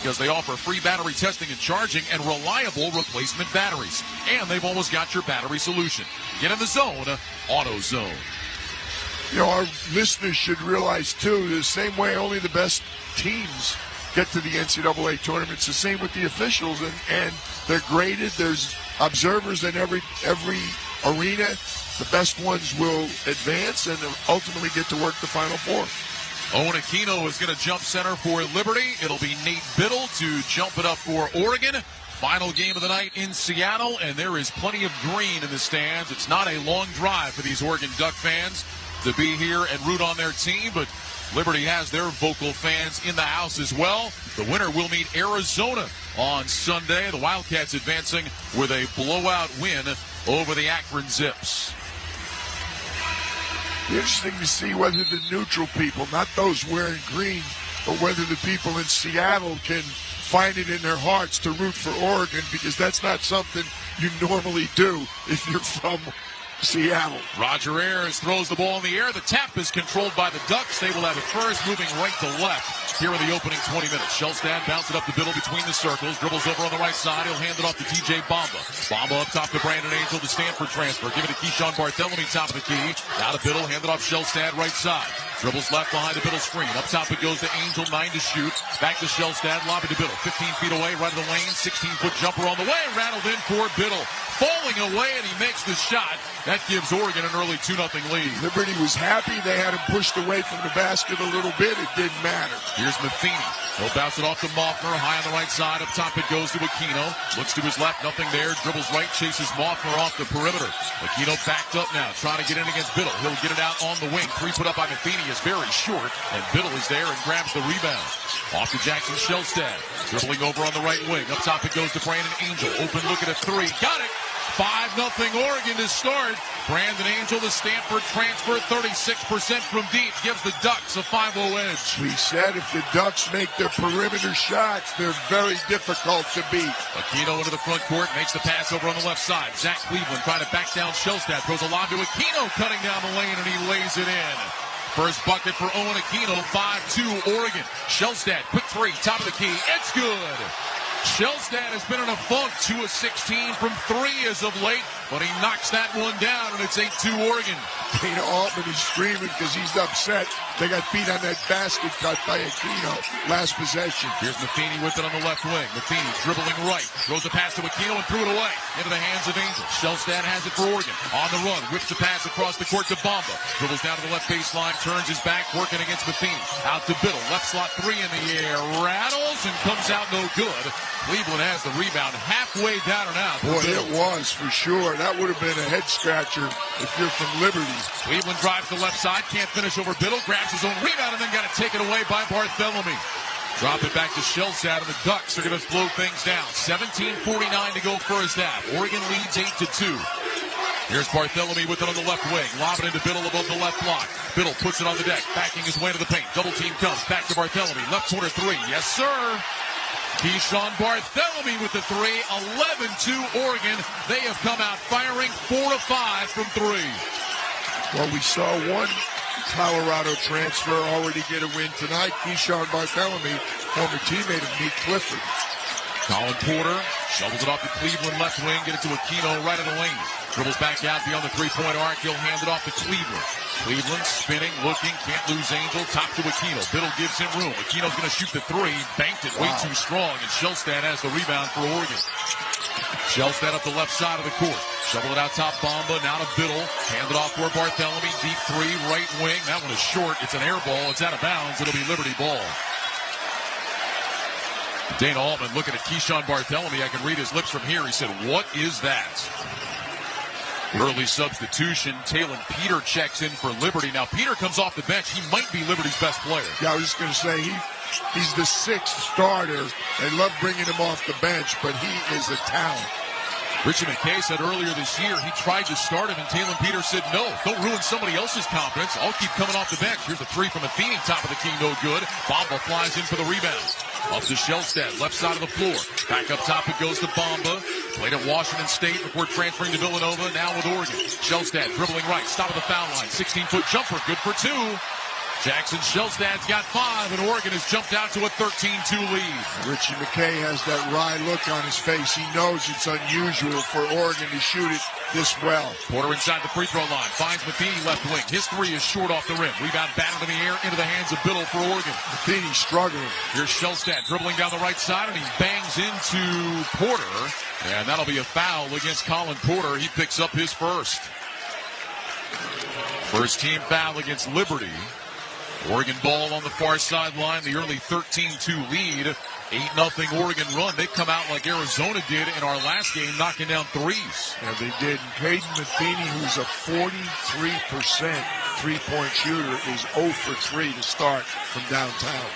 because they offer free battery testing and charging and reliable replacement batteries. And they've almost got your battery solution. Get in the zone, AutoZone. You know, our listeners should realize, too, the same way only the best teams get to the NCAA tournament. It's the same with the officials, and they're graded. There's observers in every arena. The best ones will advance and ultimately get to work the Final Four. Owen Aquino is going to jump center for Liberty. It'll be Nate Biddle to jump it up for Oregon. Final game of the night in Seattle, and there is plenty of green in the stands. It's not a long drive for these Oregon Duck fans to be here and root on their team, but Liberty has their vocal fans in the house as well. The winner will meet Arizona on Sunday. The Wildcats advancing with a blowout win over the Akron Zips. Interesting to see whether the neutral people, not those wearing green, but whether the people in Seattle can find it in their hearts to root for Oregon, because that's not something you normally do if you're from Seattle. Roger Ayers throws the ball in the air. The tap is controlled by the Ducks. They will have it first, moving right to left here in the opening 20 minutes. Shellstad bounces it up the middle between the circles. Dribbles over on the right side. He'll hand it off to TJ Bamba. Bamba up top to Brandon Angel, the Stanford transfer. Give it to Keyshawn Barthelemy, top of the key. Now to Biddle, hand it off Shellstad, right side. Dribbles left behind the Biddle screen. Up top it goes to Angel, 9 to shoot. Back to Shellstad, lob it to Biddle. 15 feet away, right of the lane. 16-foot jumper on the way. Rattled in for Biddle. Falling away, and he makes the shot. That gives Oregon an early 2-0 lead. Liberty was happy. They had him pushed away from the basket a little bit. It didn't matter. Here's Matheny. He'll bounce it off to Moffner. High on the right side. Up top it goes to Aquino. Looks to his left. Nothing there. Dribbles right. Chases Moffner off the perimeter. Aquino backed up now. Trying to get in against Biddle. He'll get it out on the wing. 3 put up by Matheny is very short. And Biddle is there and grabs the rebound. Off to Jackson Shellstad. Dribbling over on the right wing. Up top it goes to Brandon Angel. Open look at a 3. Got it. 5-0 Oregon to start. Brandon Angel, the Stanford transfer, 36% from deep, gives the Ducks a 5-0 edge. We said if the Ducks make their perimeter shots, they're very difficult to beat. Aquino into the front court, makes the pass over on the left side. Zach Cleveland trying to back down Shellstad, throws a lob to Aquino, cutting down the lane, and he lays it in. First bucket for Owen Aquino, 5-2 Oregon. Shellstad, quick 3, top of the key, it's good. Shellstad has been in a funk, 2 of 16 from 3 as of late, but he knocks that one down, and it's 8-2 Oregon. Dana Altman is screaming because he's upset. They got beat on that basket cut by Aquino last possession. Here's Matheny with it on the left wing. Matheny dribbling right, throws a pass to Aquino and threw it away into the hands of Angel. Shellstad has it for Oregon. On the run, whips the pass across the court to Bamba. Dribbles down to the left baseline, turns his back, working against Matheny. Out to Biddle, left slot 3 in the air, rattles and comes out no good. Cleveland has the rebound halfway down and out. Boy, it was for sure. That would have been a head scratcher if you're from Liberty. Cleveland drives the left side, can't finish over Biddle, grabs his own rebound, and then got it taken away by Barthelemy. Drop it back to Shellstad, and the Ducks are going to slow things down. 17:49 to go first half. Oregon leads 8-2. Here's Barthelemy with it on the left wing. Lob it into Biddle above the left block. Biddle puts it on the deck, backing his way to the paint. Double team comes, back to Barthelemy. Left corner 3. Yes, sir. Keyshawn Barthelemy with the 3, 11-2 Oregon. They have come out firing 4 of 5 from 3. Well, we saw one Colorado transfer already get a win tonight. Keyshawn Barthelemy, former teammate of Nate Clifford. Colin Porter shovels it off to Cleveland left wing, get it to Aquino right in the lane. Dribbles back out beyond the three-point arc. He'll hand it off to Cleveland. Cleveland spinning, looking, can't lose Angel. Top to Aquino. Biddle gives him room. Aquino's going to shoot the 3. Banked it way too strong, and Shellstad has the rebound for Oregon. Shellstad up the left side of the court. Shovel it out top, Bamba. Now to Biddle. Hand it off for Barthelemy. Deep 3, right wing. That one is short. It's an air ball. It's out of bounds. It'll be Liberty ball. Dana Altman looking at Keyshawn Barthelemy. I can read his lips from here. He said, "What is that?" Early substitution. Talon Peter checks in for Liberty. Now Peter comes off the bench. He might be Liberty's best player. Yeah, I was just going to say, he's the 6th starter. They love bringing him off the bench, but he is a talent. Richie McKay said earlier this year he tried to start him, and Talon Peter said, "No, don't ruin somebody else's confidence. I'll keep coming off the bench." Here's a 3 from Matheny, top of the key, no good. Bamba flies in for the rebound. Up to Shellstad, left side of the floor. Back up top it goes to Bamba. Played at Washington State before transferring to Villanova, now with Oregon. Shellstad dribbling right, stop of the foul line. 16-foot jumper, good for 2. Jackson Shellstad's got 5, and Oregon has jumped out to a 13-2 lead. Richie McKay has that wry look on his face. He knows it's unusual for Oregon to shoot it this well. Porter inside the free throw line, finds Matheny left wing. His 3 is short off the rim. Rebound batted in the air into the hands of Biddle for Oregon. Matheny struggling. Here's Shellstad dribbling down the right side, and he bangs into Porter. And that'll be a foul against Colin Porter. He picks up his first. First team foul against Liberty. Oregon ball on the far sideline, the early 13-2 lead. 8-0 Oregon run. They've come out like Arizona did in our last game, knocking down threes. Yeah, they did. Caden Matheny, who's a 43% three-point shooter, is 0 for 3 to start from downtown.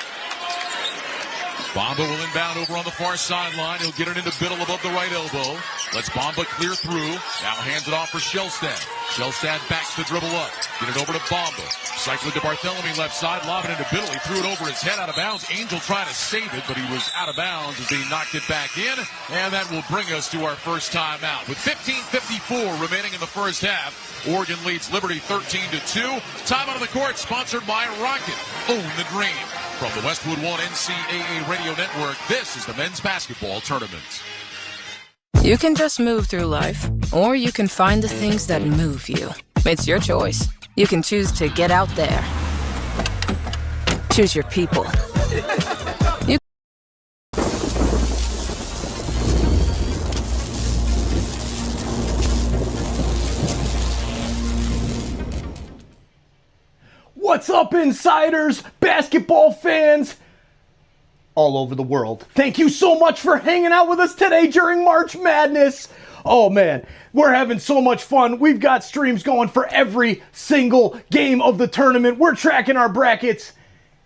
Bamba will inbound over on the far sideline. He'll get it into Biddle above the right elbow. Lets Bamba clear through. Now hands it off for Shellstad. Shellstad backs the dribble up. Get it over to Bamba. Cycling to Barthélemy left side. Lob it into Biddle. He threw it over his head out of bounds. Angel trying to save it, but he was out of bounds as he knocked it back in. And that will bring us to our first timeout. With 15:54 remaining in the first half, Oregon leads Liberty 13-2. Time out of the court, sponsored by Rocket. Own the dream. From the Westwood One NCAA Radio Network, this is the men's basketball tournament. You can just move through life, or you can find the things that move you. It's your choice. You can choose to get out there. Choose your people. What's up, insiders, basketball fans all over the world? Thank you so much for hanging out with us today during March Madness. Oh man, we're having so much fun. We've got streams going for every single game of the tournament. We're tracking our brackets.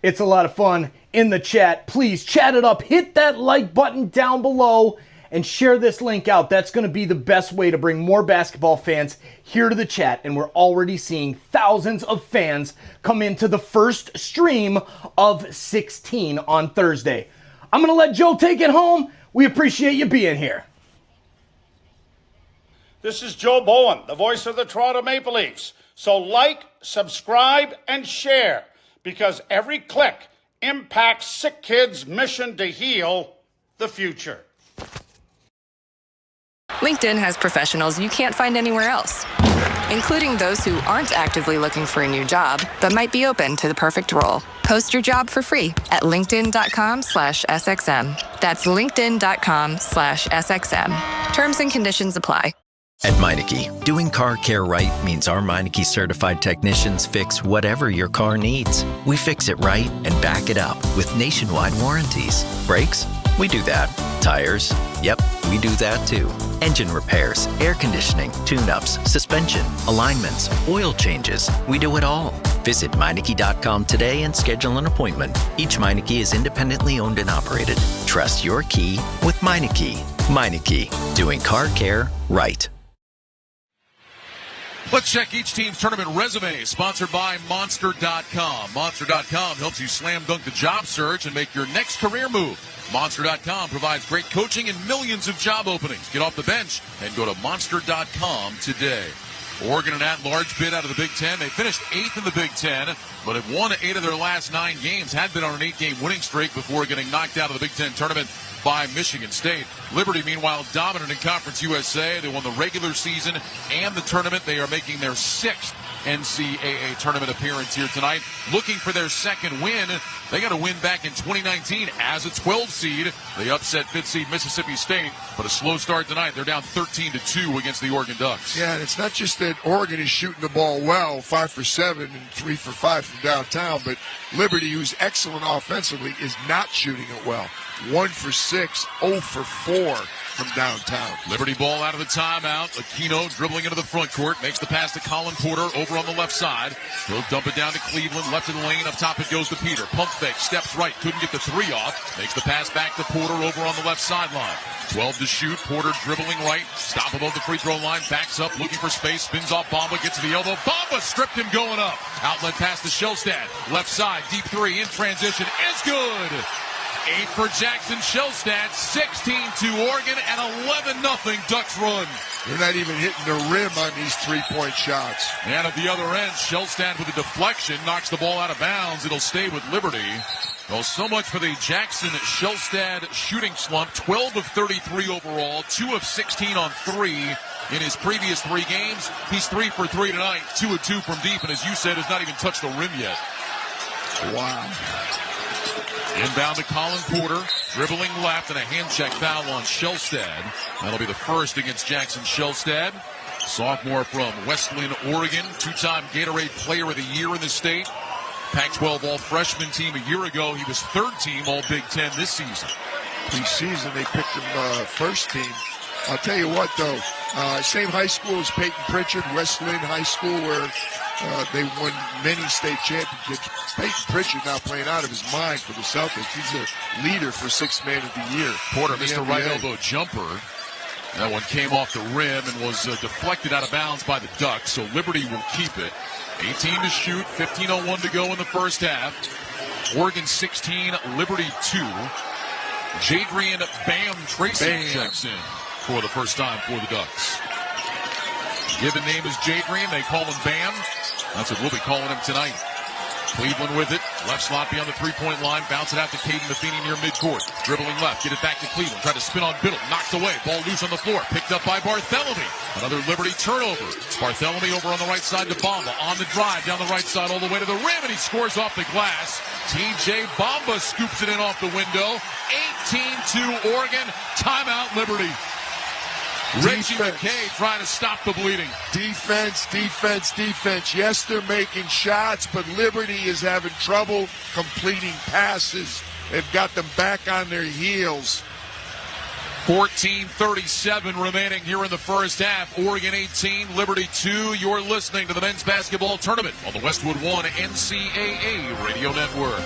It's a lot of fun in the chat. Please chat it up. Hit that like button down below and share this link out. That's going to be the best way to bring more basketball fans here to the chat. And we're already seeing thousands of fans come into the first stream of 16 on Thursday. I'm going to let Joe take it home. We appreciate you being here. This is Joe Bowen, the voice of the Toronto Maple Leafs. So like, subscribe, and share, because every click impacts SickKids' mission to heal the future. LinkedIn has professionals you can't find anywhere else, including those who aren't actively looking for a new job, but might be open to the perfect role. Post your job for free at linkedin.com/SXM. That's linkedin.com/SXM. Terms and conditions apply. At Meineke, doing car care right means our Meineke certified technicians fix whatever your car needs. We fix it right and back it up with nationwide warranties. Brakes? We do that. Tires? Yep, we do that too. Engine repairs, air conditioning, tune-ups, suspension, alignments, oil changes. We do it all. Visit Meineke.com today and schedule an appointment. Each Meineke is independently owned and operated. Trust your key with Meineke. Meineke, doing car care right. Let's check each team's tournament resume, sponsored by Monster.com. Monster.com helps you slam dunk the job search and make your next career move. Monster.com provides great coaching and millions of job openings. Get off the bench and go to Monster.com today. Oregon an at-large bid out of the Big Ten. They finished 8th in the Big Ten, but have won 8 of their last 9 games. Had been on an 8-game winning streak before getting knocked out of the Big Ten tournament by Michigan State. Liberty, meanwhile, dominant in Conference USA. They won the regular season and the tournament. They are making their 6th NCAA tournament appearance here tonight. Looking for their second win. They got a win back in 2019 as a 12 seed. They upset 5th seed Mississippi State, but a slow start tonight. They're down 13-2 against the Oregon Ducks. Yeah, and it's not just that Oregon is shooting the ball well, 5 for 7 and 3 for 5 from downtown, but Liberty, who's excellent offensively, is not shooting it well. 1 for 6, 0 for 4 from downtown. Liberty ball out of the timeout. Aquino dribbling into the front court. Makes the pass to Colin Porter over on the left side. He'll dump it down to Cleveland. Left of the lane. Up top it goes to Peter. Pump fake. Steps right. Couldn't get the 3 off. Makes the pass back to Porter over on the left sideline. 12 to shoot. Porter dribbling right. Stop above the free throw line. Backs up. Looking for space. Spins off Bamba. Gets to the elbow. Bamba stripped him going up. Outlet pass to Shellstad. Left side. Deep 3 in transition. Is good. 8 for Jackson Shellstad, 16-2 Oregon, and 11-0 Ducks run. They're not even hitting the rim on these three-point shots. And at the other end, Shellstad with a deflection knocks the ball out of bounds. It'll stay with Liberty. Well, so much for the Jackson Shellstad shooting slump. 12 of 33 overall, 2 of 16 on 3 in his previous 3 games. He's 3 for 3 tonight, 2 of 2 from deep, and as you said, has not even touched the rim yet. Wow. Inbound to Colin Porter, dribbling left, and a hand check foul on Shellstad. That'll be the first against Jackson Shellstad. Sophomore from Wesleyan, Oregon, 2-time Gatorade Player of the Year in the state. Pac-12 All-Freshman team a year ago. He was third team All-Big Ten this season. Preseason, they picked him first team. I'll tell you what, though, same high school as Peyton Pritchard, Wesleyan High School, where they won many state championships. Peyton Pritchard now playing out of his mind for the Celtics. He's a leader for Sixth Man of the Year. Porter missed a right elbow jumper. That one came off the rim and was deflected out of bounds by the Ducks, so Liberty will keep it. 18 to shoot, 15:01 to go in the first half. Oregon 16, Liberty 2. Jadrian Bam Tracy checks in for the first time for the Ducks. Given name is Jadrian, they call him Bam. That's what we'll be calling him tonight. Cleveland with it. Left slot beyond the three-point line. Bounce it out to Caden Matheny near midcourt. Dribbling left. Get it back to Cleveland. Try to spin on Biddle. Knocked away. Ball loose on the floor. Picked up by Barthélemy. Another Liberty turnover. Barthélemy over on the right side to Bamba. On the drive. Down the right side all the way to the rim. And he scores off the glass. TJ Bamba scoops it in off the window. 18-2 Oregon. Timeout Liberty. Reggie McKay trying to stop the bleeding. Defense. Yes, they're making shots, but Liberty is having trouble completing passes. They've got them back on their heels. 14:37 remaining here in the first half. Oregon 18, Liberty 2. You're listening to the men's basketball tournament on the Westwood One NCAA Radio Network.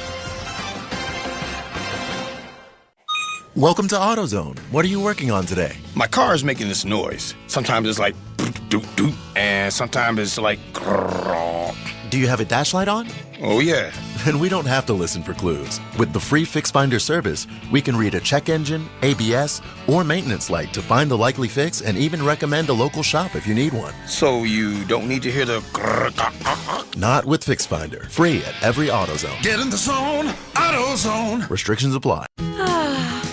Welcome to AutoZone. What are you working on today? My car is making this noise. Sometimes it's like doop doop, and sometimes it's like grrrr. Do you have a dash light on? Oh yeah. Then we don't have to listen for clues. With the free Fix Finder service, we can read a check engine, ABS, or maintenance light to find the likely fix and even recommend a local shop if you need one. So you don't need to hear the grrrr. Not with Fix Finder. Free at every AutoZone. Get in the zone, AutoZone. Restrictions apply.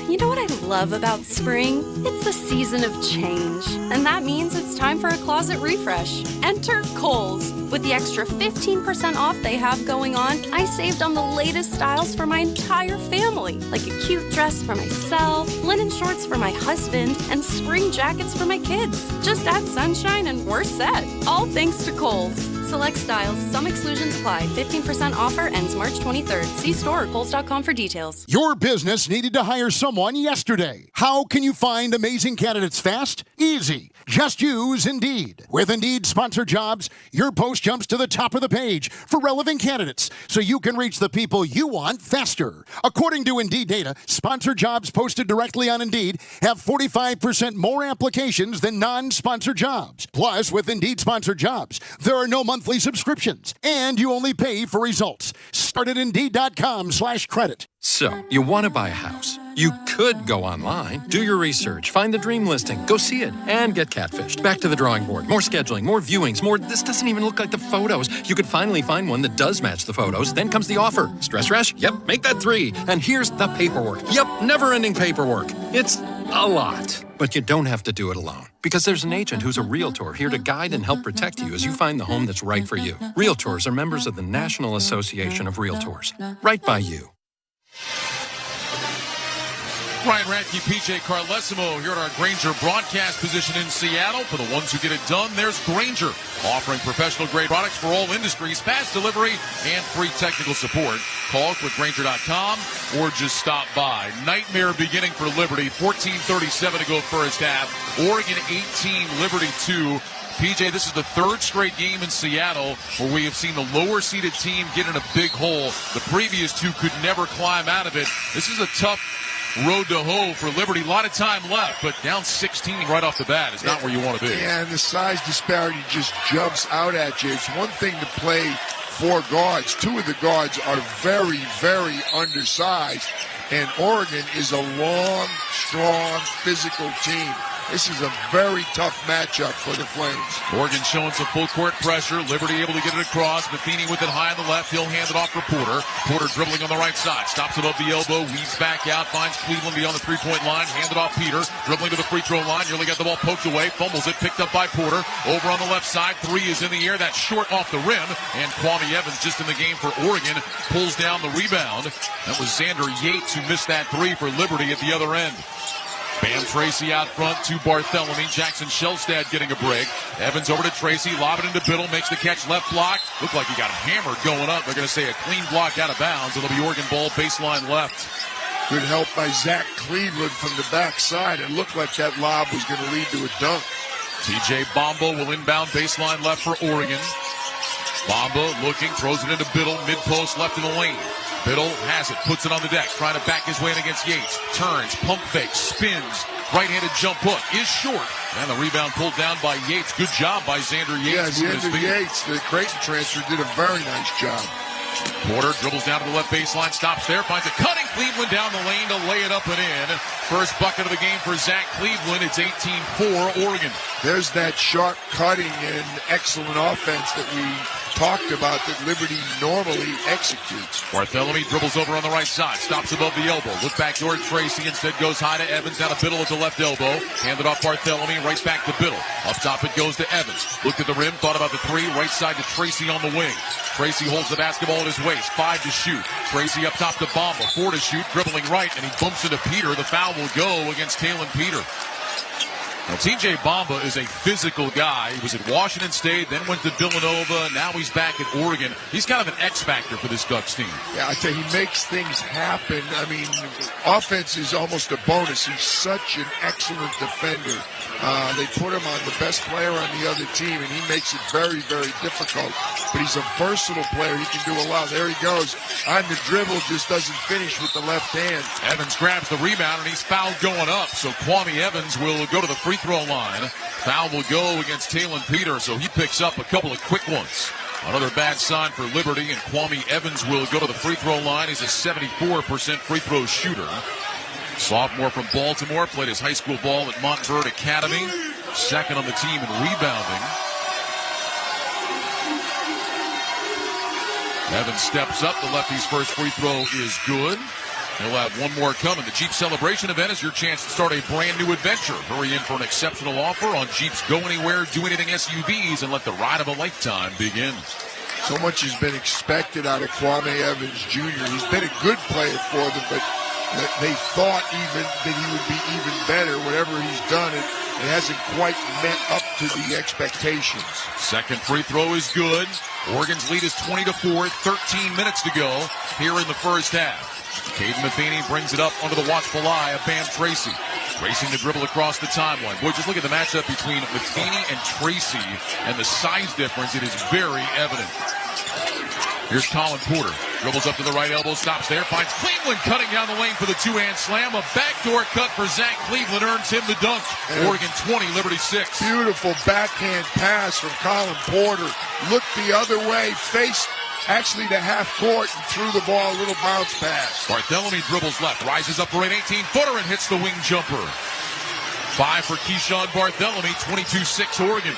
You know what I love about spring? It's the season of change. And that means it's time for a closet refresh. Enter Kohl's. With the extra 15% off they have going on, I saved on the latest styles for my entire family. Like a cute dress for myself, linen shorts for my husband, and spring jackets for my kids. Just add sunshine and we're set. All thanks to Kohl's. Select styles, some exclusions apply. 15% offer ends March 23rd. See store or Kohls.com for details. Your business needed to hire someone yesterday. How can you find amazing candidates fast? Easy. Just use Indeed. With Indeed Sponsored Jobs, your post jumps to the top of the page for relevant candidates so you can reach the people you want faster. According to Indeed data, sponsored jobs posted directly on Indeed have 45% more applications than non-sponsored jobs. Plus, with Indeed Sponsored Jobs, there are no monthly subscriptions, and you only pay for results. Start at Indeed.com/credit. So, you want to buy a house. You could go online, do your research, find the dream listing, go see it, and get catfished. Back to the drawing board. More scheduling, more viewings, more this doesn't even look like the photos. You could finally find one that does match the photos. Then comes the offer. Stress rash? Yep, make that 3. And here's the paperwork. Yep, never-ending paperwork. It's a lot. But you don't have to do it alone. Because there's an agent who's a realtor here to guide and help protect you as you find the home that's right for you. Realtors are members of the National Association of Realtors. Right by you. Ryan Radke, PJ Carlesimo here at our Grainger broadcast position in Seattle. For the ones who get it done, there's Grainger, offering professional-grade products for all industries, fast delivery, and free technical support. Call quickgrainger.com or just stop by. Nightmare beginning for Liberty. 14:37 to go first half. Oregon 18, Liberty 2. PJ, this is the third straight game in Seattle where we have seen the lower-seeded team get in a big hole. The previous two could never climb out of it. This is a tough road to hoe for Liberty. A lot of time left, but down 16 right off the bat is not where you want to be. Yeah, and the size disparity just jumps out at you. It's one thing to play 4 guards. 2 of the guards are very, very undersized. And Oregon is a long, strong, physical team. This is a very tough matchup for the Flames. Oregon showing some full court pressure. Liberty able to get it across. Matheny with it high on the left. He'll hand it off for Porter. Porter dribbling on the right side. Stops above the elbow. Weaves back out. Finds Cleveland beyond the three-point line. Hand it off Peter. Dribbling to the free throw line. Nearly got the ball poked away. Fumbles it. Picked up by Porter. Over on the left side. Three is in the air. That's short off the rim. And Kwame Evans just in the game for Oregon. Pulls down the rebound. That was Xander Yates who missed that three for Liberty at the other end. Bam Tracy out front to Bartholomew. Jackson Shellstad getting a break. Evans over to Tracy. Lob it into Biddle. Makes the catch left block. Looked like he got hammered going up. They're going to say a clean block out of bounds. It'll be Oregon ball baseline left. Good help by Zach Cleveland from the backside. It looked like that lob was going to lead to a dunk. TJ Bombo will inbound baseline left for Oregon. Bombo looking. Throws it into Biddle. Mid-post left in the lane. Biddle has it, puts it on the deck, trying to back his way in against Yates. Turns, pump fake, spins, right-handed jump hook is short. And the rebound pulled down by Yates. Good job by Xander Yates. Yeah, Xander Yates, the Creighton transfer, did a very nice job. Porter dribbles down to the left baseline, stops there, finds a cutting Cleveland down the lane to lay it up and in. First bucket of the game for Zach Cleveland. It's 18-4 Oregon. There's that sharp cutting and excellent offense that we talked about that Liberty normally executes. Bartholomew dribbles over on the right side, stops above the elbow. Look back toward Tracy, instead goes high to Evans, down to Biddle at the left elbow. Handed off Bartholomew, right back to Biddle. Up top it goes to Evans. Looked at the rim, thought about the three, right side to Tracy on the wing. Tracy holds the basketball at his waist, 5 to shoot. Tracy up top to Bomba, 4 to shoot, dribbling right, and he bumps into Peter. The foul will go against Talon Peter. Now, TJ Bomba is a physical guy. He was at Washington State, then went to Villanova. Now he's back at Oregon. He's kind of an X factor for this Ducks team. Yeah, I tell you, he makes things happen. I mean, offense is almost a bonus. He's such an excellent defender. They put him on the best player on the other team, and he makes it very, very difficult. But he's a versatile player. He can do a lot. There he goes. On the dribble, just doesn't finish with the left hand. Evans grabs the rebound, and he's fouled going up. So Kwame Evans will go to the free throw line. Foul will go against Talon Peter, so he picks up a couple of quick ones. Another bad sign for Liberty, and Kwame Evans will go to the free throw line. He's a 74% free throw shooter. Sophomore from Baltimore, played his high school ball at Montverde Academy. Second on the team in rebounding. Evans steps up. The lefty's first free throw is good. He'll have one more coming. The Jeep Celebration event is your chance to start a brand new adventure. Hurry in for an exceptional offer on Jeep's Go Anywhere, Do Anything SUVs and let the ride of a lifetime begin. So much has been expected out of Kwame Evans Jr. He's been a good player for them, but they thought even that he would be even better. Whatever he's done, it hasn't quite met up to the expectations. Second free throw is good. Oregon's lead is 20-4, 13 minutes to go here in the first half. Caden Matheny brings it up under the watchful eye of Bam Tracy. Racing the dribble across the timeline. Boy, just look at the matchup between Matheny and Tracy and the size difference. It is very evident. Here's Colin Porter. Dribbles up to the right elbow, stops there, finds Cleveland cutting down the lane for the two-hand slam. A backdoor cut for Zach Cleveland earns him the dunk. Oregon 20, Liberty 6. Beautiful backhand pass from Colin Porter. Looked the other way, faced actually to half court and threw the ball, a little bounce pass. Bartholomew dribbles left, rises up for an 18-footer and hits the wing jumper. 5 for Keyshawn Bartholomew, 22-6 Oregon.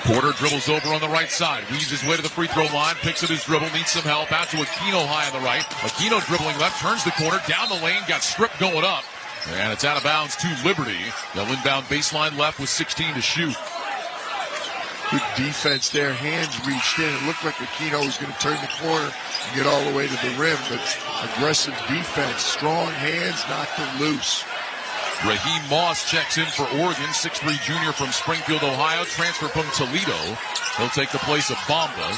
Porter dribbles over on the right side, weaves his way to the free throw line, picks up his dribble, needs some help, out to Aquino high on the right. Aquino dribbling left, turns the corner, down the lane, got stripped going up. And it's out of bounds to Liberty. They'll inbound baseline left with 16 to shoot. Good defense there, hands reached in. It looked like Aquino was going to turn the corner and get all the way to the rim, but aggressive defense, strong hands, knocked it loose. Raheem Moss checks in for Oregon, 6'3" junior from Springfield, Ohio, transfer from Toledo. He'll take the place of Bomba.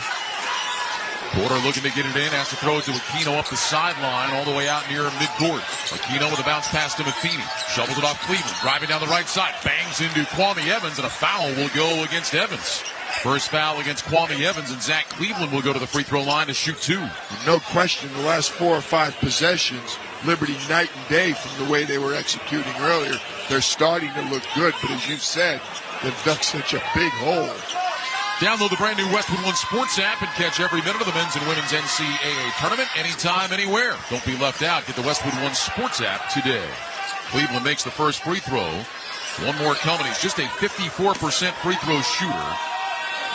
Porter looking to get it in, has to throw it to Aquino up the sideline, all the way out near midcourt. Aquino with a bounce pass to Matheny. Shovels it off Cleveland, driving down the right side, bangs into Kwame Evans, and a foul will go against Evans. First foul against Kwame Evans, and Zach Cleveland will go to the free throw line to shoot 2. No question, the last 4 or 5 possessions, Liberty night and day from the way they were executing earlier. They're starting to look good, but as you said, they've dug such a big hole. Download the brand new Westwood One Sports app and catch every minute of the men's and women's NCAA tournament anytime, anywhere. Don't be left out. Get the Westwood One Sports app today. Cleveland makes the first free throw. One more coming. He's just a 54% free throw shooter.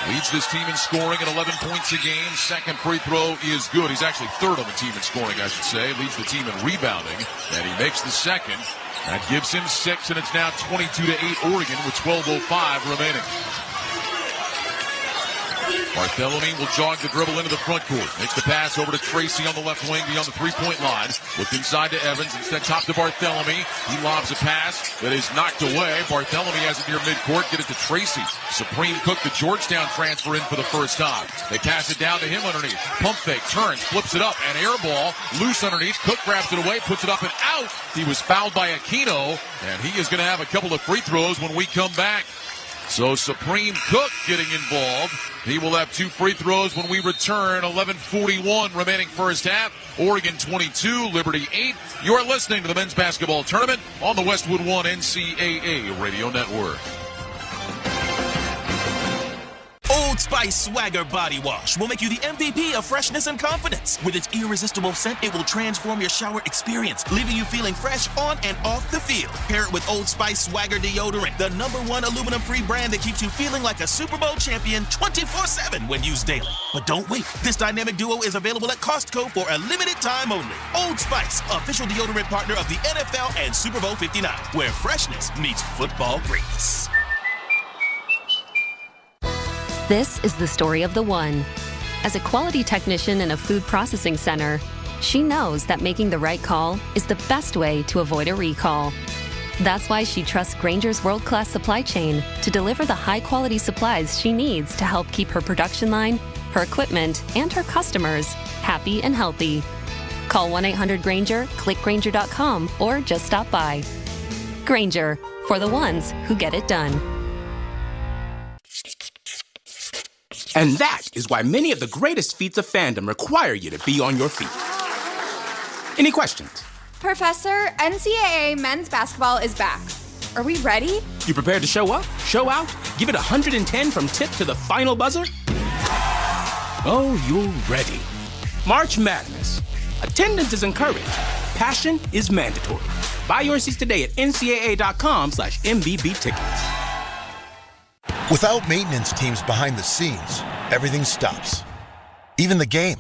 Leads this team in scoring at 11 points a game. Second free throw is good. He's actually third on the team in scoring, I should say. Leads the team in rebounding. And he makes the second. That gives him 6, and it's now 22-8 Oregon with 12:05 remaining. Barthelemy will jog the dribble into the front court. Makes the pass over to Tracy on the left wing beyond the three-point line. Looked inside to Evans. Instead, top to Barthelemy. He lobs a pass that is knocked away. Barthelemy has it near midcourt. Get it to Tracy. Supreme Cook, the Georgetown transfer, in for the first time. They pass it down to him underneath. Pump fake, turns, flips it up, and air ball. Loose underneath. Cook grabs it away, puts it up and out. He was fouled by Aquino, and he is going to have a couple of free throws when we come back. So Supreme Cook getting involved. He will have 2 free throws when we return. 11:41 remaining first half. Oregon 22, Liberty 8. You are listening to the men's basketball tournament on the Westwood One NCAA Radio Network. Old Spice Swagger Body Wash will make you the MVP of freshness and confidence. With its irresistible scent, it will transform your shower experience, leaving you feeling fresh on and off the field. Pair it with Old Spice Swagger Deodorant, the #1 aluminum-free brand that keeps you feeling like a Super Bowl champion 24/7 when used daily. But don't wait. This dynamic duo is available at Costco for a limited time only. Old Spice, official deodorant partner of the NFL and Super Bowl 59, where freshness meets football greatness. This is the story of the one. As a quality technician in a food processing center, she knows that making the right call is the best way to avoid a recall. That's why she trusts Grainger's world-class supply chain to deliver the high-quality supplies she needs to help keep her production line, her equipment, and her customers happy and healthy. Call 1-800-GRAINGER, click Grainger.com, or just stop by. Grainger, for the ones who get it done. And that is why many of the greatest feats of fandom require you to be on your feet. Any questions? Professor, NCAA men's basketball is back. Are we ready? You prepared to show up, show out, give it 110 from tip to the final buzzer? Oh, you're ready. March Madness. Attendance is encouraged. Passion is mandatory. Buy your seats today at ncaa.com/MVB tickets. Without maintenance teams behind the scenes, everything stops. Even the game.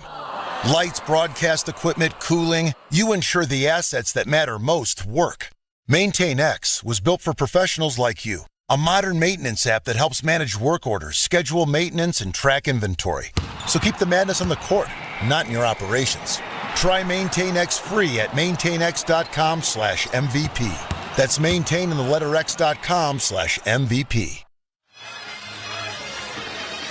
Lights, broadcast equipment, cooling, you ensure the assets that matter most work. MaintainX was built for professionals like you. A modern maintenance app that helps manage work orders, schedule maintenance, and track inventory. So keep the madness on the court, not in your operations. Try MaintainX free at maintainx.com/MVP. That's maintain in the letter x.com/MVP.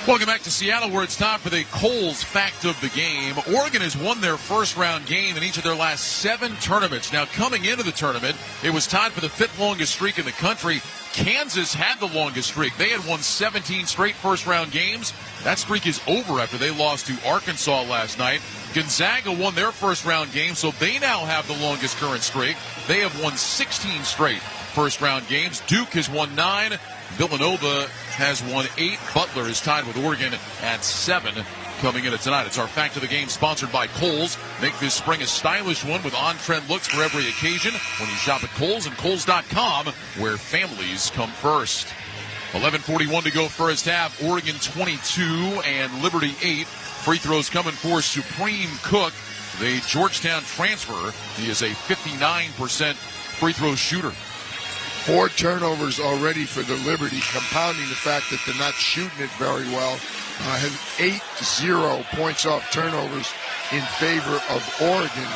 Welcome back to Seattle, where it's time for the Coles fact of the game. Oregon has won their first-round game in each of their last 7 tournaments. Now, coming into the tournament, it was tied for the 5th longest streak in the country. Kansas had the longest streak. They had won 17 straight first-round games. That streak is over after they lost to Arkansas last night. Gonzaga won their first-round game, so they now have the longest current streak. They have won 16 straight first-round games. Duke has won 9. Villanova has won 8. Butler is tied with Oregon at 7 coming into tonight. It's our fact of the game, sponsored by Kohl's. Make this spring a stylish one with on-trend looks for every occasion when you shop at Kohl's and Kohl's.com, where families come first. 11:41 to go first half. Oregon 22 and Liberty 8. Free throws coming for Supreme Cook, the Georgetown transfer. He is a 59% free throw shooter. 4 turnovers already for the Liberty, compounding the fact that they're not shooting it very well. Has 8-0 points off turnovers in favor of Oregon.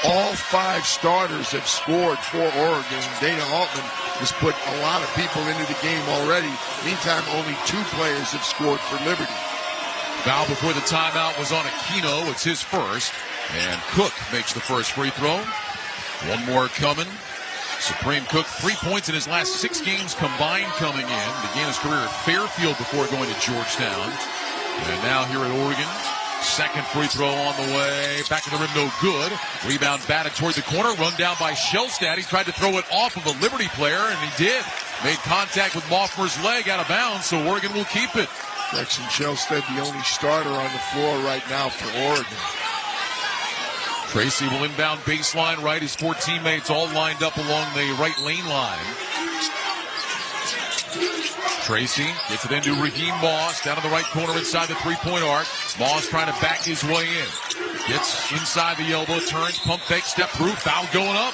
All 5 starters have scored for Oregon. Dana Altman has put a lot of people into the game already. Meantime, only 2 players have scored for Liberty. Foul before the timeout was on Aquino. It's his first. And Cook makes the first free throw. One more coming. Supreme Cook, 3 points in his last 6 games combined coming in. Began his career at Fairfield before going to Georgetown. And now here at Oregon. Second free throw on the way. Back to the rim, no good. Rebound batted toward the corner. Run down by Shellstad. He tried to throw it off of a Liberty player, and he did. Made contact with Moffmer's leg out of bounds, so Oregon will keep it. Jackson Shelstead, the only starter on the floor right now for Oregon. Tracy will inbound baseline right. His 4 teammates all lined up along the right lane line. Tracy gets it into Raheem Moss down in the right corner inside the three-point arc. Moss trying to back his way in. Gets inside the elbow, turns, pump fake, step through, foul going up.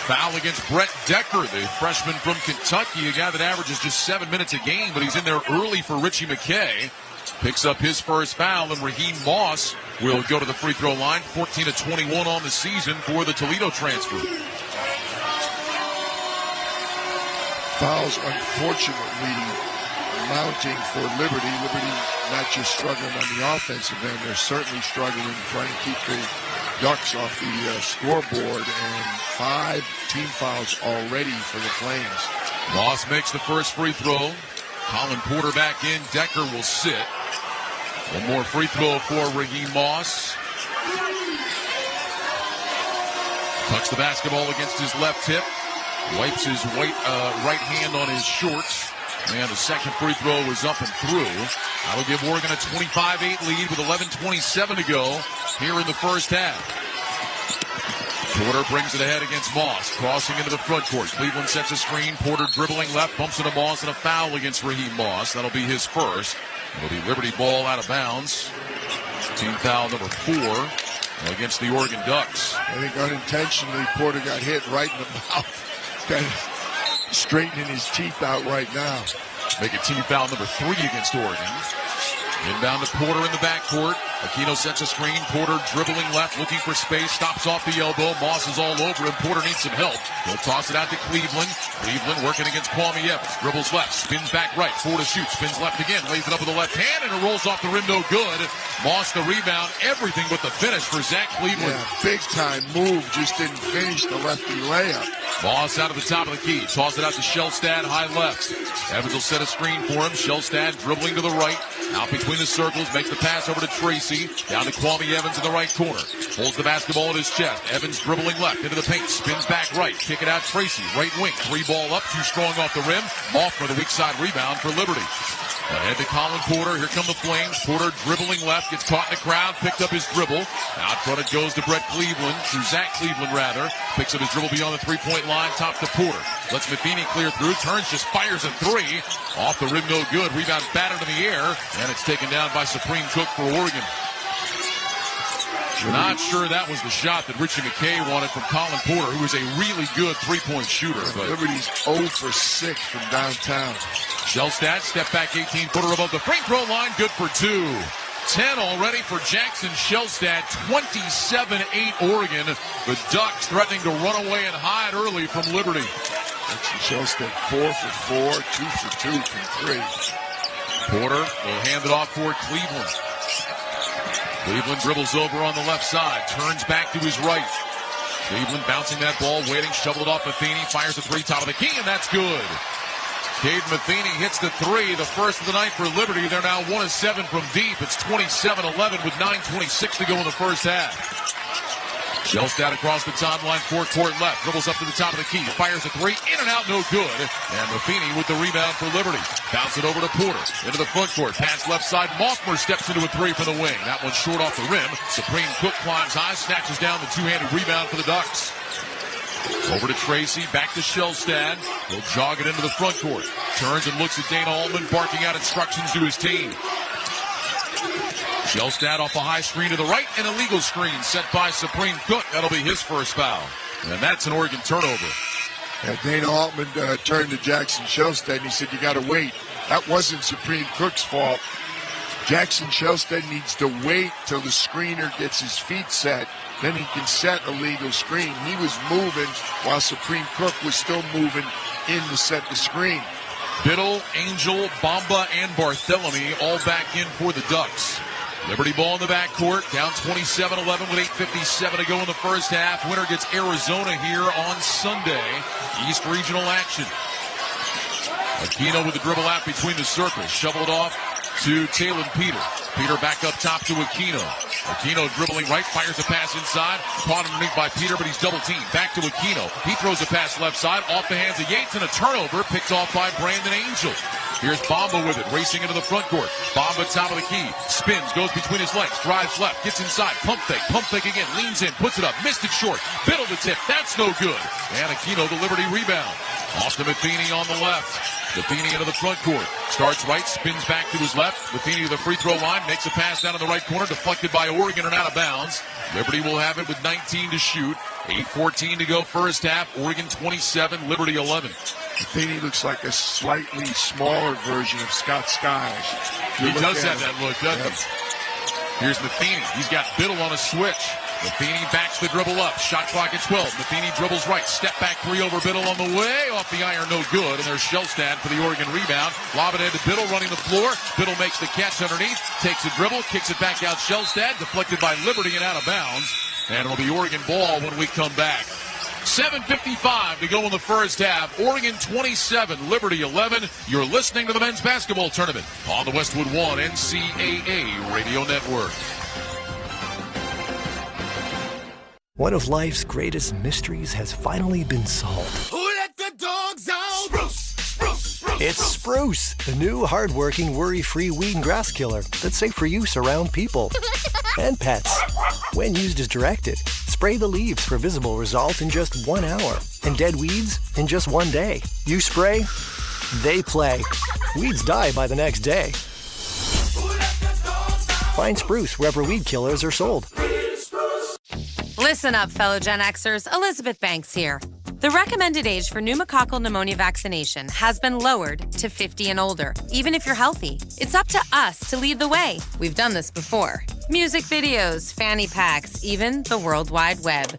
Foul against Brett Decker, the freshman from Kentucky, a guy that averages just 7 minutes a game, but he's in there early for Richie McKay. Picks up his first foul, and Raheem Moss will go to the free throw line. 14-21 on the season for the Toledo transfer. Fouls, unfortunately, mounting for Liberty. Liberty not just struggling on the offensive end, they're certainly struggling trying to keep the Ducks off the scoreboard, and 5 team fouls already for the Flames. Moss makes the first free throw. Colin Porter back in. Decker will sit. One more free throw for Raheem Moss. Tucks the basketball against his left hip. Wipes his right hand on his shorts. And the second free throw was up and through. That'll give Oregon a 25-8 lead with 11:27 to go here in the first half. Porter brings it ahead against Moss. Crossing into the front court. Cleveland sets a screen. Porter dribbling left. Bumps into Moss and a foul against Raheem Moss. That'll be his first. It'll be Liberty ball out of bounds. Team foul number 4 against the Oregon Ducks. I think unintentionally Porter got hit right in the mouth. Kind of straightening his teeth out right now. Make it team foul number 3 against Oregon. Inbound to Porter in the backcourt. Aquino sets a screen. Porter dribbling left, looking for space. Stops off the elbow. Moss is all over him. Porter needs some help. He'll toss it out to Cleveland. Cleveland working against Kwame Evans. Dribbles left, spins back right. 4 to shoot. Spins left again. Lays it up with the left hand, and it rolls off the rim. No good. Moss the rebound. Everything but the finish for Zach Cleveland. Yeah, big time move. Just didn't finish the lefty layup. Moss out of the top of the key. Toss it out to Shelstad, high left. Evans will set a screen for him. Shelstad dribbling to the right. Out between the circles. Makes the pass over to Tracy. Down to Kwame Evans in the right corner. Holds the basketball at his chest. Evans dribbling left into the paint. Spins back right. Kick it out Tracy. Right wing. 3 ball up. Too strong off the rim. Off for the weak side rebound for Liberty. Ahead to Colin Porter. Here come the Flames. Porter dribbling left. Gets caught in the crowd. Picked up his dribble. Out front it goes to Brett Cleveland. To Zach Cleveland, rather. Picks up his dribble beyond the three-point line. Top to Porter. Lets Matheny clear through. Turns, just fires a 3. Off the rim, no good. Rebound battered in the air. And it's taken down by Supreme Cook for Oregon. Not sure that was the shot that Richie McKay wanted from Colin Porter, who is a really good three-point shooter. But Liberty's 0 for 6 from downtown. Shelstad, step back 18-footer above the free throw line, good for 2. 10 already for Jackson Shelstad, 27-8 Oregon. The Ducks threatening to run away and hide early from Liberty. Jackson Shelstad 4 for 4, 2 for 2 from 3. Porter will hand it off for Cleveland. Cleveland dribbles over on the left side, turns back to his right. Cleveland bouncing that ball, waiting, shoveled off Matheny, fires a 3, top of the key, and that's good. Cade Matheny hits the 3, the first of the night for Liberty. They're now 1 of 7 from deep. It's 27-11 with 9:26 to go in the first half. Shelstad across the timeline, four-court left, dribbles up to the top of the key, fires a 3, in and out, no good. And Matheny with the rebound for Liberty. Bounce it over to Porter, into the front court, pass left side, Mothmer steps into a 3 from the wing. That one's short off the rim. Supreme Cook climbs high, snatches down the two-handed rebound for the Ducks. Over to Tracy, back to Shelstad. He'll jog it into the front court. Turns and looks at Dana Altman, barking out instructions to his team. Shelstad off a high screen to the right, and a legal screen set by Supreme Cook. That'll be his first foul. And that's an Oregon turnover. Yeah, Dana Altman turned to Jackson Shelstad and he said, you got to wait. That wasn't Supreme Cook's fault. Jackson Shelstad needs to wait till the screener gets his feet set. Then he can set a legal screen. He was moving while Supreme Cook was still moving in to set the screen. Biddle, Angel, Bamba, and Barthélemy all back in for the Ducks. Liberty ball in the backcourt, down 27-11 with 8:57 to go in the first half. Winner gets Arizona here on Sunday. East Regional action. Aquino with the dribble out between the circles. Shoveled off to Talon Peter. Peter back up top to Aquino. Aquino dribbling right, fires a pass inside. Caught underneath by Peter, but he's double-teamed. Back to Aquino. He throws a pass left side, off the hands of Yates, and a turnover. Picked off by Brandon Angel. Here's Bamba with it, racing into the front court. Bamba top of the key. Spins, goes between his legs, drives left, gets inside. Pump fake again. Leans in, puts it up, missed it short. Biddle the tip, that's no good. And Aquino the Liberty rebound. Off to Matheny on the left. Matheny into the front court. Starts right, spins back to his left. Matheny to the free throw line, makes a pass down in the right corner, deflected by Oregon and out of bounds. Liberty will have it with 19 to shoot. 8:14 to go first half. Oregon 27, Liberty 11. Matheny looks like a slightly smaller version of Scott Skiles. He does have that look, doesn't he? Here's Matheny. He's got Biddle on a switch. Matheny backs the dribble up. Shot clock at 12. Matheny dribbles right. Step back three over Biddle on the way. Off the iron, no good. And there's Shellstad for the Oregon rebound. Lob it ahead to Biddle running the floor. Biddle makes the catch underneath. Takes a dribble. Kicks it back out Shellstad. Deflected by Liberty and out of bounds. And it'll be Oregon ball when we come back. 7:55 to go in the first half. Oregon 27, Liberty 11. You're listening to the men's basketball tournament on the Westwood One NCAA Radio Network. One of life's greatest mysteries has finally been solved. Who let the dogs out? Spruce, spruce, spruce. It's Spruce, the new hard-working, worry-free weed and grass killer that's safe for use around people and pets. When used as directed, spray the leaves for visible result in just 1 hour and dead weeds in just 1 day. You spray, they play. Weeds die by the next day. Find Spruce wherever weed killers are sold. Listen up, fellow Gen Xers. Elizabeth Banks here. The recommended age for pneumococcal pneumonia vaccination has been lowered to 50 and older, even if you're healthy. It's up to us to lead the way. We've done this before. Music videos, fanny packs, even the World Wide Web.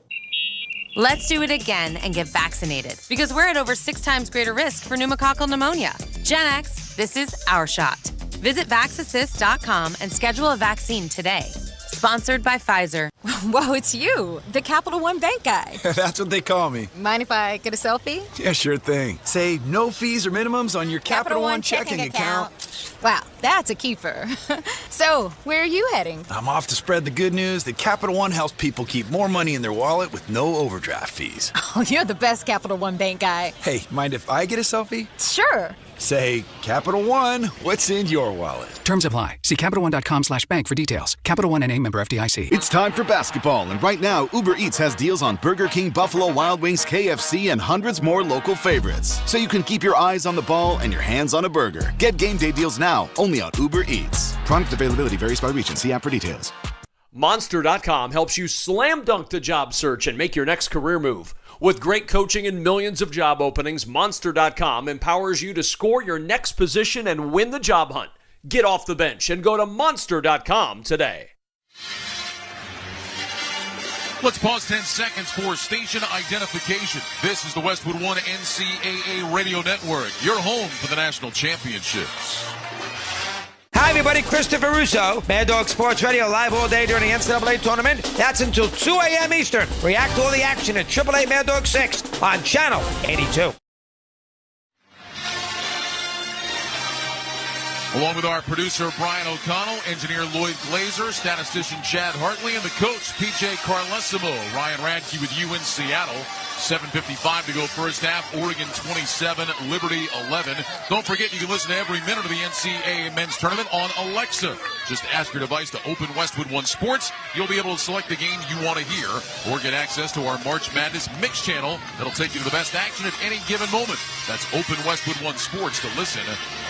Let's do it again and get vaccinated, because we're at over 6 times greater risk for pneumococcal pneumonia. Gen X, this is our shot. Visit vaxassist.com and schedule a vaccine today. Sponsored by Pfizer. Whoa, it's you, the Capital One Bank guy. That's what they call me. Mind if I get a selfie? Yeah, sure thing. Say no fees or minimums on your Capital One checking account. Wow, that's a keeper. So, where are you heading? I'm off to spread the good news that Capital One helps people keep more money in their wallet with no overdraft fees. Oh, you're the best Capital One Bank guy. Hey, mind if I get a selfie? Sure. Say, Capital One, what's in your wallet? Terms apply. See CapitalOne.com/bank for details. Capital One NA, member FDIC. It's time for basketball, and right now, Uber Eats has deals on Burger King, Buffalo Wild Wings, KFC, and hundreds more local favorites. So you can keep your eyes on the ball and your hands on a burger. Get game day deals now, only on Uber Eats. Product availability varies by region. See app for details. Monster.com helps you slam dunk the job search and make your next career move. With great coaching and millions of job openings, Monster.com empowers you to score your next position and win the job hunt. Get off the bench and go to Monster.com today. Let's pause 10 seconds for station identification. This is the Westwood One NCAA Radio Network, your home for the national championships. Hi, everybody. Christopher Russo, Mad Dog Sports Radio, live all day during the NCAA tournament. That's until 2 a.m. Eastern. React to all the action at AAA Mad Dog 6 on Channel 82. Along with our producer, Brian O'Connell, engineer Lloyd Glazer, statistician Chad Hartley, and the coach, PJ Carlesimo. Ryan Radke with you in Seattle. 7:55 to go first half. Oregon 27, Liberty 11. Don't forget, you can listen to every minute of the NCAA men's tournament on Alexa. Just ask your device to open Westwood One Sports. You'll be able to select the game you want to hear or get access to our March Madness Mix channel that'll take you to the best action at any given moment. That's open Westwood One Sports to listen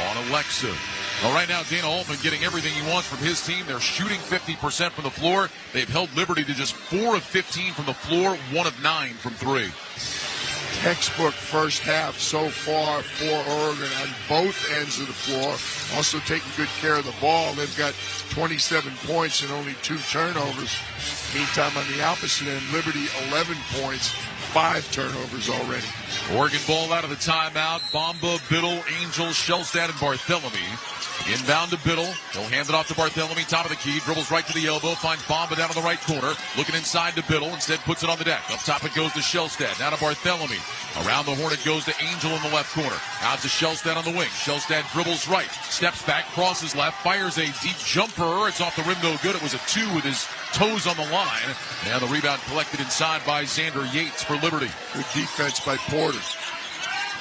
on Alexa. Well, right now, Dana Altman getting everything he wants from his team. They're shooting 50% from the floor. They've held Liberty to just 4 of 15 from the floor, 1 of 9 from 3. Textbook first half so far for Oregon on both ends of the floor. Also taking good care of the ball. They've got 27 points and only 2 turnovers. Meantime, on the opposite end, Liberty 11 points, 5 turnovers already. Oregon ball out of the timeout. Bamba, Biddle, Angel, Shellstad, and Barthélemy. Inbound to Biddle. He'll hand it off to Barthélemy, top of the key. Dribbles right to the elbow. Finds Bamba down in the right corner. Looking inside to Biddle. Instead puts it on the deck. Up top it goes to Shellstad. Now to Barthélemy. Around the horn it goes to Angel in the left corner. Out to Shellstad on the wing. Shellstad dribbles right. Steps back. Crosses left. Fires a deep jumper. It's off the rim, no good. It was a 2 with his toes on the line. And the rebound collected inside by Xander Yates for Liberty. Good defense by Porter.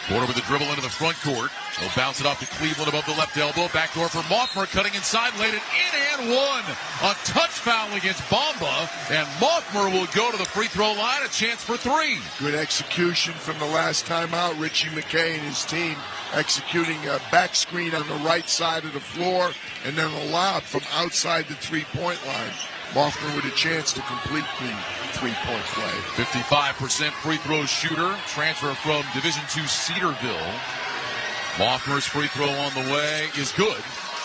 Porter with a dribble into the front court. He'll bounce it off to Cleveland above the left elbow. Backdoor for Moffmer, cutting inside, laid it in and one. A touch foul against Bamba, and Moffmer will go to the free throw line. A chance for three. Good execution from the last time out. Richie McKay and his team executing a back screen on the right side of the floor, and then a lob from outside the three-point line. Moffmer with a chance to complete the three-point play. 55% free throw shooter, transfer from Division II Cedarville. Moffmer's free throw on the way is good,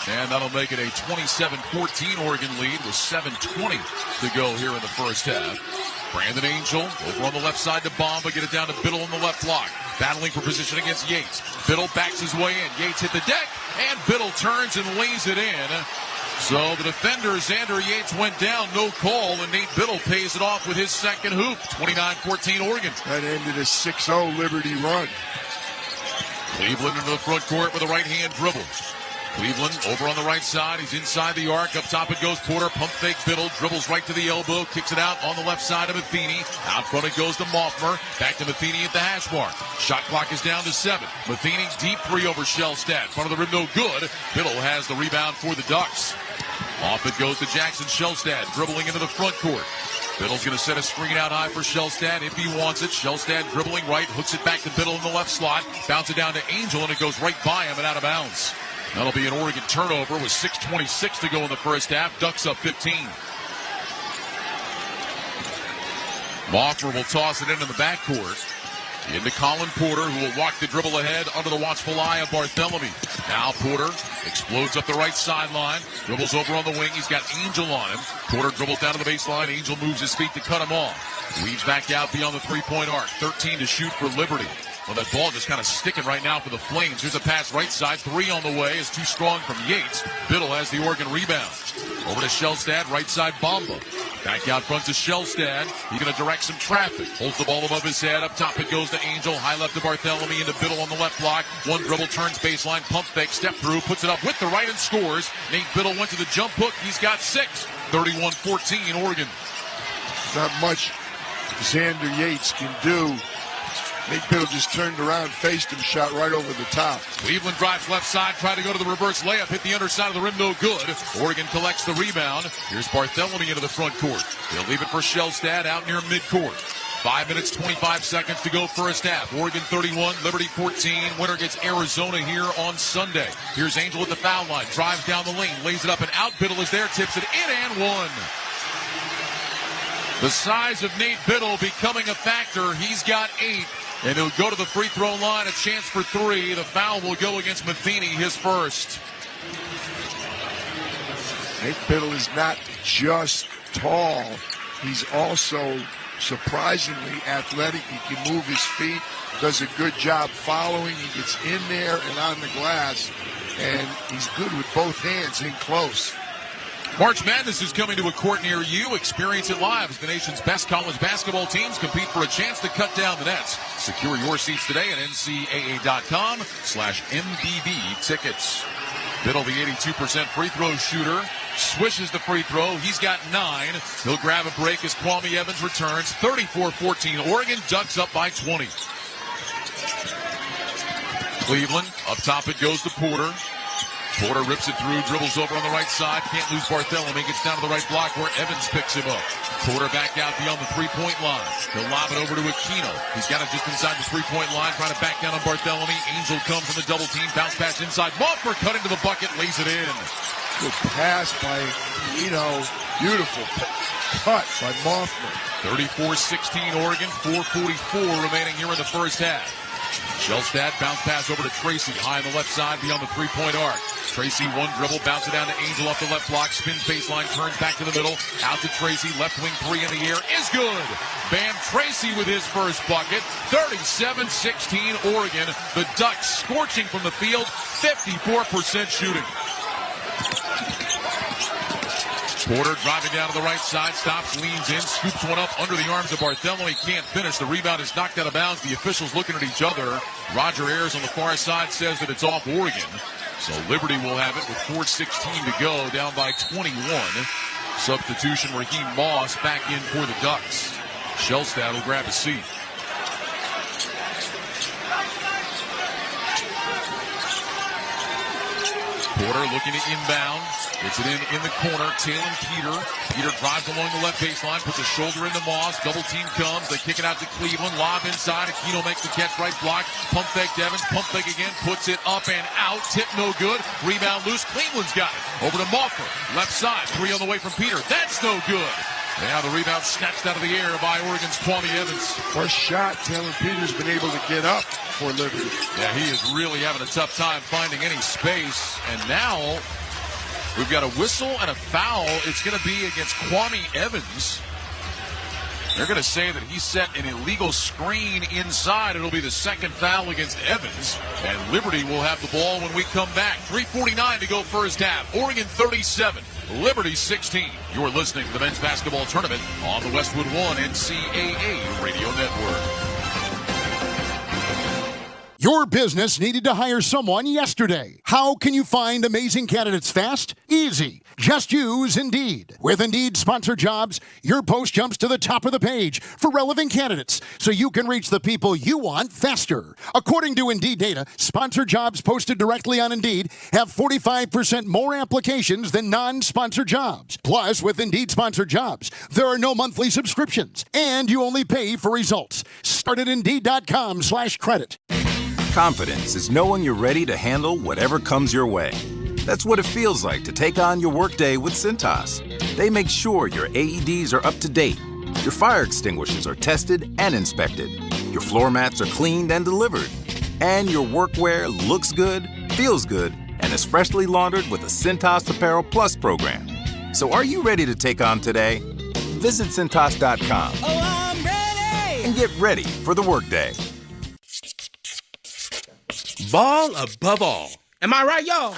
and that'll make it a 27-14 Oregon lead with 7:20 to go here in the first half. Brandon Angel over on the left side to Bamba, get it down to Biddle on the left block. Battling for position against Yates. Biddle backs his way in. Yates hit the deck, and Biddle turns and lays it in. So the defender, Xander Yates, went down, no call, and Nate Biddle pays it off with his second hoop. 29-14 Oregon. That ended a 6-0 Liberty run. Cleveland into the front court with a right-hand dribble. Cleveland over on the right side. He's inside the arc. Up top it goes Porter. Pump fake Biddle. Dribbles right to the elbow. Kicks it out on the left side of Matheny. Out front it goes to Moffmer. Back to Matheny at the hash mark. Shot clock is down to 7. Matheny deep three over Shellstad. Front of the rim no good. Biddle has the rebound for the Ducks. Off it goes to Jackson Shellstad. Dribbling into the front court. Biddle's going to set a screen out high for Shellstad if he wants it. Shellstad dribbling right. Hooks it back to Biddle in the left slot. Bounce it down to Angel, and it goes right by him and out of bounds. That'll be an Oregon turnover with 6:26 to go in the first half. Ducks up 15. Moffmer will toss it into the backcourt. Into Colin Porter, who will walk the dribble ahead under the watchful eye of Barthélemy. Now Porter explodes up the right sideline. Dribbles over on the wing. He's got Angel on him. Porter dribbles down to the baseline. Angel moves his feet to cut him off. Weaves back out beyond the three-point arc. 13 to shoot for Liberty. Well, that ball just kind of sticking right now for the Flames. Here's a pass right side. 3 on the way. Is too strong from Yates. Biddle has the Oregon rebound. Over to Shellstad. Right side Bamba. Back out front to Shellstad. He's going to direct some traffic. Holds the ball above his head. Up top it goes to Angel. High left to Barthélemy. Into Biddle on the left block. One dribble. Turns baseline. Pump fake. Step through. Puts it up with the right and scores. Nate Biddle went to the jump hook. He's got 6. 31-14 Oregon. Not much Xander Yates can do. Nate Biddle just turned around, faced him, shot right over the top. Cleveland drives left side, tried to go to the reverse layup, hit the underside of the rim, no good. Oregon collects the rebound. Here's Barthélemy into the front court. They'll leave it for Shellstad out near midcourt. 5 minutes, 25 seconds to go first half. Oregon 31, Liberty 14. Winner gets Arizona here on Sunday. Here's Angel at the foul line, drives down the lane, lays it up and out. Biddle is there, tips it in and one. The size of Nate Biddle becoming a factor. He's got 8. And he'll go to the free throw line, a chance for 3. The foul will go against Matheny, his first. Nate Biddle is not just tall. He's also surprisingly athletic. He can move his feet, does a good job following. He gets in there and on the glass, and he's good with both hands in close. March Madness is coming to a court near you. Experience it live as the nation's best college basketball teams compete for a chance to cut down the nets. Secure your seats today at ncaa.com/MBB tickets. Biddle, the 82% free throw shooter, swishes the free throw. He's got 9. He'll grab a break as Kwame Evans returns. 34-14. Oregon Ducks up by 20. Cleveland, up top it goes to Porter. Porter rips it through, dribbles over on the right side. Can't lose Barthélemy. Gets down to the right block where Evans picks him up. Porter back out beyond the three-point line. He'll lob it over to Aquino. He's got it just inside the three-point line, trying to back down on Barthélemy. Angel comes from the double team. Bounce pass inside. Moffmer cutting to the bucket, lays it in. Good pass by Aquino. Beautiful cut by Moffmer. 34-16 Oregon. 4:44 remaining here in the first half. Shellstad bounce pass over to Tracy, high on the left side beyond the three-point arc. Tracy, one dribble, bounce it down to Angel off the left block, spins baseline, turns back to the middle, out to Tracy, left wing 3 in the air, is good. Bam Tracy with his first bucket, 37-16 Oregon. The Ducks scorching from the field, 54% shooting. Porter driving down to the right side, stops, leans in, scoops one up under the arms of Barthélemy. Can't finish. The rebound is knocked out of bounds. The officials looking at each other. Roger Ayers on the far side says that it's off Oregon. So Liberty will have it with 4:16 to go, down by 21. Substitution, Raheem Moss back in for the Ducks. Shellstad will grab a seat. Porter looking to inbound. Gets it in the corner. Taylor Peter. Peter drives along the left baseline. Puts a shoulder into Moss. Double team comes. They kick it out to Cleveland. Lob inside. Aquino makes the catch. Right block. Pump fake Devins. Pump fake again. Puts it up and out. Tip no good. Rebound loose. Cleveland's got it. Over to Moffler. Left side. 3 on the way from Peter. That's no good. Now the rebound snatched out of the air by Oregon's Kwame Evans. First shot, Taylor Peters been able to get up for Liberty. Yeah, he is really having a tough time finding any space. And now we've got a whistle and a foul. It's going to be against Kwame Evans. They're going to say that he set an illegal screen inside. It'll be the second foul against Evans. And Liberty will have the ball when we come back. 3:49 to go first half. Oregon 37. Liberty 16. You're listening to the men's basketball tournament on the Westwood One NCAA Radio Network. Your business needed to hire someone yesterday. How can you find amazing candidates fast? Easy. Just use Indeed. With Indeed Sponsored Jobs, your post jumps to the top of the page for relevant candidates so you can reach the people you want faster. According to Indeed data, sponsored jobs posted directly on Indeed have 45% more applications than non-sponsored jobs. Plus, with Indeed Sponsored Jobs, there are no monthly subscriptions, and you only pay for results. Start at Indeed.com/credit. Confidence is knowing you're ready to handle whatever comes your way. That's what it feels like to take on your workday with Cintas. They make sure your AEDs are up to date, your fire extinguishers are tested and inspected, your floor mats are cleaned and delivered, and your workwear looks good, feels good, and is freshly laundered with a Cintas Apparel Plus program. So are you ready to take on today? Visit Cintas.com and get ready for the workday. Ball above all. Am I right, y'all?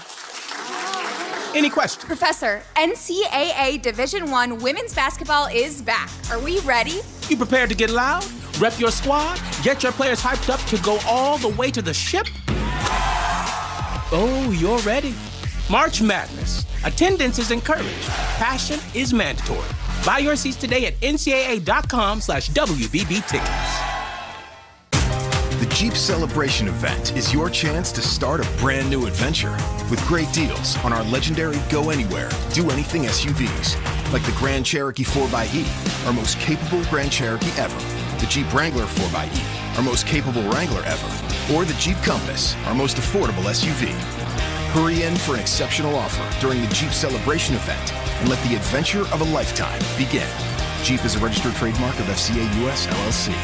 Any questions? Professor, NCAA Division I women's basketball is back. Are we ready? You prepared to get loud? Rep your squad? Get your players hyped up to go all the way to the ship? Oh, you're ready. March Madness. Attendance is encouraged. Passion is mandatory. Buy your seats today at ncaa.com/WBB tickets. The Jeep Celebration event is your chance to start a brand new adventure with great deals on our legendary Go Anywhere, Do Anything SUVs, like the Grand Cherokee 4xE, our most capable Grand Cherokee ever, the Jeep Wrangler 4xE, our most capable Wrangler ever, or the Jeep Compass, our most affordable SUV. Hurry in for an exceptional offer during the Jeep Celebration event and let the adventure of a lifetime begin. Jeep is a registered trademark of FCA US LLC.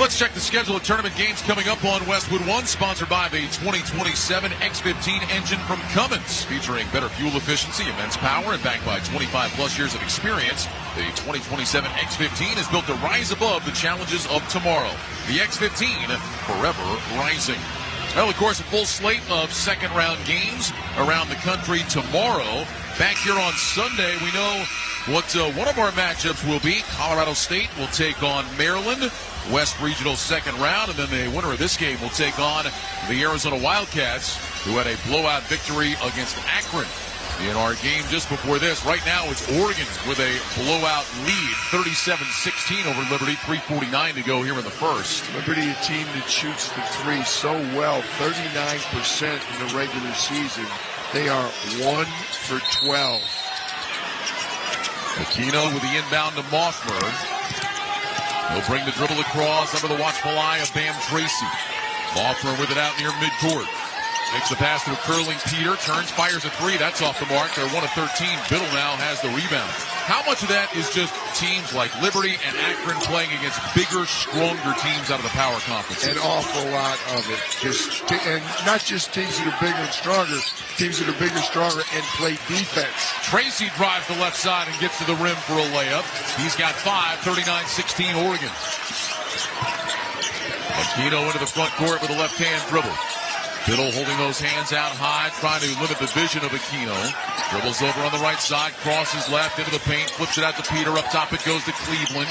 Let's check the schedule of tournament games coming up on Westwood One, sponsored by the 2027 X15 engine from Cummins, featuring better fuel efficiency, immense power, and backed by 25-plus years of experience. The 2027 X15 is built to rise above the challenges of tomorrow. The X15, forever rising. Well, of course, a full slate of second-round games around the country tomorrow. Back here on Sunday, we know what one of our matchups will be. Colorado State will take on Maryland, West Regional second round, and then the winner of this game will take on the Arizona Wildcats, who had a blowout victory against Akron in our game just before this. Right now, it's Oregon with a blowout lead, 37-16 over Liberty, 3:49 to go here in the first. Liberty, a team that shoots the three so well, 39% in the regular season. They are 1 for 12. Aquino with the inbound to Moffler. He'll bring the dribble across under the watchful eye of Bam Tracy. Moffler with it out near midcourt. Makes the pass to a curling Peter. Turns, fires a three. That's off the mark. They're 1 of 13. Biddle now has the rebound. How much of that is just teams like Liberty and Akron playing against bigger, stronger teams out of the power conference? An awful lot of it. And not just teams that are bigger and stronger, teams that are bigger, stronger, and play defense. Tracy drives the left side and gets to the rim for a layup. He's got 5, 39-16 Oregon. Aquino into the front court with a left-hand dribble. Biddle holding those hands out high, trying to limit the vision of Aquino. Dribbles over on the right side, crosses left into the paint, flips it out to Peter. Up top it goes to Cleveland.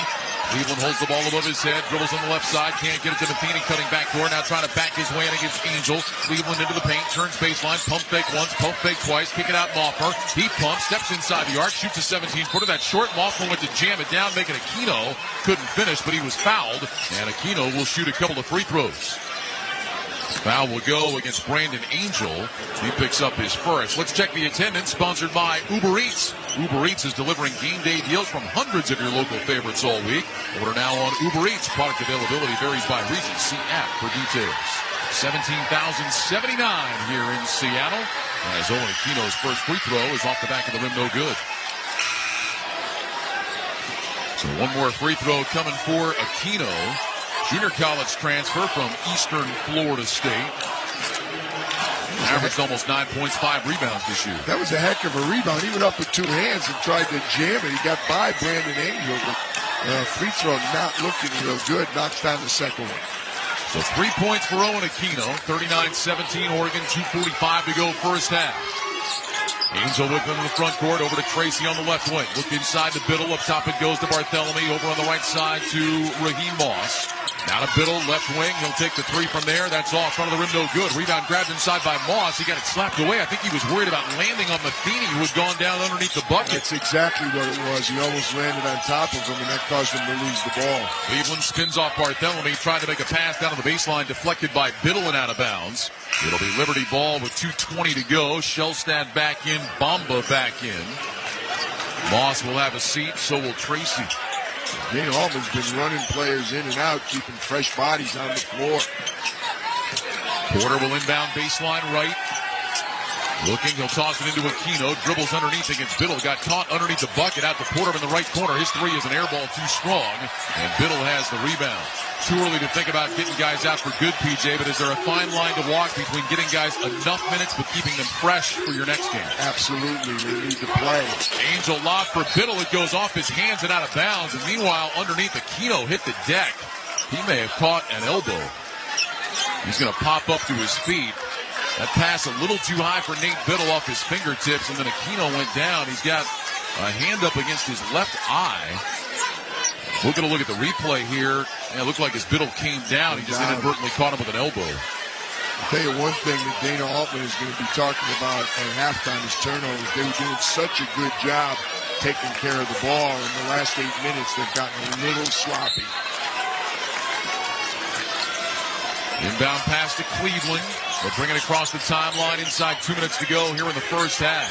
Cleveland holds the ball above his head, dribbles on the left side, can't get it to Matheny, cutting back door, now trying to back his way in against Angel. Cleveland into the paint, turns baseline, pump fake once, pump fake twice, kick it out Moffer. He pumps, steps inside the arc, shoots a 17-footer. That short Moffer went to jam it down, making Aquino. Couldn't finish, but he was fouled, and Aquino will shoot a couple of free throws. Foul will go against Brandon Angel. He picks up his first. Let's check the attendance, sponsored by Uber Eats. Uber Eats is delivering game day deals from hundreds of your local favorites all week. Order now on Uber Eats. Product availability varies by region. See app for details. 17,079 here in Seattle. As Owen Aquino's first free throw is off the back of the rim, no good. So one more free throw coming for Aquino. Junior college transfer from Eastern Florida State. Averaged almost 9 points, 5 rebounds this year. That was a heck of a rebound. He went up with two hands and tried to jam it. He got by Brandon Angel. Free throw not looking real good. Knocks down the second one. So 3 points for Owen Aquino. 39-17 Oregon, 2:45 to go first half. Angel with him in the front court, over to Tracy on the left wing. Look inside to Biddle, up top it goes to Barthélemy, over on the right side to Raheem Moss. Now to Biddle, left wing, he'll take the three from there, that's off, front of the rim, no good. Rebound grabbed inside by Moss, he got it slapped away. I think he was worried about landing on Matheny, who had gone down underneath the bucket. That's exactly what it was. He almost landed on top of him, and that caused him to lose the ball. Cleveland spins off Barthélemy, trying to make a pass down to the baseline, deflected by Biddle and out of bounds. It'll be Liberty ball with 2:20 to go. Shellstad back in, Bamba back in. Moss will have a seat, so will Tracy. Dana Altman's been running players in and out, keeping fresh bodies on the floor. Porter will inbound baseline right. Looking, he'll toss it into Aquino. Dribbles underneath against Biddle. Got caught underneath the bucket out to Porter in the right corner. His three is an air ball too strong, and Biddle has the rebound. Too early to think about getting guys out for good, PJ, but is there a fine line to walk between getting guys enough minutes but keeping them fresh for your next game? Absolutely. They need to play. Angel lob for Biddle. It goes off his hands and out of bounds. And meanwhile, underneath, Aquino hit the deck. He may have caught an elbow. He's going to pop up to his feet. That pass a little too high for Nate Biddle off his fingertips, and then Aquino went down. He's got a hand up against his left eye. We're going to look at the replay here. Yeah, it looked like his Biddle came down. He just inadvertently caught him with an elbow. I'll tell you one thing that Dana Altman is going to be talking about at halftime is turnovers. They were doing such a good job taking care of the ball. In the last 8 minutes, they've gotten a little sloppy. Inbound pass to Cleveland. They'll bring it across the timeline inside 2 minutes to go here in the first half.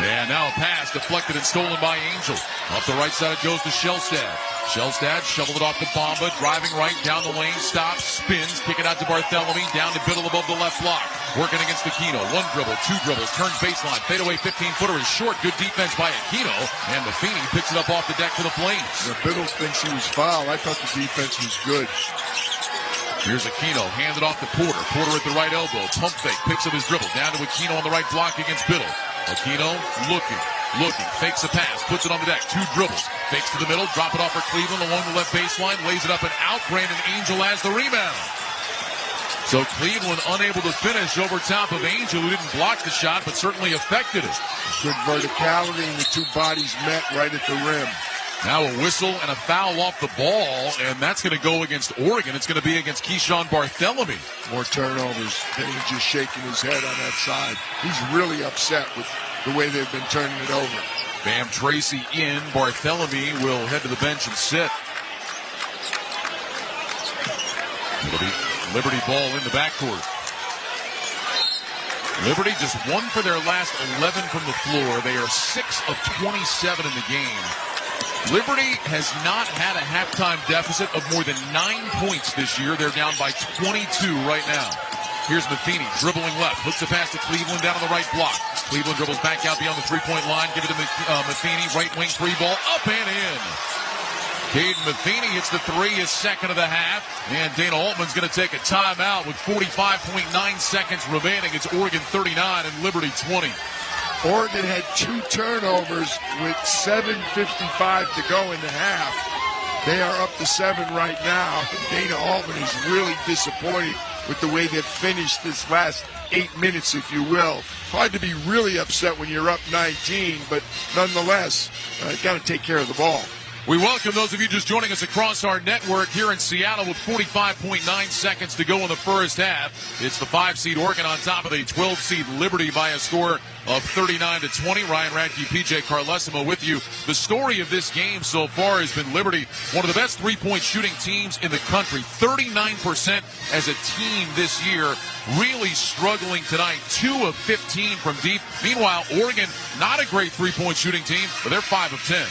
And now a pass deflected and stolen by Angel. Off the right side it goes to Shellstad. Shellstad shoveled it off to Bamba, driving right down the lane, stops, spins, kick it out to Barthélemy, down to Biddle above the left block. Working against Aquino. One dribble, two dribbles, turns baseline, fadeaway 15-footer is short. Good defense by Aquino, and Matheny picks it up off the deck for the Flames. Biddle thinks he was fouled. I thought the defense was good. Here's Aquino, handed off to Porter. Porter at the right elbow, pump fake, picks up his dribble, down to Aquino on the right block against Biddle. Aquino looking, fakes a pass, puts it on the deck, two dribbles, fakes to the middle, drop it off for Cleveland along the left baseline, lays it up and out. Brandon Angel has the rebound. So Cleveland unable to finish over top of Angel, who didn't block the shot, but certainly affected it. Good verticality, and the two bodies met right at the rim. Now a whistle and a foul off the ball, and that's going to go against Oregon. It's going to be against Keyshawn Barthélemy. More turnovers. He's just shaking his head on that side. He's really upset with the way they've been turning it over. Bam Tracy in. Barthélemy will head to the bench and sit. It'll be Liberty ball in the backcourt. Liberty just 1 for their last 11 from the floor. They are 6 of 27 in the game. Liberty has not had a halftime deficit of more than 9 points this year. They're down by 22 right now. Here's Matheny dribbling left, hooks a pass to Cleveland down on the right block. Cleveland dribbles back out beyond the three-point line, give it to Matheny, right wing three ball, up and in. Caden Matheny hits the three, his second of the half, and Dana Altman's going to take a timeout with 45.9 seconds remaining. It's Oregon 39 and Liberty 20. Oregon had 2 turnovers with 7:55 to go in the half. They are up to 7 right now. Dana Altman is really disappointed. with the way they've finished this last 8 minutes, if you will. Hard to be really upset when you're up 19, but nonetheless, got to take care of the ball. We welcome those of you just joining us across our network here in Seattle with 45.9 seconds to go in the first half. It's the 5-seed Oregon on top of the 12-seed Liberty by a score of 39-20. Ryan Radke, PJ Carlesimo with you. The story of this game so far has been Liberty, one of the best three-point shooting teams in the country. 39% as a team this year. Really struggling tonight. 2 of 15 from deep. Meanwhile, Oregon, not a great three-point shooting team, but they're 5 of 10.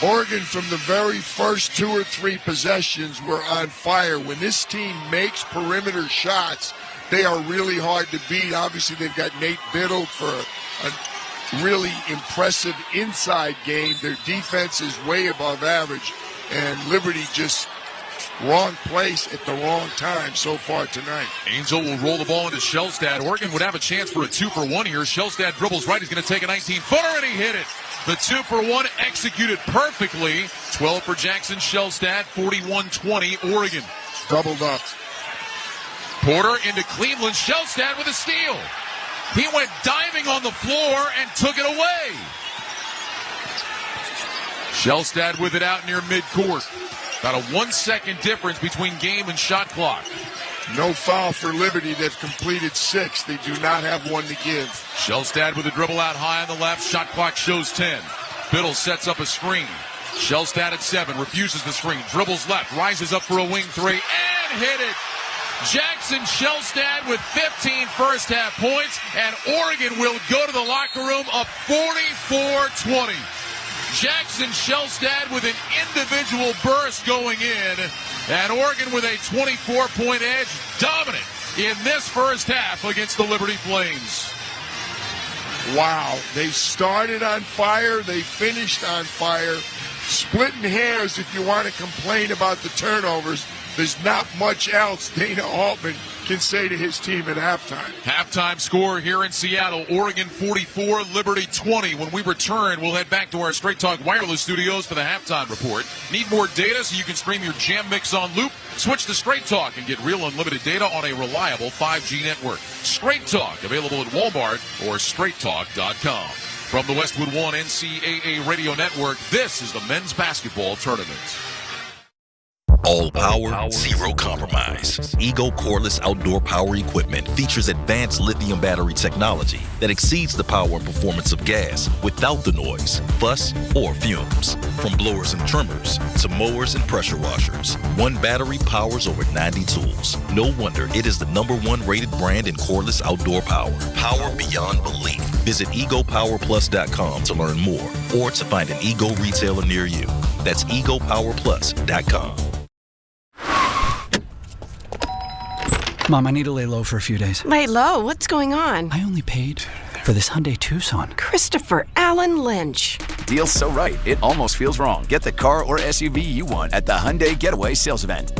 Oregon, from the very first 2 or 3 possessions, were on fire. When this team makes perimeter shots, they are really hard to beat. Obviously, they've got Nate Biddle for a really impressive inside game. Their defense is way above average, and Liberty just wrong place at the wrong time so far tonight. Angel will roll the ball into Shellstad. Oregon would have a chance for a 2-for-1 here. Shellstad dribbles right. He's going to take a 19-footer, and he hit it. The 2-for-1 executed perfectly. 12 for Jackson Shellstad, 41-20 Oregon. Doubled up. Porter into Cleveland. Shellstad with a steal. He went diving on the floor and took it away. Shellstad with it out near midcourt. About a 1-second difference between game and shot clock. No foul for Liberty. They've completed 6. They do not have one to give. Shellstad with a dribble out high on the left. Shot clock shows 10. Biddle sets up a screen. Shellstad at 7. Refuses the screen. Dribbles left. Rises up for a wing 3. And hit it. Jackson Shellstad with 15 first half points. And Oregon will go to the locker room up 44-20. Jackson Shellstad with an individual burst going in, and Oregon with a 24-point edge, dominant in this first half against the Liberty Flames. Wow, they started on fire, they finished on fire. Splitting hairs if you want to complain about the turnovers. There's not much else Dana Altman can say to his team at halftime. Halftime score here in Seattle, Oregon 44, Liberty 20. When we return, we'll head back to our Straight Talk Wireless studios for the halftime report. Need more data so you can stream your Jam Mix on loop? Switch to Straight Talk and get real unlimited data on a reliable 5G network. Straight Talk, available at Walmart or straighttalk.com. From the Westwood One NCAA Radio Network, this is the men's basketball tournament. All power, zero compromise. Ego cordless outdoor power equipment features advanced lithium battery technology that exceeds the power and performance of gas without the noise, fuss, or fumes. From blowers and trimmers to mowers and pressure washers, one battery powers over 90 tools. No wonder it is the #1 rated brand in cordless outdoor power. Power beyond belief. Visit egopowerplus.com to learn more or to find an Ego retailer near you. That's egopowerplus.com. Mom, I need to lay low for a few days. Lay low? What's going on? I only paid for this Hyundai Tucson. Christopher Allen Lynch. Deal's so right, it almost feels wrong. Get the car or SUV you want at the Hyundai Getaway Sales Event.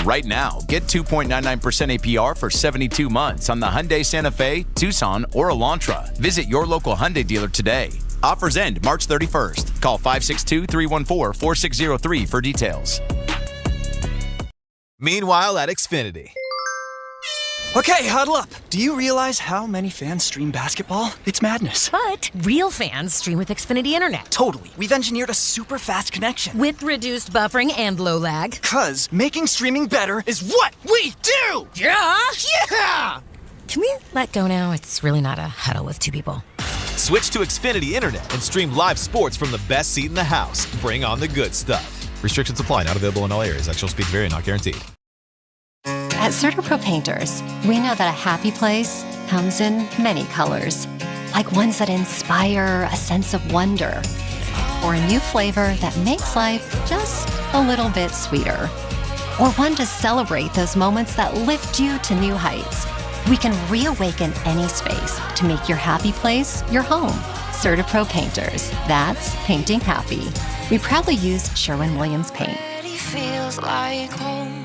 Right now, get 2.99% APR for 72 months on the Hyundai Santa Fe, Tucson, or Elantra. Visit your local Hyundai dealer today. Offers end March 31st. Call 562-314-4603 for details. Meanwhile at Xfinity. Okay, huddle up. Do you realize how many fans stream basketball? It's madness. But real fans stream with Xfinity Internet. Totally. We've engineered a super fast connection. With reduced buffering and low lag. 'Cause making streaming better is what we do! Yeah! Yeah! Can we let go now? It's really not a huddle with 2 people. Switch to Xfinity Internet and stream live sports from the best seat in the house. Bring on the good stuff. Restrictions apply. Not available in all areas. Actual speeds vary. Not guaranteed. At CertaPro Painters, we know that a happy place comes in many colors, like ones that inspire a sense of wonder, or a new flavor that makes life just a little bit sweeter, or one to celebrate those moments that lift you to new heights. We can reawaken any space to make your happy place your home. CertaPro Painters, that's painting happy. We proudly use Sherwin-Williams paint. Feels like home.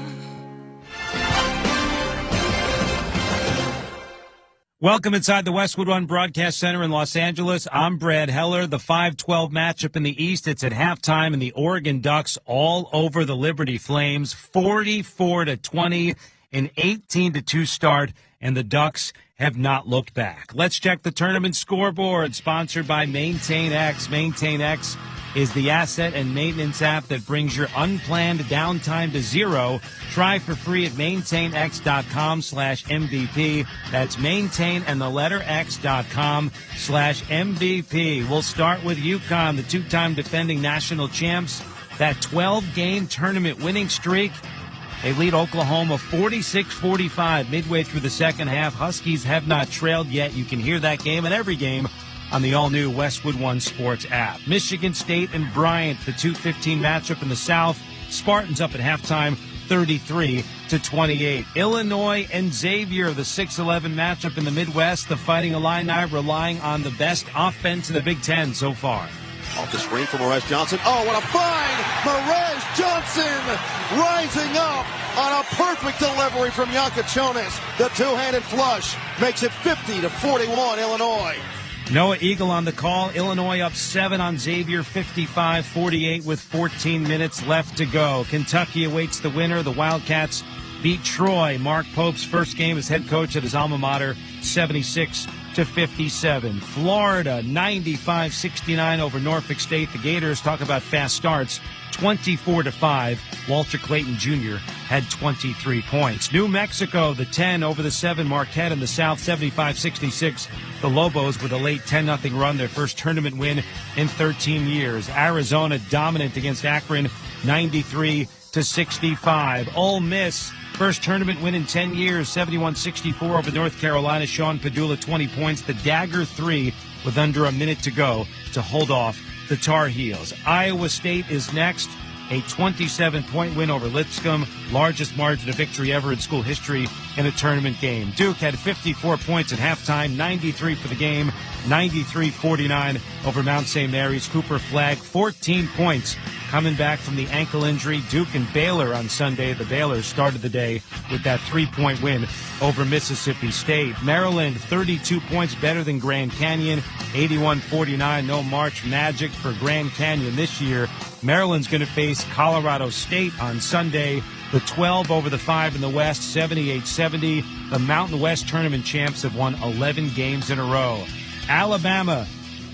Welcome inside the Westwood One Broadcast Center in Los Angeles. I'm Brad Heller. The 5-12 matchup in the East. It's at halftime, and the Oregon Ducks all over the Liberty Flames, 44-20. an 18-2 start, and the Ducks have not looked back. Let's check the tournament scoreboard, sponsored by MaintainX. MaintainX is the asset and maintenance app that brings your unplanned downtime to zero. Try for free at maintainx.com/MVP. That's maintain and the letter x.com/MVP. We'll start with UConn, the two-time defending national champs. That 12-game tournament winning streak. They lead Oklahoma 46-45 midway through the second half. Huskies have not trailed yet. You can hear that game and every game on the all-new Westwood One Sports app. Michigan State and Bryant, the 2:15 matchup in the South. Spartans up at halftime, 33-28. Illinois and Xavier, the 6-11 matchup in the Midwest. The Fighting Illini relying on the best offense in the Big Ten so far. Off the screen for Morez Johnson. Oh, what a find! Morez Johnson rising up on a perfect delivery from Yankachonis. The two-handed flush makes it 50-41 Illinois. Noah Eagle on the call. Illinois up 7 on Xavier, 55-48 with 14 minutes left to go. Kentucky awaits the winner. The Wildcats beat Troy. Mark Pope's first game as head coach at his alma mater, 76-57. Florida, 95-69 over Norfolk State. The Gators, talk about fast starts, 24-5. Walter Clayton Jr. had 23 points. New Mexico, the 10 over the 7. Marquette in the South, 75-66. The Lobos with a late 10-0 run, their first tournament win in 13 years. Arizona dominant against Akron, 93-65. Ole Miss, first tournament win in 10 years, 71-64 over North Carolina. Sean Padula, 20 points. The Dagger 3 with under a minute to go to hold off the Tar Heels. Iowa State is next. A 27-point win over Lipscomb, largest margin of victory ever in school history in a tournament game. Duke had 54 points at halftime, 93 for the game, 93-49 over Mount St. Mary's. Cooper Flagg, 14 points coming back from the ankle injury. Duke and Baylor on Sunday. The Baylor started the day with that 3-point win over Mississippi State. Maryland, 32 points better than Grand Canyon, 81-49. No March Magic for Grand Canyon this year. Maryland's going to face Colorado State on Sunday. The 12 over the 5 in the West, 78-70. The Mountain West tournament champs have won 11 games in a row. Alabama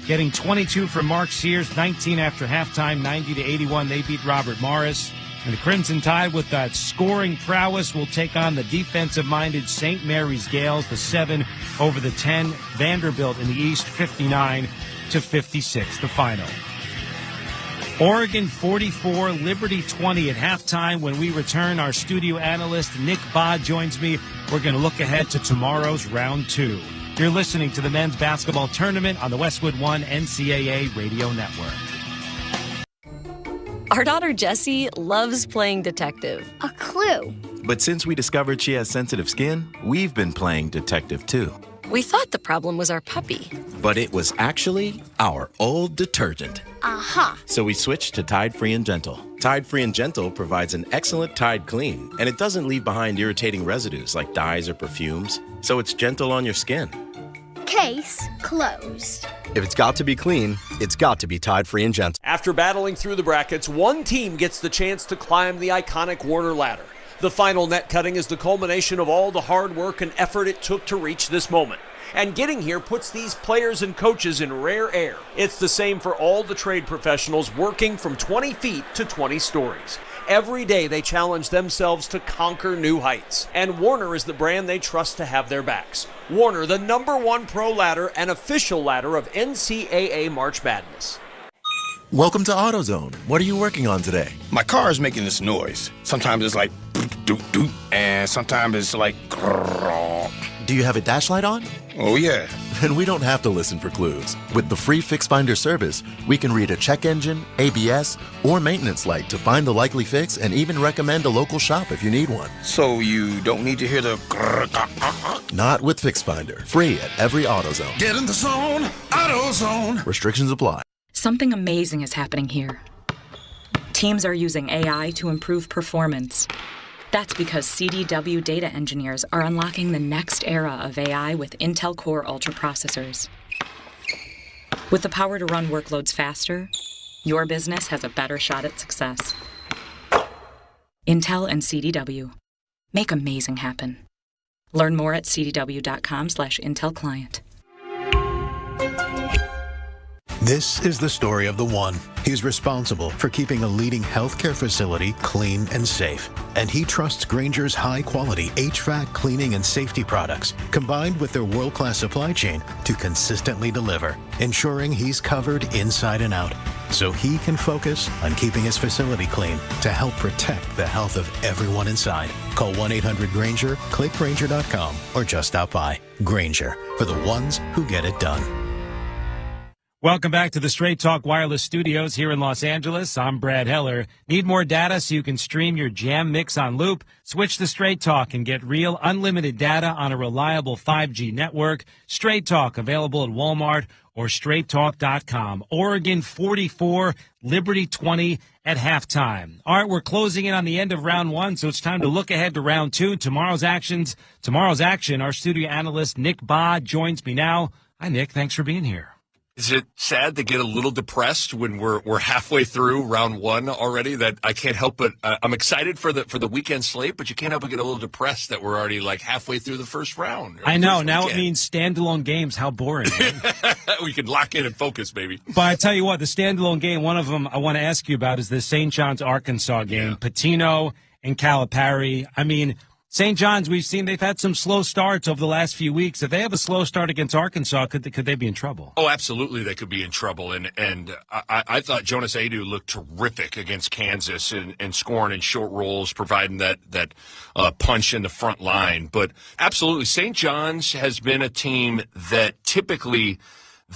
getting 22 from Mark Sears, 19 after halftime, 90-81. They beat Robert Morris. And the Crimson Tide, with that scoring prowess, will take on the defensive-minded St. Mary's Gales, the 7 over the 10. Vanderbilt in the East, 59-56, the final. Oregon 44, Liberty 20 at halftime. When we return, our studio analyst Nick Baugh joins me. We're going to look ahead to tomorrow's round 2. You're listening to the men's basketball tournament on the Westwood One NCAA Radio Network. Our daughter Jessie loves playing detective. A clue. But since we discovered she has sensitive skin, we've been playing detective too. We thought the problem was our puppy. But it was actually our old detergent. Aha. So we switched to Tide Free and Gentle. Tide Free and Gentle provides an excellent Tide clean, and it doesn't leave behind irritating residues like dyes or perfumes, so it's gentle on your skin. Case closed. If it's got to be clean, it's got to be Tide Free and Gentle. After battling through the brackets, one team gets the chance to climb the iconic Warner ladder. The final net cutting is the culmination of all the hard work and effort it took to reach this moment. And getting here puts these players and coaches in rare air. It's the same for all the trade professionals working from 20 feet to 20 stories. Every day they challenge themselves to conquer new heights. And Warner is the brand they trust to have their backs. Warner, the #1 pro ladder and official ladder of NCAA March Madness. Welcome to AutoZone. What are you working on today? My car is making this noise. Sometimes it's like doot doot, and sometimes it's like grrr. Do you have a dash light on? Oh yeah. Then we don't have to listen for clues. With the free Fix Finder service, we can read a check engine, ABS, or maintenance light to find the likely fix and even recommend a local shop if you need one. So you don't need to hear the grrr. Not with Fix Finder. Free at every AutoZone. Get in the zone, AutoZone. Restrictions apply. Something amazing is happening here. Teams are using AI to improve performance. That's because CDW data engineers are unlocking the next era of AI with Intel Core Ultra processors. With the power to run workloads faster, your business has a better shot at success. Intel and CDW. Make amazing happen. Learn more at cdw.com/Intel Client. This is the story of the one. He's responsible for keeping a leading healthcare facility clean and safe. And he trusts Grainger's high-quality HVAC cleaning and safety products, combined with their world-class supply chain, to consistently deliver, ensuring he's covered inside and out, so he can focus on keeping his facility clean to help protect the health of everyone inside. Call 1-800-GRAINGER, click Grainger.com, or just stop by. Grainger, for the ones who get it done. Welcome back to the Straight Talk Wireless Studios here in Los Angeles. I'm Brad Heller. Need more data so you can stream your jam mix on loop? Switch to Straight Talk and get real unlimited data on a reliable 5G network. Straight Talk, available at Walmart or straighttalk.com. Oregon 44, Liberty 20 at halftime. All right, we're closing in on the end of round one, so it's time to look ahead to round two. Tomorrow's action, our studio analyst Nick Baugh joins me now. Hi, Nick. Thanks for being here. Is it sad to get a little depressed when we're halfway through round one already? That I can't help but I'm excited for the weekend slate, but you can't help but get a little depressed that we're already like halfway through the first round. I know. Now it means standalone games. How boring. We can lock in and focus, baby. But I tell you what, the standalone game, one of them I want to ask you about is the St. John's Arkansas game. Yeah. Patino and Calipari. I mean, St. John's, we've seen they've had some slow starts over the last few weeks. If they have a slow start against Arkansas, could they be in trouble? Oh, absolutely, they could be in trouble. And I thought Jonas Aidoo looked terrific against Kansas and scoring in short rolls, providing that punch in the front line. But absolutely, St. John's has been a team that typically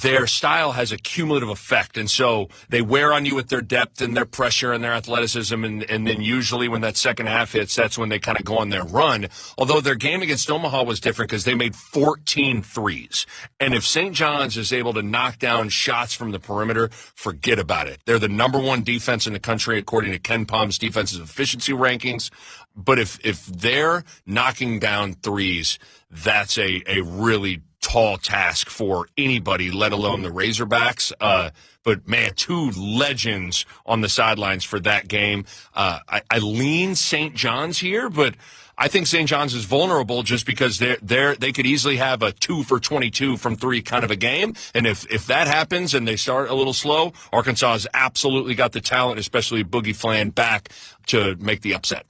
their style has a cumulative effect, and so they wear on you with their depth and their pressure and their athleticism, and then usually when that second half hits, that's when they kind of go on their run. Although their game against Omaha was different because they made 14 threes. And if St. John's is able to knock down shots from the perimeter, forget about it. They're the number one defense in the country according to Ken Palm's defensive efficiency rankings. But if they're knocking down threes, that's a really tall task for anybody, let alone the Razorbacks. But, man, two legends on the sidelines for that game. I lean St. John's here, but I think St. John's is vulnerable just because they could easily have a 2 for 22 from three kind of a game. And if that happens and they start a little slow, Arkansas has absolutely got the talent, especially Boogie Flan, back to make the upset.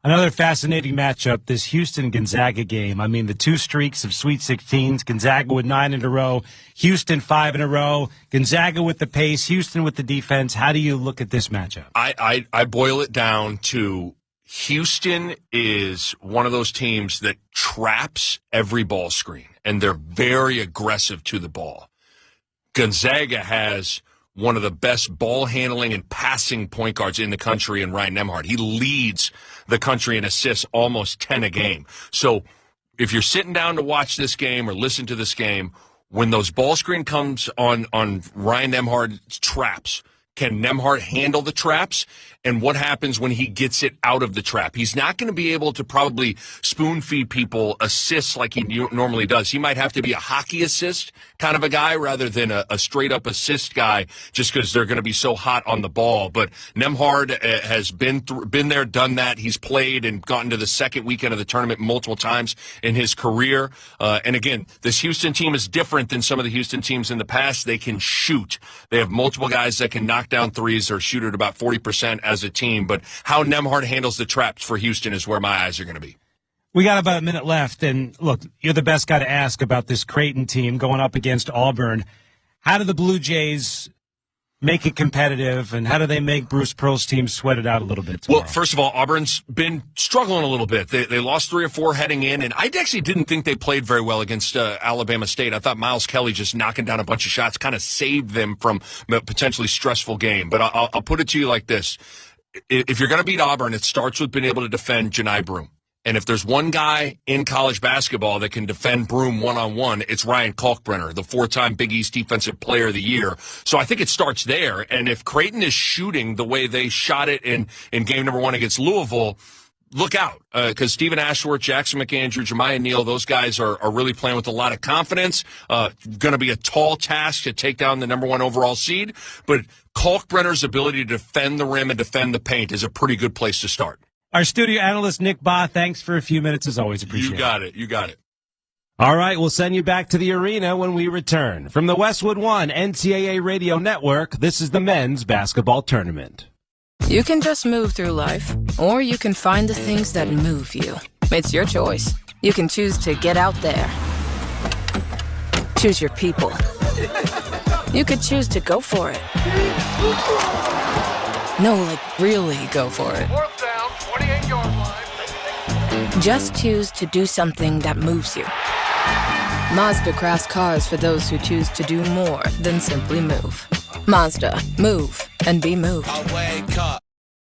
Another fascinating matchup, this Houston-Gonzaga game. I mean, the two streaks of Sweet 16s, Gonzaga with 9 in a row, Houston 5 in a row, Gonzaga with the pace, Houston with the defense. How do you look at this matchup? I boil it down to Houston is one of those teams that traps every ball screen, and they're very aggressive to the ball. Gonzaga has one of the best ball handling and passing point guards in the country in Ryan Nembhard. He leads the country in assists, almost 10 a game. So if you're sitting down to watch this game or listen to this game, when those ball screen comes on Ryan Nembhard's traps, can Nembhard handle the traps? And what happens when he gets it out of the trap? He's not going to be able to probably spoon feed people assists like he normally does. He might have to be a hockey assist kind of a guy rather than a straight up assist guy just because they're going to be so hot on the ball. But Nembhard has been there, done that. He's played and gotten to the second weekend of the tournament multiple times in his career. And again, this Houston team is different than some of the Houston teams in the past. They can shoot. They have multiple guys that can knock down threes or shoot at about 40% as a team, but how Nembhard handles the traps for Houston is where my eyes are going to be. We got about a minute left, and look, you're the best guy to ask about this Creighton team going up against Auburn. How do the Blue Jays make it competitive, and how do they make Bruce Pearl's team sweat it out a little bit tomorrow? Well, first of all, Auburn's been struggling a little bit. They lost 3 or 4 heading in, and I actually didn't think they played very well against Alabama State. I thought Miles Kelly just knocking down a bunch of shots kind of saved them from a potentially stressful game. But I'll put it to you like this. If you're going to beat Auburn, it starts with being able to defend Janai Broome. And if there's one guy in college basketball that can defend Broome one-on-one, it's Ryan Kalkbrenner, the 4-time Big East Defensive Player of the Year. So I think it starts there. And if Creighton is shooting the way they shot it in game number 1 against Louisville, look out, because Stephen Ashworth, Jackson McAndrew, Jemiah Neal, those guys are really playing with a lot of confidence. Going to be a tall task to take down the number 1 overall seed. But Kalkbrenner's ability to defend the rim and defend the paint is a pretty good place to start. Our studio analyst, Nick Ba, thanks for a few minutes as always. Appreciate it. You got it. All right, we'll send you back to the arena when we return. From the Westwood One NCAA Radio Network, this is the men's basketball tournament. You can just move through life, or you can find the things that move you. It's your choice. You can choose to get out there. Choose your people. You could choose to go for it. No, like really go for it. Fourth down, 28-yard line. Just choose to do something that moves you. Mazda crafts cars for those who choose to do more than simply move. Mazda, move and be moved.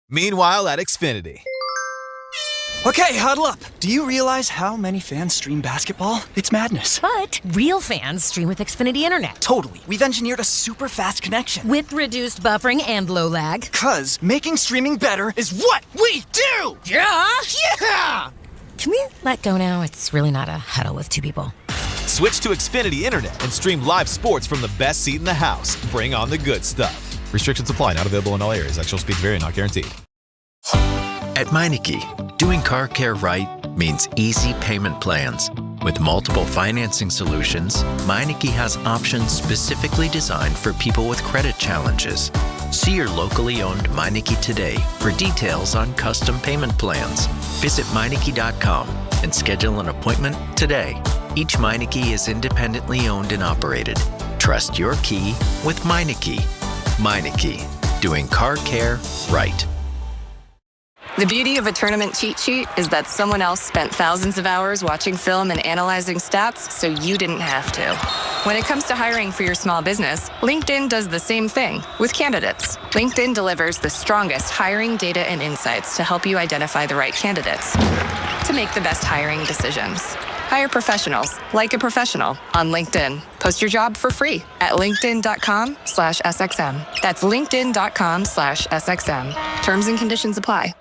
Meanwhile at Xfinity. Okay, huddle up. Do you realize how many fans stream basketball? It's madness. But real fans stream with Xfinity Internet. Totally. We've engineered a super fast connection. With reduced buffering and low lag. 'Cause making streaming better is what we do! Yeah! Yeah! Can we let go now? It's really not a huddle with two people. Switch to Xfinity Internet and stream live sports from the best seat in the house. Bring on the good stuff. Restrictions apply. Not available in all areas. Actual speeds vary. Not guaranteed. At Meineke, doing car care right means easy payment plans. With multiple financing solutions, Meineke has options specifically designed for people with credit challenges. See your locally owned Meineke today for details on custom payment plans. Visit Meineke.com and schedule an appointment today. Each Meineke is independently owned and operated. Trust your key with Meineke. Meineke, doing car care right. The beauty of a tournament cheat sheet is that someone else spent thousands of hours watching film and analyzing stats so you didn't have to. When it comes to hiring for your small business, LinkedIn does the same thing with candidates. LinkedIn delivers the strongest hiring data and insights to help you identify the right candidates to make the best hiring decisions. Hire professionals like a professional on LinkedIn. Post your job for free at linkedin.com/SXM. That's linkedin.com/SXM. Terms and conditions apply.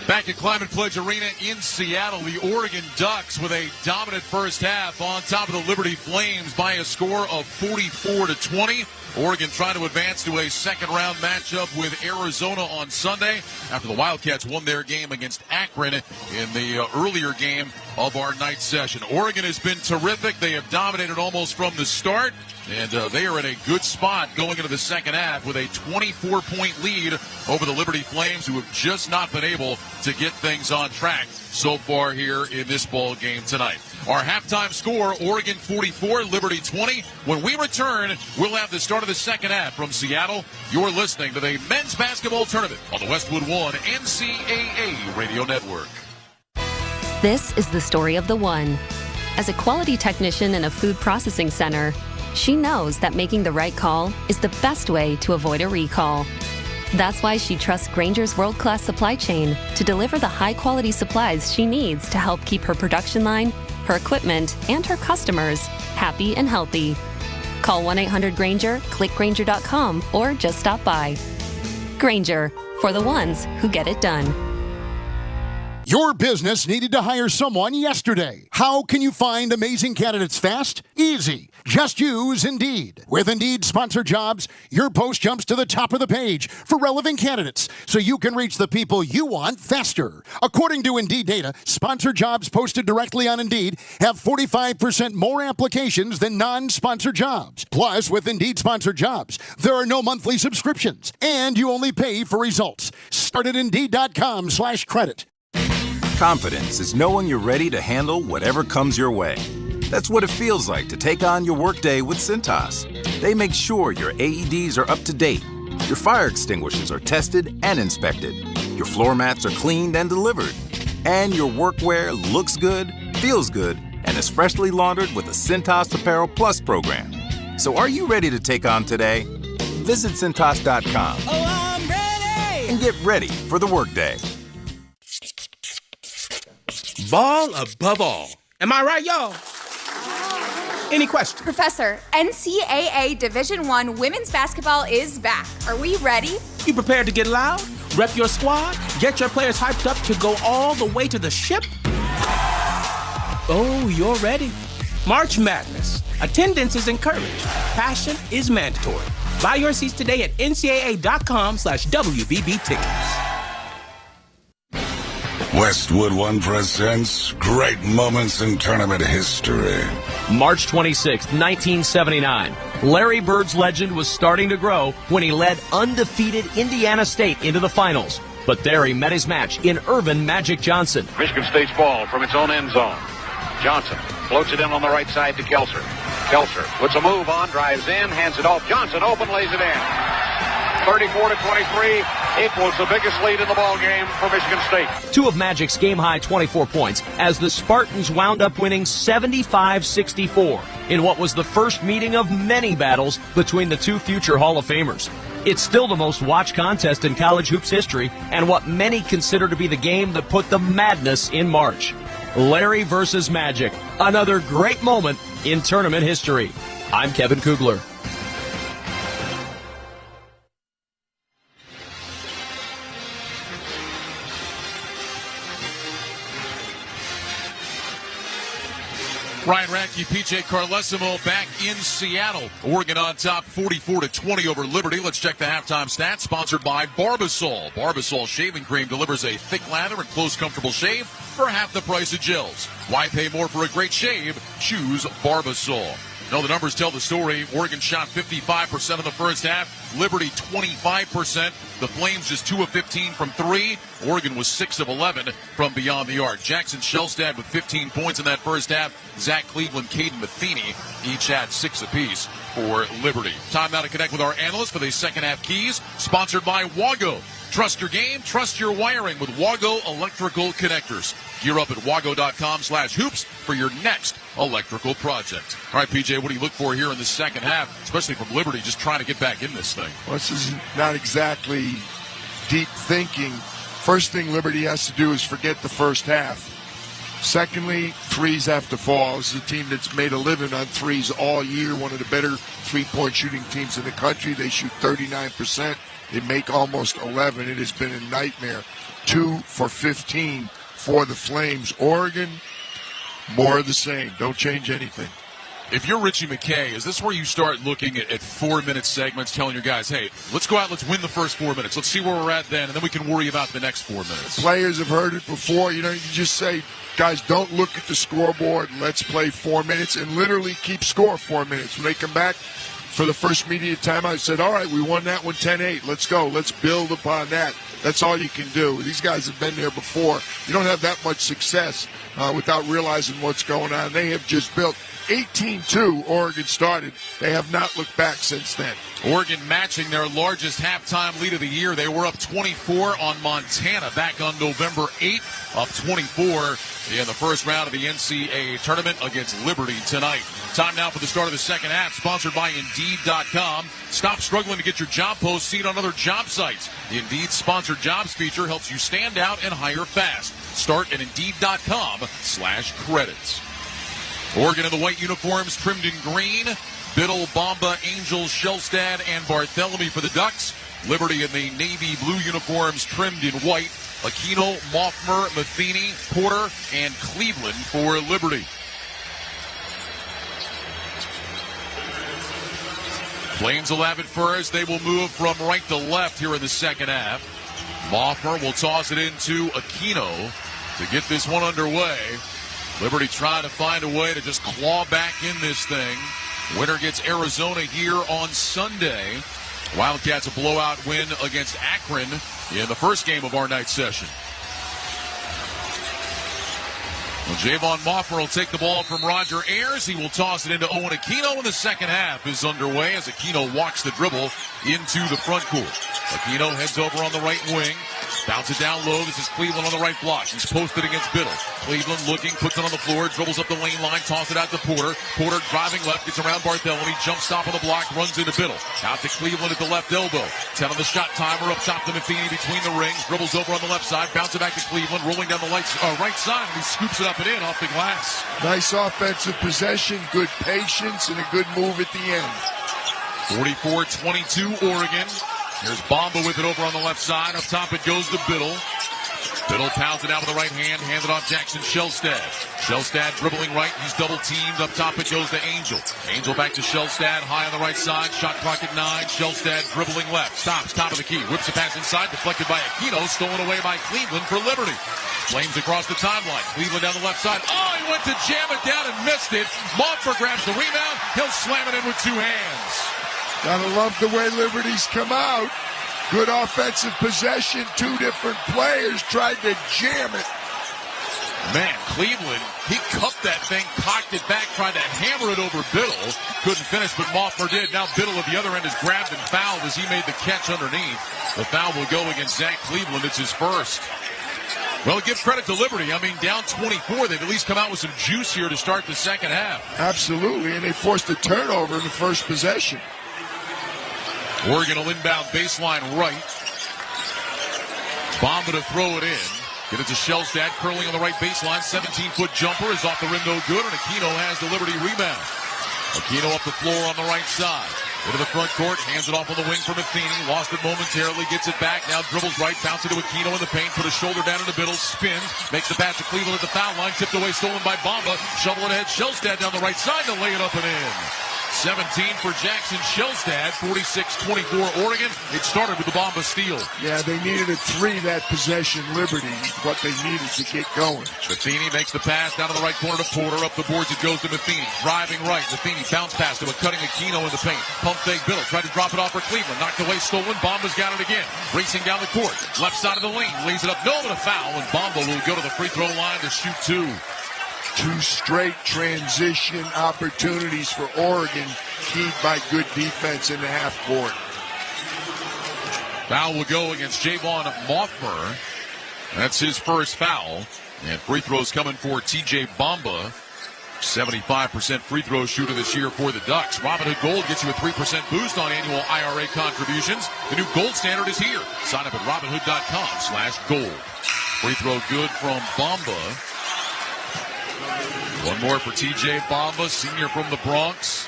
Back at Climate Pledge Arena in Seattle, the Oregon Ducks with a dominant first half on top of the Liberty Flames by a score of 44-20. Oregon trying to advance to a second-round matchup with Arizona on Sunday after the Wildcats won their game against Akron in the earlier game of our night session. Oregon has been terrific. They have dominated almost from the start, and they are in a good spot going into the second half with a 24-point lead over the Liberty Flames, who have just not been able to get things on track so far here in this ball game tonight. Our halftime score, Oregon 44, Liberty 20. When we return, we'll have the start of the second half from Seattle. You're listening to the men's basketball tournament on the Westwood One NCAA Radio Network. This is the story of the one. As a quality technician in a food processing center, she knows that making the right call is the best way to avoid a recall. That's why she trusts Grainger's world-class supply chain to deliver the high-quality supplies she needs to help keep her production line, her equipment, and her customers happy and healthy. Call 1-800-GRAINGER, click Grainger.com, or just stop by. Grainger, for the ones who get it done. Your business needed to hire someone yesterday. How can you find amazing candidates fast? Easy. Just use Indeed. With Indeed Sponsored Jobs, your post jumps to the top of the page for relevant candidates so you can reach the people you want faster. According to Indeed data, sponsored jobs posted directly on Indeed have 45% more applications than non-sponsored jobs. Plus, with Indeed Sponsored Jobs, there are no monthly subscriptions, and you only pay for results. Start at Indeed.com/credit. Confidence is knowing you're ready to handle whatever comes your way. That's what it feels like to take on your workday with Cintas. They make sure your AEDs are up to date, your fire extinguishers are tested and inspected, your floor mats are cleaned and delivered, and your workwear looks good, feels good, and is freshly laundered with the Cintas Apparel Plus program. So are you ready to take on today? Visit Cintas.com. Oh, I'm ready! And get ready for the workday. Ball above all. Am I right, y'all? Any questions? Professor, NCAA Division I women's basketball is back. Are we ready? You prepared to get loud? Rep your squad? Get your players hyped up to go all the way to the ship? Oh, you're ready. March Madness. Attendance is encouraged. Passion is mandatory. Buy your seats today at ncaa.com/WBB tickets. Westwood One presents Great Moments in Tournament History. March 26, 1979. Larry Bird's legend was starting to grow when he led undefeated Indiana State into the finals. But there he met his match in Irvin Magic Johnson. Michigan State's ball from its own end zone. Johnson floats it in on the right side to Kelser. Kelser puts a move on, drives in, hands it off. Johnson open, lays it in. 34-23 equals the biggest lead in the ball game for Michigan State. Two of Magic's game-high 24 points as the Spartans wound up winning 75-64 in what was the first meeting of many battles between the two future Hall of Famers. It's still the most watched contest in college hoops history and what many consider to be the game that put the madness in March. Larry versus Magic, another great moment in tournament history. I'm Kevin Kugler. Ryan Radke, PJ Carlesimo back in Seattle. Oregon on top 44-20 over Liberty. Let's check the halftime stats, sponsored by Barbasol. Barbasol shaving cream delivers a thick lather and close, comfortable shave for half the price of gels. Why pay more for a great shave? Choose Barbasol. No, the numbers tell the story. Oregon shot 55% in the first half. Liberty 25%. The Flames just 2 of 15 from 3. Oregon was 6 of 11 from beyond the arc. Jackson Shelstad with 15 points in that first half. Zach Cleveland, Caden Matheny each had 6 apiece for Liberty. Time now to connect with our analysts for the second half keys. Sponsored by Wago. Trust your game, trust your wiring with Wago electrical connectors. Gear up at wago.com/hoops for your next electrical project. All right, PJ, what do you look for here in the second half, especially from Liberty just trying to get back in this thing? Well, this is not exactly deep thinking. First thing Liberty has to do is forget the first half. Secondly, threes have to fall. This is a team that's made a living on threes all year, one of the better three-point shooting teams in the country. They shoot 39%. They make almost 11. It has been a nightmare. 2 for 15 for the Flames. Oregon, more of the same. Don't change anything. If you're Richie McKay, is this where you start looking at 4-minute segments, telling your guys, hey, let's go out, let's win the first 4 minutes. Let's see where we're at then, and then we can worry about the next 4 minutes. Players have heard it before. You just say, guys, don't look at the scoreboard. Let's play 4 minutes and literally keep score 4 minutes. When they come back for the first media time, I said, all right, we won that one 10-8. Let's go. Let's build upon that. That's all you can do. These guys have been there before. You don't have that much success without realizing what's going on. They have just built 18-2. Oregon started. They have not looked back since then. Oregon matching their largest halftime lead of the year. They were up 24 on Montana back on November 8th, up 24 in the first round of the NCAA tournament against Liberty tonight. Time now for the start of the second half, sponsored by Indeed.com. Stop struggling to get your job post seen on other job sites. The Indeed Sponsored Jobs feature helps you stand out and hire fast. Start at Indeed.com/credits. Oregon in the white uniforms trimmed in green. Biddle, Bamba, Angels, Shelstad, and Barthélemy for the Ducks. Liberty in the navy blue uniforms trimmed in white. Aquino, Moffmer, Matheny, Porter, and Cleveland for Liberty. Flames will have it first. They will move from right to left here in the second half. Moffmer will toss it into Aquino to get this one underway. Liberty trying to find a way to just claw back in this thing. Winner gets Arizona here on Sunday. Wildcats a blowout win against Akron in the first game of our night session. Well, Javon Moffmer will take the ball from Roger Ayers. He will toss it into Owen Aquino, and the second half is underway as Aquino walks the dribble into the front court. Aquino heads over on the right wing. Bounce it down low. This is Cleveland on the right block. He's posted against Biddle. Cleveland looking, puts it on the floor, dribbles up the lane line, tosses it out to Porter. Porter driving left, gets around Barthélemy, jump stop on the block, runs into Biddle. Out to Cleveland at the left elbow. 10 on the shot timer, up top to Matheny between the rings. Dribbles over on the left side, bounce it back to Cleveland, rolling down the right side, and he scoops it up and in off the glass. Nice offensive possession, good patience, and a good move at the end. 44-22 Oregon. Here's Bamba with it over on the left side. Up top it goes to Biddle. Biddle pounds it out with the right hand, handed off Jackson Shelstad. Shelstad dribbling right, he's double teamed. Up top it goes to Angel. Angel back to Shelstad, high on the right side, shot clock at 9. Shelstad dribbling left, stops, top of the key, whips the pass inside, deflected by Aquino, stolen away by Cleveland for Liberty. Flames across the timeline. Cleveland down the left side. Oh, he went to jam it down and missed it. Montfort grabs the rebound. He'll slam it in with 2 hands. Gotta love the way Liberty's come out. Good offensive possession. 2 different players tried to jam it. Man, Cleveland, he cupped that thing, cocked it back, tried to hammer it over Biddle. Couldn't finish, but Moffmer did. Now Biddle at the other end is grabbed and fouled as he made the catch underneath. The foul will go against Zach Cleveland. It's his first. Well, give credit to Liberty. I mean, down 24. They've at least come out with some juice here to start the second half. Absolutely, and they forced a turnover in the first possession. Oregon will inbound baseline right. Bomba to throw it in. Get it to Shellstad, curling on the right baseline. 17-foot jumper is off the rim, no good, and Aquino has the Liberty rebound. Aquino up the floor on the right side. Into the front court, hands it off on the wing for Matheny. Lost it momentarily, gets it back. Now dribbles right, bounces to Aquino in the paint. Put a shoulder down in the middle, spins, makes the pass to Cleveland at the foul line. Tipped away, stolen by Bomba. Shovel it ahead, Shellstad down the right side to lay it up and in. 17 for Jackson Shellstad, 46-24 Oregon. It started with the Bomba steal. Yeah, they needed a 3 that possession. Liberty, what they needed to get going. Matheny makes the pass down to the right corner to Porter. Up the boards it goes to Matheny. Driving right. Matheny bounce pass to a cutting Aquino in the paint. Pump fake Biddle. Tried to drop it off for Cleveland. Knocked away, stolen. Bomba's got it again. Racing down the court. Left side of the lane. Lays it up. No, but a foul. And Bomba will go to the free throw line to shoot 2. 2 straight transition opportunities for Oregon, keyed by good defense in the half court. Foul will go against Javon Moffmer. That's his first foul. And free throws coming for TJ Bomba. 75% free throw shooter this year for the Ducks. Robinhood Gold gets you a 3% boost on annual IRA contributions. The new gold standard is here. Sign up at Robinhood.com/gold. Free throw good from Bomba. One more for TJ Bomba, senior from the Bronx.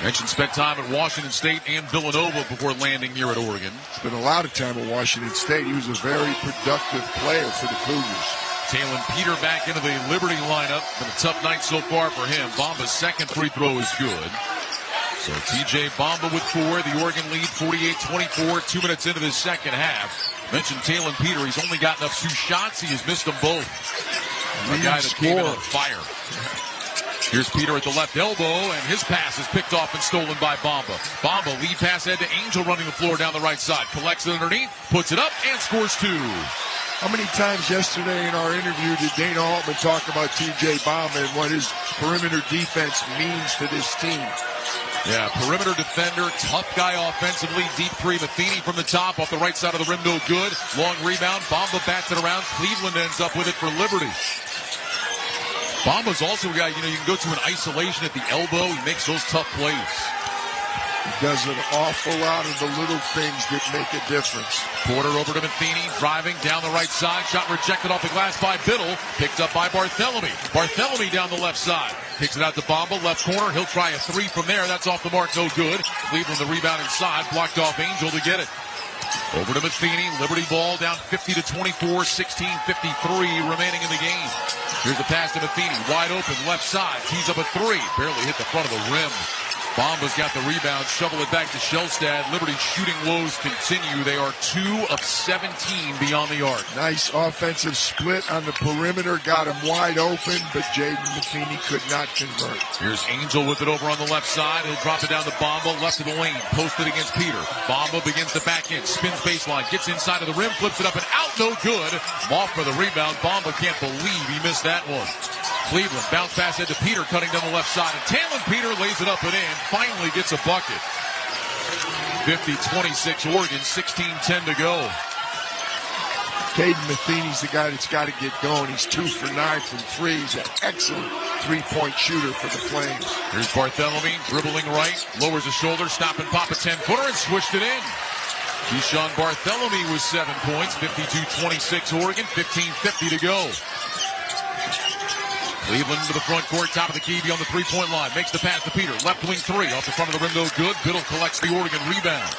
Mentioned spent time at Washington State and Villanova before landing here at Oregon. Spent a lot of time at Washington State. He was a very productive player for the Cougars. Talon Peter back into the Liberty lineup. Been a tough night so far for him. Bomba's second free throw is good. So TJ Bomba with 4. The Oregon lead 48-24. 2 minutes into the second half. Mentioned Talon Peter. He's only gotten up 2 shots. He has missed them both. A guy that came in on fire. Here's Peter at the left elbow, and his pass is picked off and stolen by Bomba. Bomba, lead pass head to Angel running the floor down the right side. Collects it underneath, puts it up, and scores 2. How many times yesterday in our interview did Dana Altman talk about TJ Bomba and what his perimeter defense means to this team? Yeah, perimeter defender, tough guy offensively. Deep 3, Matheny from the top, off the right side of the rim, no good. Long rebound, Bomba bats it around. Cleveland ends up with it for Liberty. Bomba's also a guy, you can go to an isolation at the elbow. He makes those tough plays. He does an awful lot of the little things that make a difference. Porter over to Matheny, driving down the right side. Shot rejected off the glass by Biddle. Picked up by Barthelemy. Barthelemy down the left side. Kicks it out to Bomba, left corner. He'll try a 3 from there. That's off the mark, no good. Cleveland the rebound inside. Blocked off Angel to get it. Over to Matheny. Liberty ball down 50-24. 16:53 remaining in the game. Here's the pass to Matheny. Wide open, left side. Tees up a 3. Barely hit the front of the rim. Bomba's got the rebound. Shovel it back to Shellstad. Liberty's shooting woes continue. They are 2 of 17 beyond the arc. Nice offensive split on the perimeter. Got him wide open, but Jaden Matheny could not convert. Here's Angel with it over on the left side. He'll drop it down to Bomba. Left of the lane. Posted against Peter. Bomba begins to back in. Spins baseline. Gets inside of the rim. Flips it up and out. No good. Moff for the rebound. Bomba can't believe he missed that one. Cleveland bounce pass into Peter, cutting down the left side. And Talon Peter lays it up and in. Finally gets a bucket. 50-26 Oregon, 16:10 to go. Caden Matheny's the guy that's got to get going. He's 2 for 9 from 3. He's an excellent 3-point shooter for the Flames. Here's Barthelemy dribbling right, lowers his shoulder, stop and pop a 10-footer and swished it in. Keyshawn Barthelemy with 7 points. 52-26 Oregon, 15:50 to go. Cleveland into the front court, top of the key beyond the 3-point line. Makes the pass to Peter. Left wing 3 off the front of the rim, no good. Biddle collects the Oregon rebound.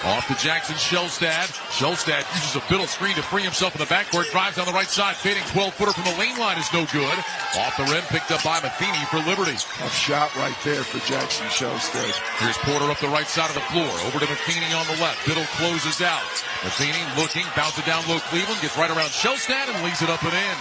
Off to Jackson Shellstad. Shellstad uses a Biddle screen to free himself in the backcourt. Drives down the right side. Fading 12-footer from the lane line is no good. Off the rim, picked up by Matheny for Liberty. A shot right there for Jackson Shellstad. Here's Porter up the right side of the floor. Over to Matheny on the left. Biddle closes out. Matheny looking, bounces it down low. Cleveland gets right around Shellstad and leaves it up and in.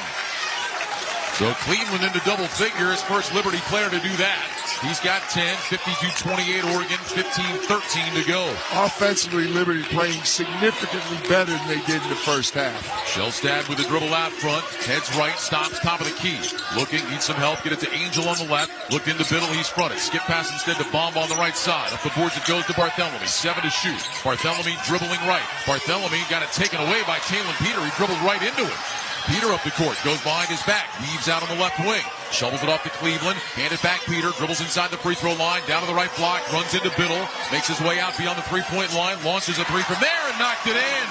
So Cleveland into double figures. First Liberty player to do that. He's got 10, 52-28 Oregon, 15-13 to go. Offensively, Liberty playing significantly better than they did in the first half. Shellstad with a dribble out front. Heads right, stops, top of the key. Looking, needs some help. Get it to Angel on the left. Looked into Biddle, he's fronted. Skip pass instead to Bomb on the right side. Up the boards it goes to Barthélemy. 7 to shoot. Barthélemy dribbling right. Barthélemy got it taken away by Taylor Peter. He dribbled right into it. Peter up the court, goes behind his back, weaves out on the left wing, shovels it off to Cleveland, hand it back Peter, dribbles inside the free throw line, down to the right block, runs into Biddle, makes his way out beyond the three-point line, launches a three from there and knocked it in.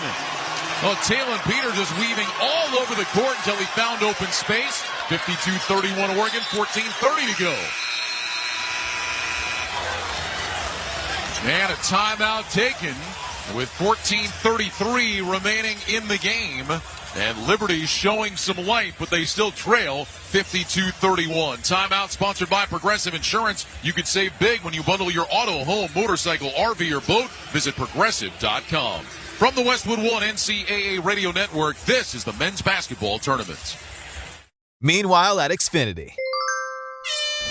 Well, Taylor Peter just weaving all over the court until he found open space. 52-31 Oregon, 14-30 to go. And a timeout taken with 14:33 remaining in the game. And Liberty showing some life, but they still trail 52-31. Timeout sponsored by Progressive Insurance. You can save big when you bundle your auto, home, motorcycle, RV, or boat. Visit Progressive.com. From the Westwood One NCAA Radio Network, this is the men's basketball tournament. Meanwhile at Xfinity.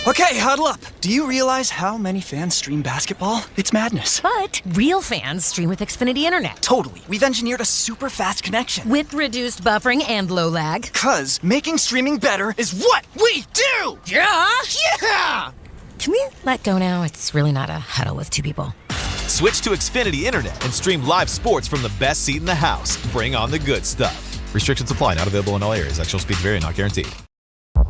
Okay, huddle up. Do you realize how many fans stream basketball? It's madness. But real fans stream with Xfinity Internet. Totally. We've engineered a super fast connection. With reduced buffering and low lag. 'Cause making streaming better is what we do! Yeah! Yeah! Can we let go now? It's really not a huddle with two people. Switch to Xfinity Internet and stream live sports from the best seat in the house. Bring on the good stuff. Restrictions apply. Not available in all areas. Actual speeds vary. Not guaranteed.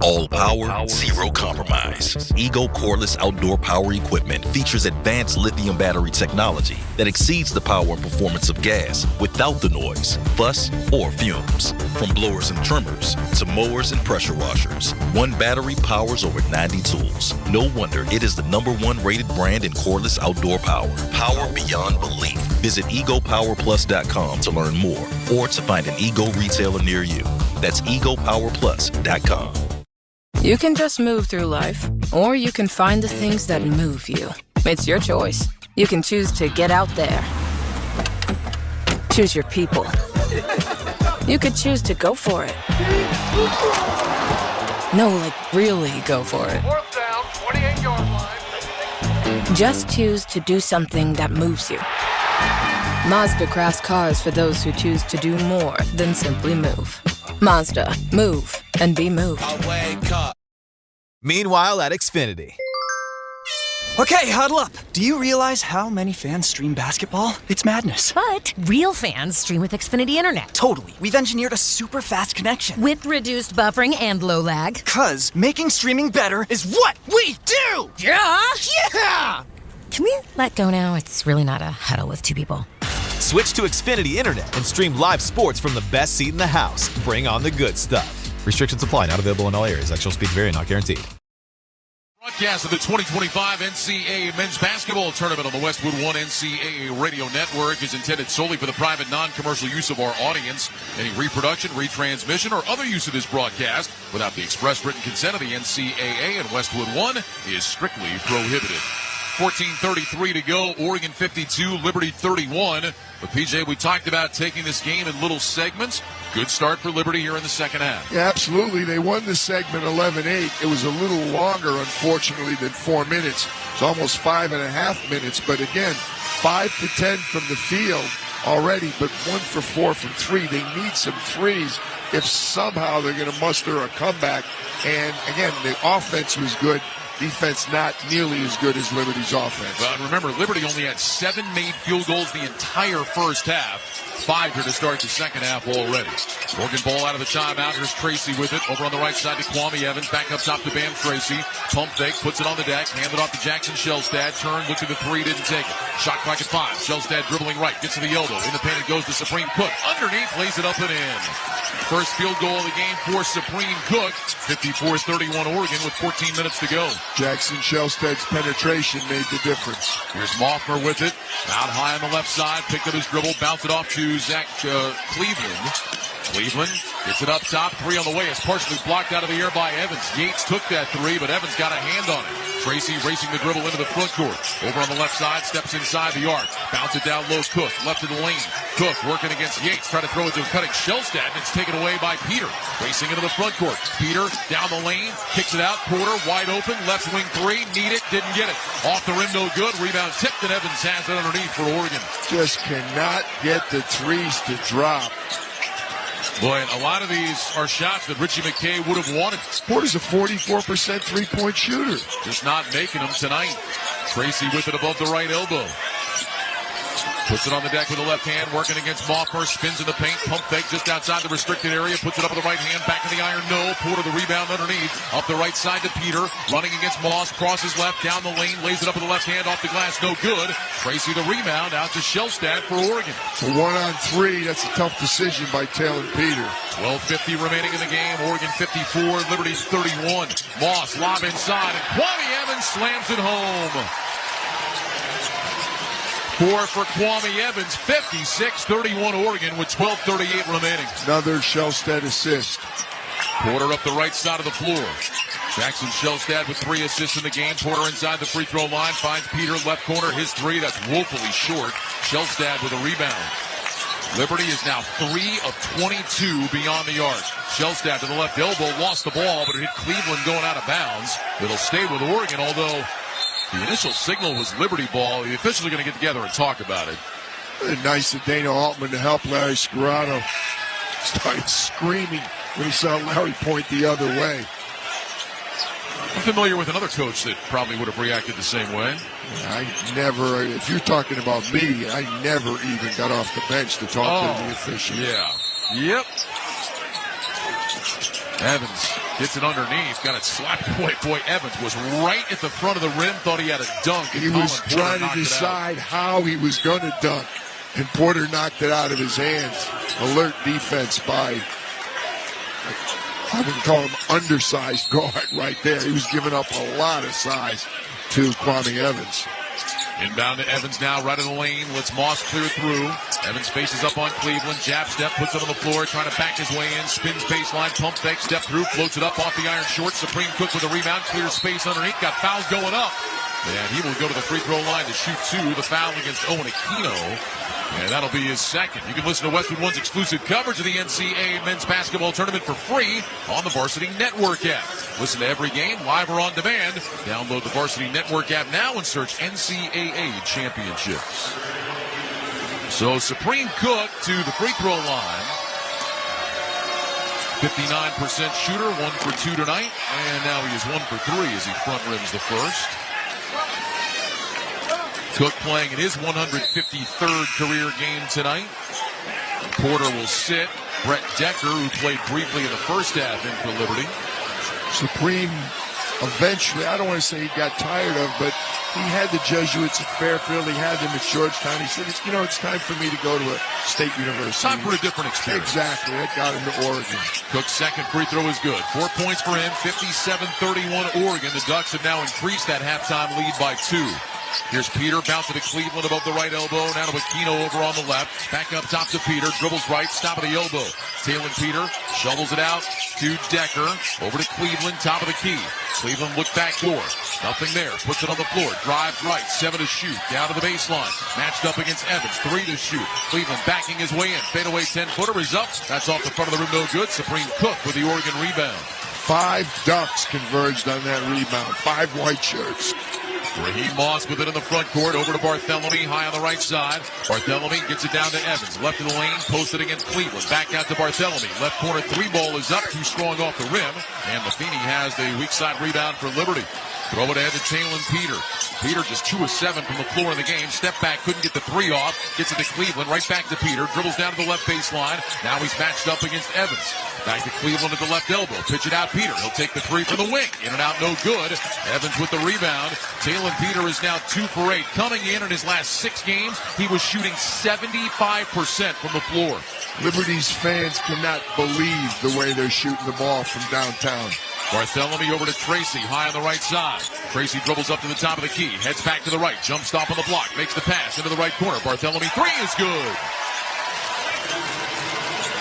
All power, zero compromise. Ego cordless outdoor power equipment features advanced lithium battery technology that exceeds the power and performance of gas without the noise, fuss, or fumes. From blowers and trimmers to mowers and pressure washers, one battery powers over 90 tools. No wonder it is the #1 rated brand in cordless outdoor power. Power beyond belief. Visit egopowerplus.com to learn more or to find an Ego retailer near you. That's egopowerplus.com. You can just move through life, or you can find the things that move you. It's your choice. You can choose to get out there. Choose your people. You could choose to go for it. No, like really go for it. 4th down, 28-yard line. Just choose to do something that moves you. Mazda crafts cars for those who choose to do more than simply move. Mazda, move and be moved. Meanwhile at Xfinity. Okay, huddle up. Do you realize how many fans stream basketball? It's madness. But real fans stream with Xfinity Internet. Totally. We've engineered a super fast connection. With reduced buffering and low lag. 'Cause making streaming better is what we do! Yeah! Yeah! Can we let go now? It's really not a huddle with two people. Switch to Xfinity Internet and stream live sports from the best seat in the house. Bring on the good stuff. Restrictions apply. Not available in all areas. Actual speeds vary. Not guaranteed. Broadcast of the 2025 NCAA Men's Basketball Tournament on the Westwood One NCAA Radio Network is intended solely for the private, non-commercial use of our audience. Any reproduction, retransmission, or other use of this broadcast without the express written consent of the NCAA and Westwood One is strictly prohibited. 14:33 to go. Oregon 52, Liberty 31. But PJ, we talked about taking this game in little segments. Good start for Liberty here in the second half. Yeah, absolutely. They won the segment 11-8. It was a little longer, unfortunately, than 4 minutes. It's almost 5.5 minutes. But again, 5 for 10 from the field already, but 1 for 4 from 3. They need some threes if somehow they're going to muster a comeback. And again, the offense was good. Defense not nearly as good as Liberty's offense. But remember, Liberty only had 7 made field goals the entire first half. 5 here to start the second half already. Oregon ball out of the timeout. Here's Tracy with it. Over on the right side to Kwame Evans. Back up top to Bam Tracy. Pump fake. Puts it on the deck. Hand it off to Jackson Shellstad. Turn. Looked at the 3. Didn't take it. Shot clock at 5. Shellstad dribbling right. Gets to the elbow. In the paint it goes to Supreme Cook. Underneath. Lays it up and in. First field goal of the game for Supreme Cook. 54-31 Oregon with 14 minutes to go. Jackson Shelstead's penetration made the difference. Here's Moffmer with it. Out high on the left side. Picked up his dribble. Bounced it off to Zach Cleveland. Cleveland gets it up top. 3 on the way. It's partially blocked out of the air by Evans. Yates took that 3, but Evans got a hand on it. Tracy racing the dribble into the front court. Over on the left side. Steps inside the arc. Bounce it down low. Cook. Left of the lane. Cook working against Yates. Try to throw it to a cutting Shelstad. And it's taken away by Peter. Racing into the front court. Peter down the lane. Kicks it out. Porter wide open. Left wing 3. Need it. Didn't get it. Off the rim. No good. Rebound tipped, and Evans has it underneath for Oregon. Just cannot get the threes to drop. Boy, a lot of these are shots that Richie McKay would have wanted. Porter's a 44% three-point shooter. Just not making them tonight. Tracy with it above the right elbow. Puts it on the deck with the left hand, working against Moffmer. Spins in the paint, pump fake just outside the restricted area. Puts it up with the right hand, back in the iron, no. Porter the rebound underneath. Up the right side to Peter. Running against Moss, crosses left, down the lane, lays it up with the left hand, off the glass, no good. Tracy the rebound, out to Shelstad for Oregon. For 1-on-3, that's a tough decision by Taylor Peter. 12:50 remaining in the game. Oregon 54, Liberty 31. Moss, lob inside, and Kwame Evans slams it home. 4 for Kwame Evans, 56-31 Oregon with 12:38 remaining. Another Shelstad assist. Porter up the right side of the floor. Jackson Shelstad with 3 assists in the game. Porter inside the free throw line, finds Peter left corner, his 3, that's woefully short. Shelstad with a rebound. Liberty is now 3 of 22 beyond the arc. Shelstad to the left elbow, lost the ball, but it hit Cleveland going out of bounds. It'll stay with Oregon, although the initial signal was Liberty ball. The officials are going to get together and talk about it. Nice of Dana Altman to help Larry Scarano. Started screaming when he saw Larry point the other way. I'm familiar with another coach that probably would have reacted the same way. I never, if you're talking about me, I never even got off the bench to talk to the official. Yeah. Yep. Evans gets it underneath, got it slapped away. Boy, Evans was right at the front of the rim, thought he had a dunk. He was trying to decide how he was going to dunk, and Porter knocked it out of his hands. Alert defense by, I would call him undersized guard right there. He was giving up a lot of size to Kwame Evans. Inbound to Evans now, right in the lane. Lets Moss clear through. Evans faces up on Cleveland. Jab step, puts it on the floor, trying to back his way in. Spins baseline, pump fake, step through, floats it up off the iron short. Supreme Cook with a rebound, clears space underneath. Got fouls going up. And he will go to the free throw line to shoot 2. The foul against Owen Aquino. And that'll be his second. You can listen to Westwood One's exclusive coverage of the NCAA men's basketball tournament for free on the Varsity Network app. Listen to every game live or on demand. Download the Varsity Network app now and search NCAA Championships. So Supreme Cook to the free throw line. 59% shooter, 1 for 2 tonight. And now he is 1 for 3 as he front rims the first. Cook playing in his 153rd career game tonight. Porter will sit. Brett Decker, who played briefly in the first half, in for Liberty. Supreme, eventually, I don't want to say he got tired of, but he had the Jesuits at Fairfield. He had them at Georgetown. He said, you know, it's time for me to go to a state university. Time for a different experience. Exactly. That got him to Oregon. Cook's second free throw is good. 4 points for him, 57-31 Oregon. The Ducks have now increased that halftime lead by 2. Here's Peter, bouncing to Cleveland above the right elbow. Now to Aquino over on the left. Back up top to Peter. Dribbles right, stop of the elbow. Tailing Peter, shovels it out to Decker. Over to Cleveland, top of the key. Cleveland look back door. Nothing there. Puts it on the floor. Drive right, 7 to shoot. Down to the baseline. Matched up against Evans, 3 to shoot. Cleveland backing his way in. Fadeaway 10-footer is up. That's off the front of the rim, no good. Supreme Cook with the Oregon rebound. 5 Ducks converged on that rebound. 5 white shirts. Raheem Moss with it in the front court. Over to Barthélemy, high on the right side. Barthélemy gets it down to Evans. Left of the lane, posted against Cleveland. Back out to Barthélemy. Left corner 3-ball is up. Too strong off the rim. And Matheny has the weak side rebound for Liberty. Throw it ahead to Taylor Peter. Peter just 2 of 7 from the floor in the game. Step back, couldn't get the 3 off. Gets it to Cleveland, right back to Peter. Dribbles down to the left baseline. Now he's matched up against Evans. Back to Cleveland at the left elbow. Pitch it out, Peter. He'll take the 3 from the wing. In and out, no good. Evans with the rebound. Taylor Peter is now 2 for 8. Coming in his last 6 games, he was shooting 75% from the floor. Liberty's fans cannot believe the way they're shooting the ball from downtown. Bartholomew over to Tracy, high on the right side. Tracy dribbles up to the top of the key, heads back to the right, jump stop on the block, makes the pass into the right corner. Bartholomew, three is good.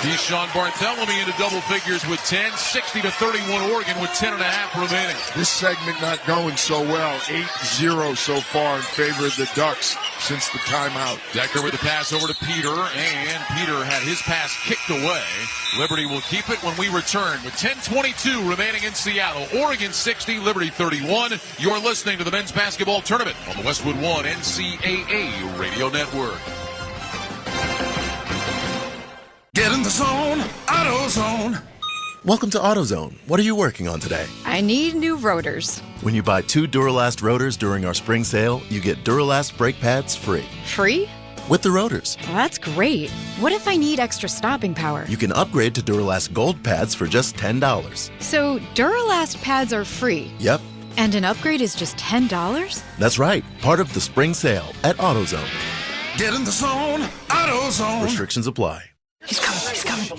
Keyshawn Bartholomew into double figures with 10, 60-31 Oregon with 10.5 remaining. This segment not going so well. 8-0 so far in favor of the Ducks since the timeout. Decker with the pass over to Peter, and Peter had his pass kicked away. Liberty will keep it when we return with 10:22 remaining in Seattle. Oregon 60, Liberty 31. You're listening to the men's basketball tournament on the Westwood One NCAA Radio Network. Get in the zone, AutoZone. Welcome to AutoZone. What are you working on today? I need new rotors. When you buy 2 Duralast rotors during our spring sale, you get Duralast brake pads free. Free? With the rotors. Well, that's great. What if I need extra stopping power? You can upgrade to Duralast Gold pads for just $10. So Duralast pads are free? Yep. And an upgrade is just $10? That's right. Part of the spring sale at AutoZone. Get in the zone, AutoZone. Restrictions apply. He's coming.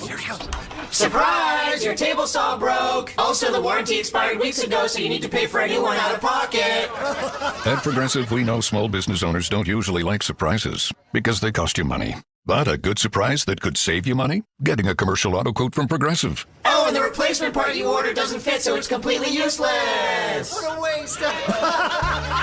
Here he goes. Surprise! Your table saw broke. Also, the warranty expired weeks ago, so you need to pay for a new one out of pocket. At Progressive, we know small business owners don't usually like surprises because they cost you money. But a good surprise that could save you money? Getting a commercial auto quote from Progressive. Oh, and the replacement part you ordered doesn't fit, so it's completely useless. What a waste.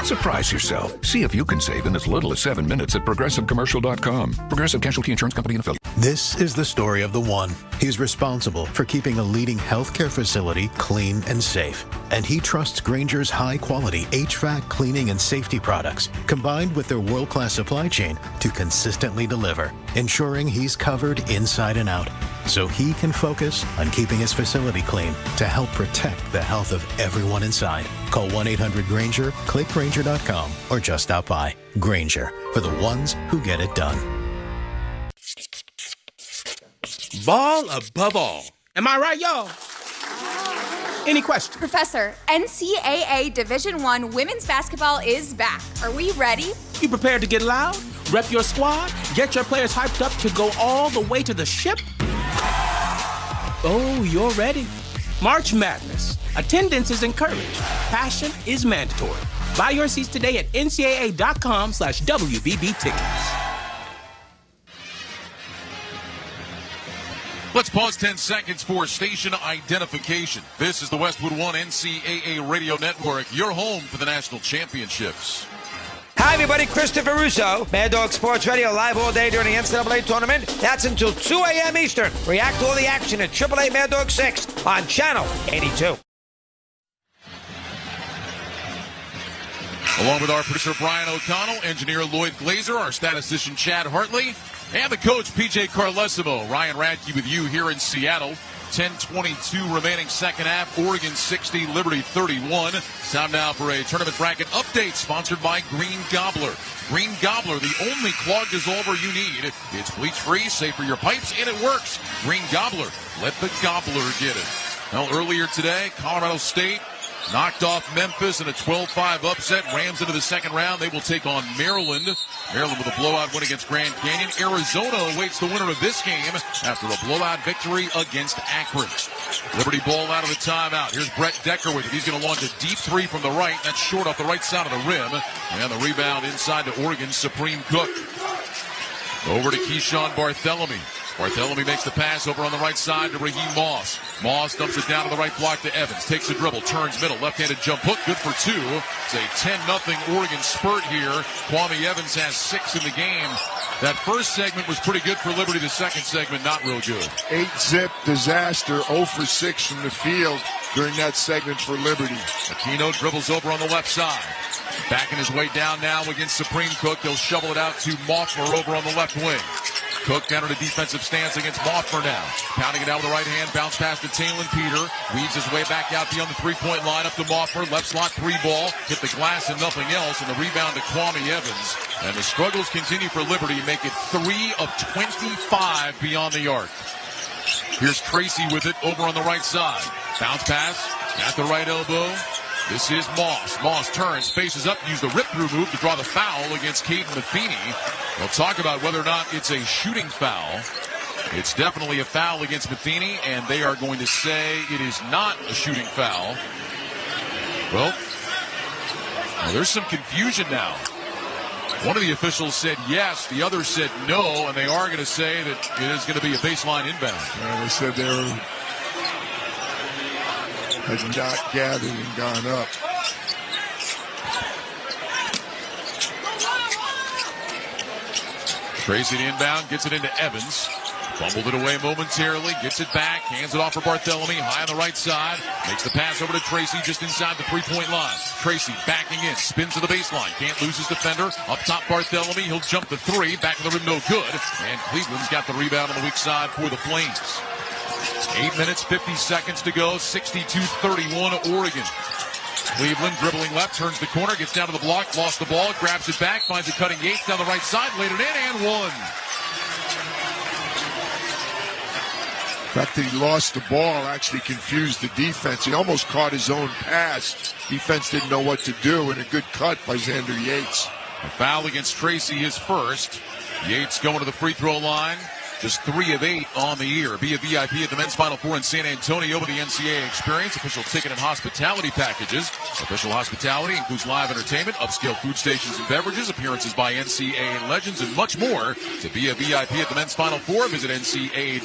Surprise yourself. See if you can save in as little as 7 minutes at ProgressiveCommercial.com. Progressive Casualty Insurance Company and affiliate. This is the story of the one. He's responsible for keeping a leading healthcare facility clean and safe. And he trusts Grainger's high-quality HVAC cleaning and safety products, combined with their world-class supply chain, to consistently deliver, ensuring he's covered inside and out, so he can focus on keeping his facility clean to help protect the health of everyone inside. Call 1-800-GRAINGER, click Grainger.com, or just stop by. Grainger, for the ones who get it done. Ball above all. Am I right, y'all? Any questions? Professor, NCAA Division I women's basketball is back. Are we ready? You prepared to get loud? Rep your squad? Get your players hyped up to go all the way to the ship? Oh, you're ready. March Madness. Attendance is encouraged. Passion is mandatory. Buy your seats today at ncaa.com/WBB tickets. Let's pause 10 seconds for station identification. This is the Westwood One NCAA Radio Network, your home for the national championships. Hi, everybody. Christopher Russo, Mad Dog Sports Radio, live all day during the NCAA tournament. That's until 2 a.m. Eastern. React to all the action at AAA Mad Dog 6 on Channel 82. Along with our producer Brian O'Connell, engineer Lloyd Glazer, our statistician Chad Hartley, and the coach PJ Carlesimo. Ryan Radke with you here in Seattle. 10:22 remaining second half. Oregon 60, Liberty 31. Time now for a tournament bracket update sponsored by Green Gobbler. Green Gobbler, the only clog dissolver you need. It's bleach-free, safe for your pipes, and it works. Green Gobbler, let the gobbler get it. Well, earlier today, Colorado State knocked off Memphis in a 12-5 upset. Rams into the second round. They will take on Maryland. Maryland with a blowout win against Grand Canyon. Arizona awaits the winner of this game after a blowout victory against Akron. Liberty ball out of the timeout. Here's Brett Decker with it. He's going to launch a deep three from the right. That's short off the right side of the rim. And the rebound inside to Oregon's Supreme Cook. Over to Keyshawn Bartholomew. Bartholomew makes the pass over on the right side to Raheem Moss. Moss dumps it down to the right block to Evans. Takes a dribble, turns middle, left-handed jump hook, good for two. It's a 10-0 Oregon spurt here. Kwame Evans has 6 in the game. That first segment was pretty good for Liberty. The second segment, not real good. 8-zip disaster, 0 for 6 from the field during that segment for Liberty. Aquino dribbles over on the left side. Backing his way down now against Supreme Cook. They'll shovel it out to Moffmer over on the left wing. Cook down in a defensive stance against Moffmer now. Pounding it out with the right hand. Bounce pass to Taylor Peter. Weaves his way back out beyond the three-point line up to Moffmer. Left slot 3 ball. Hit the glass and nothing else. And the rebound to Kwame Evans. And the struggles continue for Liberty. Make it 3 of 25 beyond the arc. Here's Tracy with it over on the right side. Bounce pass at the right elbow. This is Moss. Moss turns, faces up, used the rip-through move to draw the foul against Caden Matheny. We'll talk about whether or not it's a shooting foul. It's definitely a foul against Matheny, and they are going to say it is not a shooting foul. Well, there's some confusion now. One of the officials said yes, the other said no, and they are going to say that it is going to be a baseline inbound. They said they had not gathered and gone up. Tracy to inbound, gets it into Evans. Fumbled it away momentarily, gets it back, hands it off for Barthélemy, high on the right side. Makes the pass over to Tracy just inside the three-point line. Tracy backing in, spins to the baseline, can't lose his defender. Up top Barthélemy, he'll jump the three, back to the rim, no good. And Cleveland's got the rebound on the weak side for the Flames. 8 minutes, 50 seconds to go, 62-31 Oregon. Cleveland dribbling left, turns the corner, gets down to the block, lost the ball, grabs it back, finds a cutting Yates down the right side, laid it in, and one. The fact that he lost the ball actually confused the defense. He almost caught his own pass. Defense didn't know what to do, and a good cut by Xander Yates. A foul against Tracy, his first. Yates going to the free throw line. Just 3 of 8 on the year. Be a VIP at the men's Final Four in San Antonio with the NCAA experience. Official ticket and hospitality packages. Official hospitality includes live entertainment, upscale food stations and beverages, appearances by NCAA legends, and much more. To be a VIP at the men's Final Four, visit ncaa.com/VIP.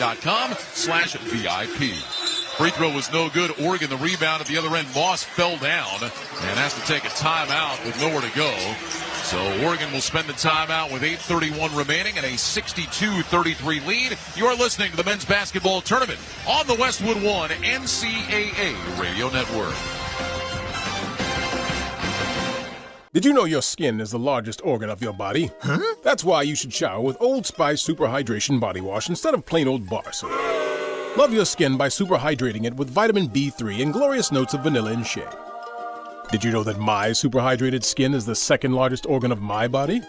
Free throw was no good. Oregon the rebound at the other end. Moss fell down and has to take a timeout with nowhere to go. So Oregon will spend the timeout with 8:31 remaining and a 62-33 lead. You are listening to the men's basketball tournament on the Westwood One NCAA Radio Network. Did you know your skin is the largest organ of your body? Huh? That's why you should shower with Old Spice Super Hydration Body Wash instead of plain old bar soap. Love your skin by super hydrating it with vitamin B3 and glorious notes of vanilla and shea. Did you know that my super hydrated skin is the second largest organ of my body?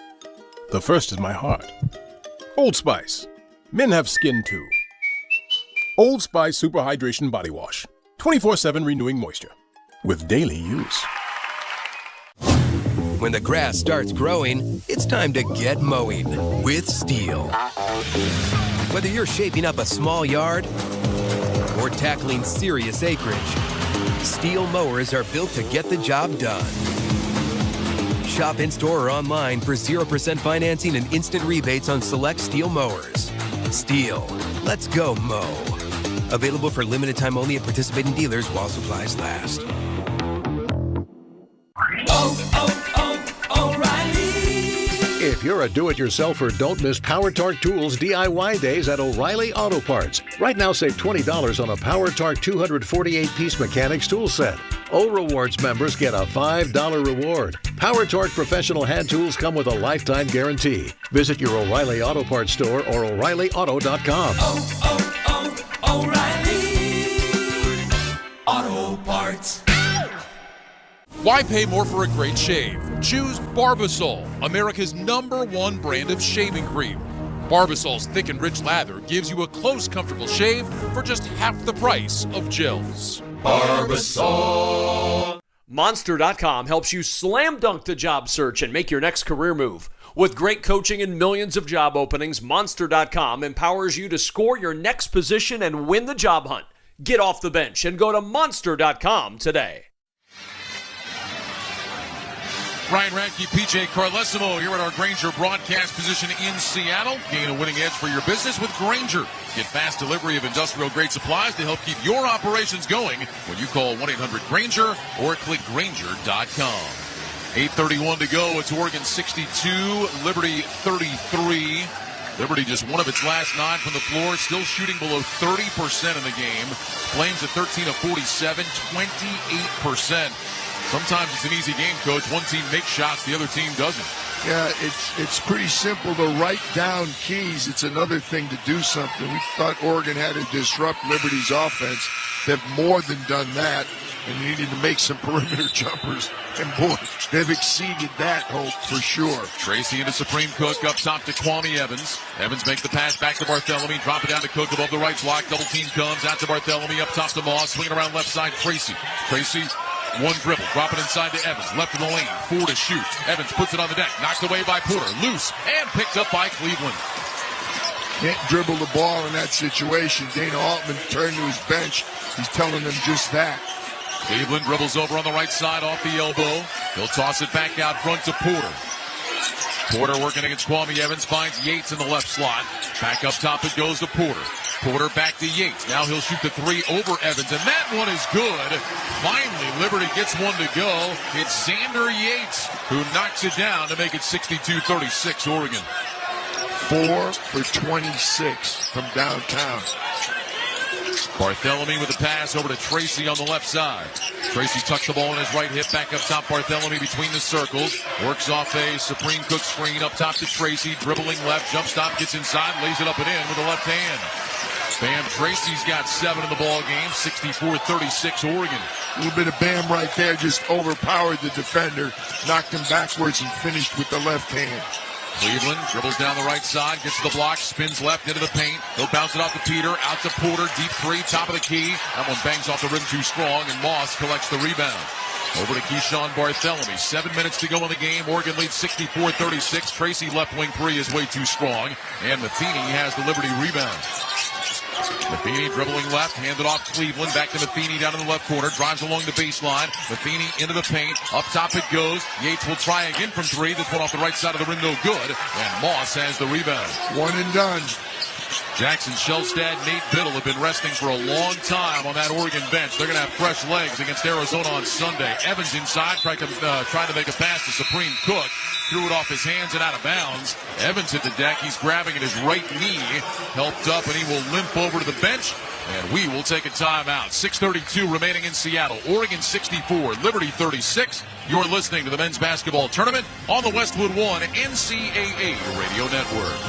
The first is my heart. Old Spice. Men have skin too. Old Spice Super Hydration Body Wash. 24/7 renewing moisture. With daily use. When the grass starts growing, it's time to get mowing with Steel. Whether you're shaping up a small yard or tackling serious acreage, Steel mowers are built to get the job done. Shop in-store or online for 0% financing and instant rebates on select Steel mowers. Steel, let's go mow. Available for limited time only at participating dealers while supplies last. If you're a do-it-yourselfer, don't miss Power Torque Tools DIY days at O'Reilly Auto Parts. Right now, save $20 on a Power Torque 248-piece mechanics tool set. O Rewards members get a $5 reward. Power Torque professional hand tools come with a lifetime guarantee. Visit your O'Reilly Auto Parts store or O'ReillyAuto.com. O'Reilly Auto Parts. Why pay more for a great shave? Choose Barbasol, America's #1 brand of shaving cream. Barbasol's thick and rich lather gives you a close, comfortable shave for just half the price of gels. Barbasol. Monster.com helps you slam dunk the job search and make your next career move. With great coaching and millions of job openings, Monster.com empowers you to score your next position and win the job hunt. Get off the bench and go to Monster.com today. Ryan Radke, PJ Carlesimo here at our Grainger broadcast position in Seattle. Gain a winning edge for your business with Grainger. Get fast delivery of industrial-grade supplies to help keep your operations going when you call 1-800-GRAINGER or click Grainger.com. 8:31 to go. It's Oregon 62, Liberty 33. Liberty just one of its last 9 from the floor, still shooting below 30% in the game. Flames at 13 of 47, 28%. Sometimes it's an easy game, Coach. One team makes shots, the other team doesn't. Yeah, it's pretty simple to write down keys. It's another thing to do something. We thought Oregon had to disrupt Liberty's offense. They've more than done that, and needed to make some perimeter jumpers. And boy, they've exceeded that hope for sure. Tracy into Supreme Cook, up top to Kwame Evans. Evans makes the pass back to Barthélemy, drop it down to Cook above the right block. Double team comes out to Barthélemy, up top to Moss, swinging around left side, Tracy. One dribble, drop it inside to Evans, left of the lane, 4 to shoot. Evans puts it on the deck, knocked away by Porter, loose, and picked up by Cleveland. Can't dribble the ball in that situation. Dana Altman turned to his bench. He's telling them just that. Cleveland dribbles over on the right side off the elbow. He'll toss it back out front to Porter. Porter working against Kwame Evans, finds Yates in the left slot. Back up top it goes to Porter. Porter back to Yates. Now he'll shoot the three over Evans, and that one is good. Finally, Liberty gets one to go. It's Xander Yates who knocks it down to make it 62-36 Oregon. 4 for 26 from downtown. Barthélemy with the pass over to Tracy on the left side. Tracy tucks the ball in his right hip, back up top. Barthélemy between the circles. Works off a Supreme Cook screen up top to Tracy. Dribbling left, jump stop, gets inside, lays it up and in with the left hand. Bam Tracy's got 7 in the ball game. 64-36 Oregon. A little bit of Bam right there, just overpowered the defender, knocked him backwards and finished with the left hand. Cleveland dribbles down the right side, gets to the block, spins left into the paint. He'll bounce it off to Peter, out to Porter, deep three, top of the key. That one bangs off the rim too strong, and Moss collects the rebound. Over to Keyshawn Barthélemy. 7 minutes to go in the game. Oregon leads 64-36. Tracy left wing three is way too strong, and Matheny has the Liberty rebound. Matheny dribbling left, handed off Cleveland, back to Matheny down in the left corner, drives along the baseline. Matheny into the paint, up top it goes. Yates will try again from three. This one off the right side of the rim, no good. And Moss has the rebound. One and done. Jackson Shelstad, Nate Biddle have been resting for a long time on that Oregon bench. They're going to have fresh legs against Arizona on Sunday. Evans inside, trying to make a pass to Supreme Cook. Threw it off his hands and out of bounds. Evans hit the deck. He's grabbing at his right knee. Helped up, and he will limp over to the bench. And we will take a timeout. 6:32 remaining in Seattle. Oregon 64, Liberty 36. You're listening to the men's basketball tournament on the Westwood One NCAA Radio Network.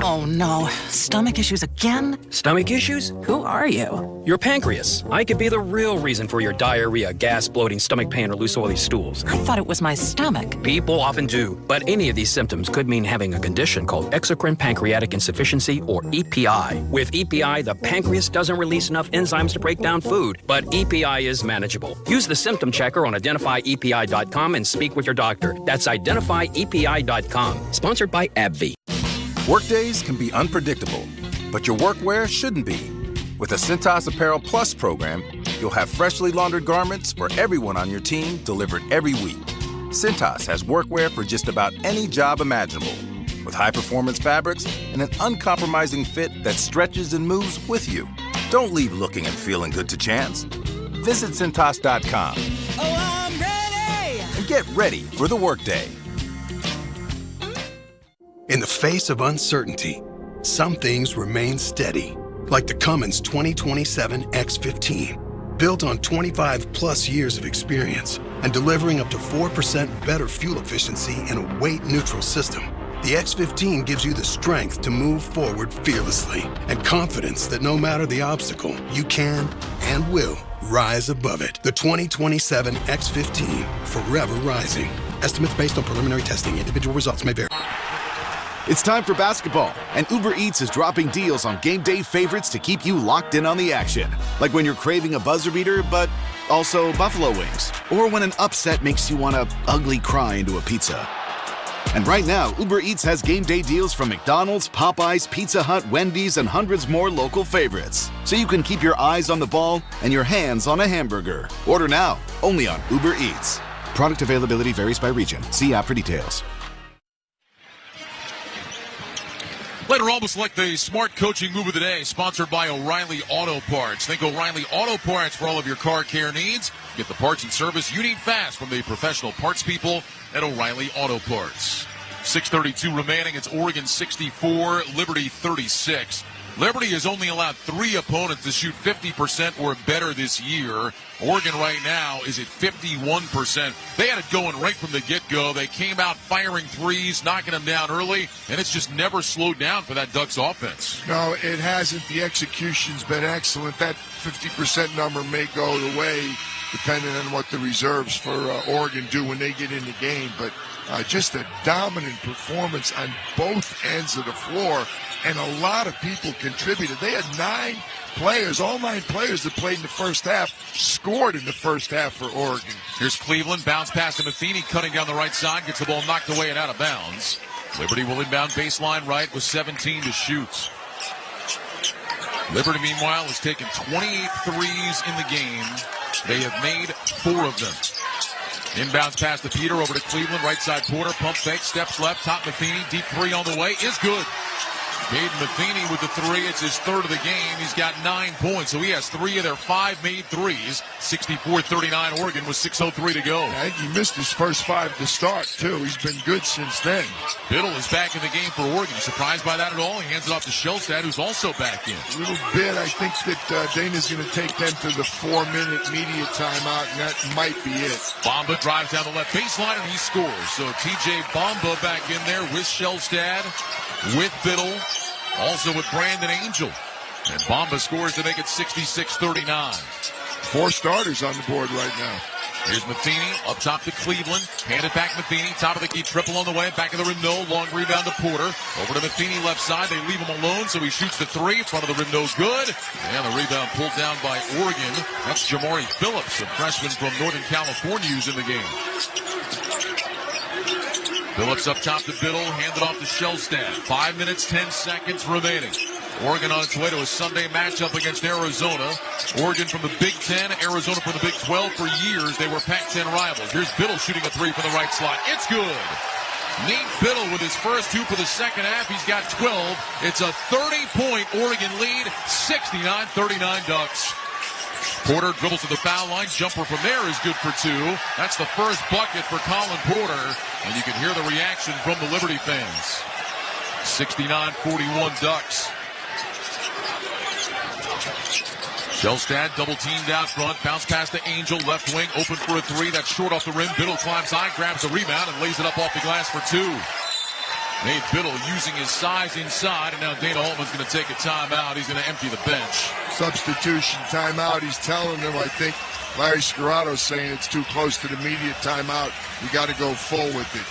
Oh no, stomach issues again? Stomach issues? Who are you? Your pancreas. I could be the real reason for your diarrhea, gas, bloating, stomach pain, or loose oily stools. I thought it was my stomach. People often do, but any of these symptoms could mean having a condition called exocrine pancreatic insufficiency, or EPI. With EPI, the pancreas doesn't release enough enzymes to break down food, but EPI is manageable. Use the symptom checker on identifyepi.com and speak with your doctor. That's identifyepi.com. Sponsored by AbbVie. Workdays can be unpredictable, but your workwear shouldn't be. With the Cintas Apparel Plus program, you'll have freshly laundered garments for everyone on your team delivered every week. Cintas has workwear for just about any job imaginable, with high-performance fabrics and an uncompromising fit that stretches and moves with you. Don't leave looking and feeling good to chance. Visit Cintas.com. Oh, I'm ready! And get ready for the workday. In the face of uncertainty, some things remain steady, like the Cummins 2027 X15. Built on 25-plus years of experience and delivering up to 4% better fuel efficiency in a weight-neutral system, the X15 gives you the strength to move forward fearlessly and confidence that no matter the obstacle, you can and will rise above it. The 2027 X15, forever rising. Estimates based on preliminary testing. Individual results may vary. It's time for basketball, and Uber Eats is dropping deals on game day favorites to keep you locked in on the action. Like when you're craving a buzzer beater, but also buffalo wings. Or when an upset makes you want to ugly cry into a pizza. And right now, Uber Eats has game day deals from McDonald's, Popeyes, Pizza Hut, Wendy's, and hundreds more local favorites. So you can keep your eyes on the ball and your hands on a hamburger. Order now, only on Uber Eats. Product availability varies by region. See app for details. Later on, we'll select the Smart Coaching Move of the Day, sponsored by O'Reilly Auto Parts. Think O'Reilly Auto Parts for all of your car care needs. Get the parts and service you need fast from the professional parts people at O'Reilly Auto Parts. 6:32 remaining. It's Oregon 64, Liberty 36. Liberty has only allowed 3 opponents to shoot 50% or better this year. Oregon right now is at 51%. They had it going right from the get-go. They came out firing threes, knocking them down early, and it's just never slowed down for that Ducks offense. No, it hasn't. The execution's been excellent. That 50% number may go away depending on what the reserves for Oregon do when they get in the game. But just a dominant performance on both ends of the floor, and a lot of people contributed. They had 9 players, all 9 players that played in the first half, scored in the first half for Oregon. Here's Cleveland, bounce pass to Matheny, cutting down the right side, gets the ball knocked away and out of bounds. Liberty will inbound baseline right with 17 to shoot. Liberty, meanwhile, has taken 28 threes in the game. They have made 4 of them. Inbounds pass to Peter, over to Cleveland, right side Porter, pump fake, steps left, top Matheny, deep 3 on the way, is good. Gabe Matheny with the 3. It's his 3rd of the game. He's got 9 points, so he has 3 of their 5 made threes. 64-39 Oregon with 6:03 to go. I think he missed his first 5 to start, too. He's been good since then. Biddle is back in the game for Oregon. Surprised by that at all? He hands it off to Shelstad, who's also back in. A little bit. I think that Dana's going to take them to the 4-minute media timeout, and that might be it. Bamba drives down the left baseline, and he scores. So TJ Bamba back in there with Shelstad, with Biddle, also with Brandon Angel. And Bamba scores to make it 66-39. 4 starters on the board right now. Here's Matheny up top to Cleveland. Hand it back Matheny. Top of the key, triple on the way. Back of the rim, no. Long rebound to Porter. Over to Matheny, left side. They leave him alone, so he shoots the 3. Front of the rim, no good. And the rebound pulled down by Oregon. That's Jamari Phillips, a freshman from Northern California, who's in the game. Phillips up top to Biddle. Handed off to Shelstad. 5 minutes, 10 seconds remaining. Oregon on its way to a Sunday matchup against Arizona. Oregon from the Big Ten, Arizona from the Big 12. For years, they were Pac-10 rivals. Here's Biddle shooting a 3 from the right slot. It's good. Nate Biddle with his first 2 for the second half. He's got 12. It's a 30-point Oregon lead, 69-39 Ducks. Porter dribbles to the foul line. Jumper from there is good for 2. That's the first bucket for Colin Porter. And you can hear the reaction from the Liberty fans. 69-41 Ducks. Shelstad double teamed out front. Bounce pass to Angel. Left wing open for a 3. That's short off the rim. Biddle climbs high, grabs the rebound, and lays it up off the glass for 2. Nate Biddle using his size inside, and now Dana Altman's going to take a timeout. He's going to empty the bench. Substitution timeout. He's telling them, I think Larry Scarato's saying it's too close to the immediate timeout. You got to go full with it.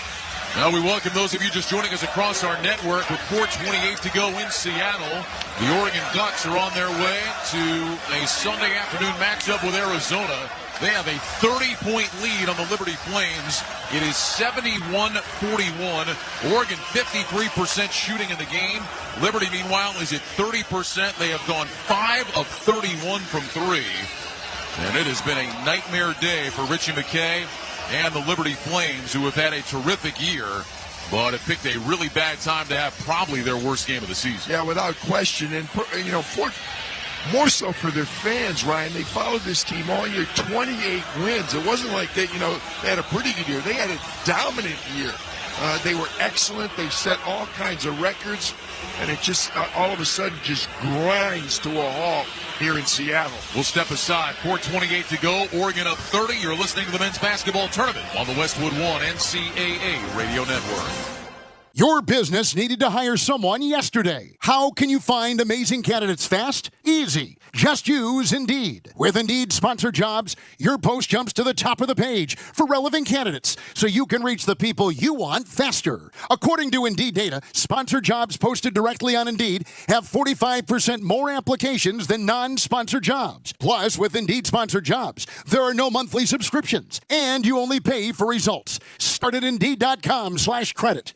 Now we welcome those of you just joining us across our network with 4:28 to go in Seattle. The Oregon Ducks are on their way to a Sunday afternoon matchup with Arizona. They have a 30-point lead on the Liberty Flames. It is 71-41. Oregon 53% shooting in the game. Liberty, meanwhile, is at 30%. They have gone 5 of 31 from 3. And it has been a nightmare day for Richie McKay and the Liberty Flames, who have had a terrific year, but have picked a really bad time to have probably their worst game of the season. Yeah, without question. And, more so for their fans, Ryan. They followed this team all year, 28 wins. It wasn't like they had a pretty good year. They had a dominant year. They were excellent. They set all kinds of records, and it just all of a sudden just grinds to a halt here in Seattle. We'll step aside. 4:28 to go. Oregon up 30. You're listening to the men's basketball tournament on the Westwood One NCAA Radio Network. Your business needed to hire someone yesterday. How can you find amazing candidates fast? Easy. Just use Indeed. With Indeed Sponsored Jobs, your post jumps to the top of the page for relevant candidates, so you can reach the people you want faster. According to Indeed data, sponsored jobs posted directly on Indeed have 45% more applications than non-sponsored jobs. Plus, with Indeed Sponsored Jobs, there are no monthly subscriptions, and you only pay for results. Start at Indeed.com/credit.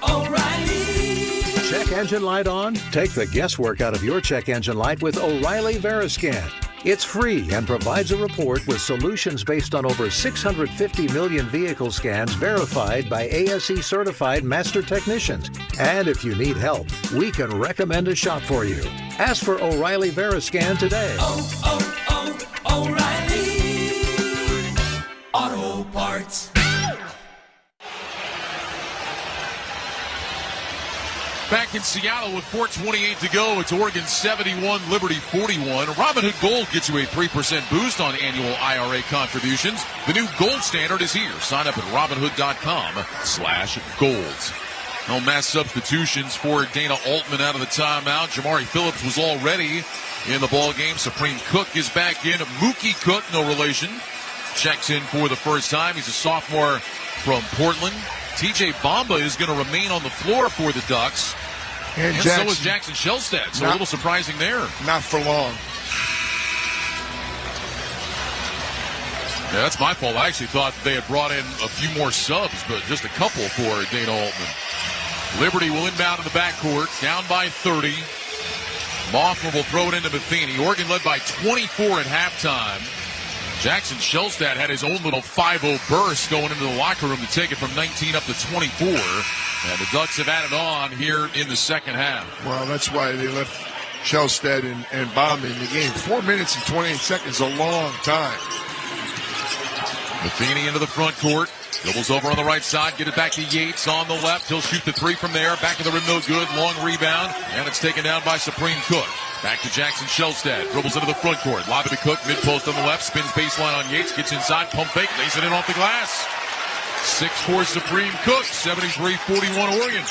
O'Reilly. Check engine light on? Take the guesswork out of your check engine light with O'Reilly Veriscan. It's free and provides a report with solutions based on over 650 million vehicle scans verified by ASE certified master technicians. And if you need help, we can recommend a shop for you. Ask for O'Reilly Veriscan today. O'Reilly Auto Parts. Back in Seattle with 4:28 to go. It's Oregon 71, Liberty 41. Robinhood Gold gets you a 3% boost on annual IRA contributions. The new gold standard is here. Sign up at Robinhood.com/gold. No mass substitutions for Dana Altman out of the timeout. Jamari Phillips was already in the ball game. Supreme Cook is back in. Mookie Cook, no relation, checks in for the first time. He's a sophomore from Portland. TJ Bamba is going to remain on the floor for the Ducks. And so is Jackson Shelstad. So a little surprising there. Not for long. Yeah, that's my fault. I actually thought they had brought in a few more subs, but just a couple for Dana Altman. Liberty will inbound in the backcourt, down by 30. Moffler will throw it into Matheny. Oregon led by 24 at halftime. Jackson Shellstad had his own little 5-0 burst going into the locker room to take it from 19 up to 24. And the Ducks have added on here in the second half. Well, that's why they left Shellstad and Baum in the game. 4 minutes and 28 seconds, a long time. Matheny into the front court. Dribbles over on the right side. Get it back to Yates on the left. He'll shoot the three from there. Back to the rim, no good. Long rebound. And it's taken down by Supreme Cook. Back to Jackson Shellstad. Dribbles into the front court. Lob it to Cook. Mid-post on the left. Spins baseline on Yates. Gets inside. Pump fake. Lays it in off the glass. 6'4" Supreme Cook. 73-41 Oregon.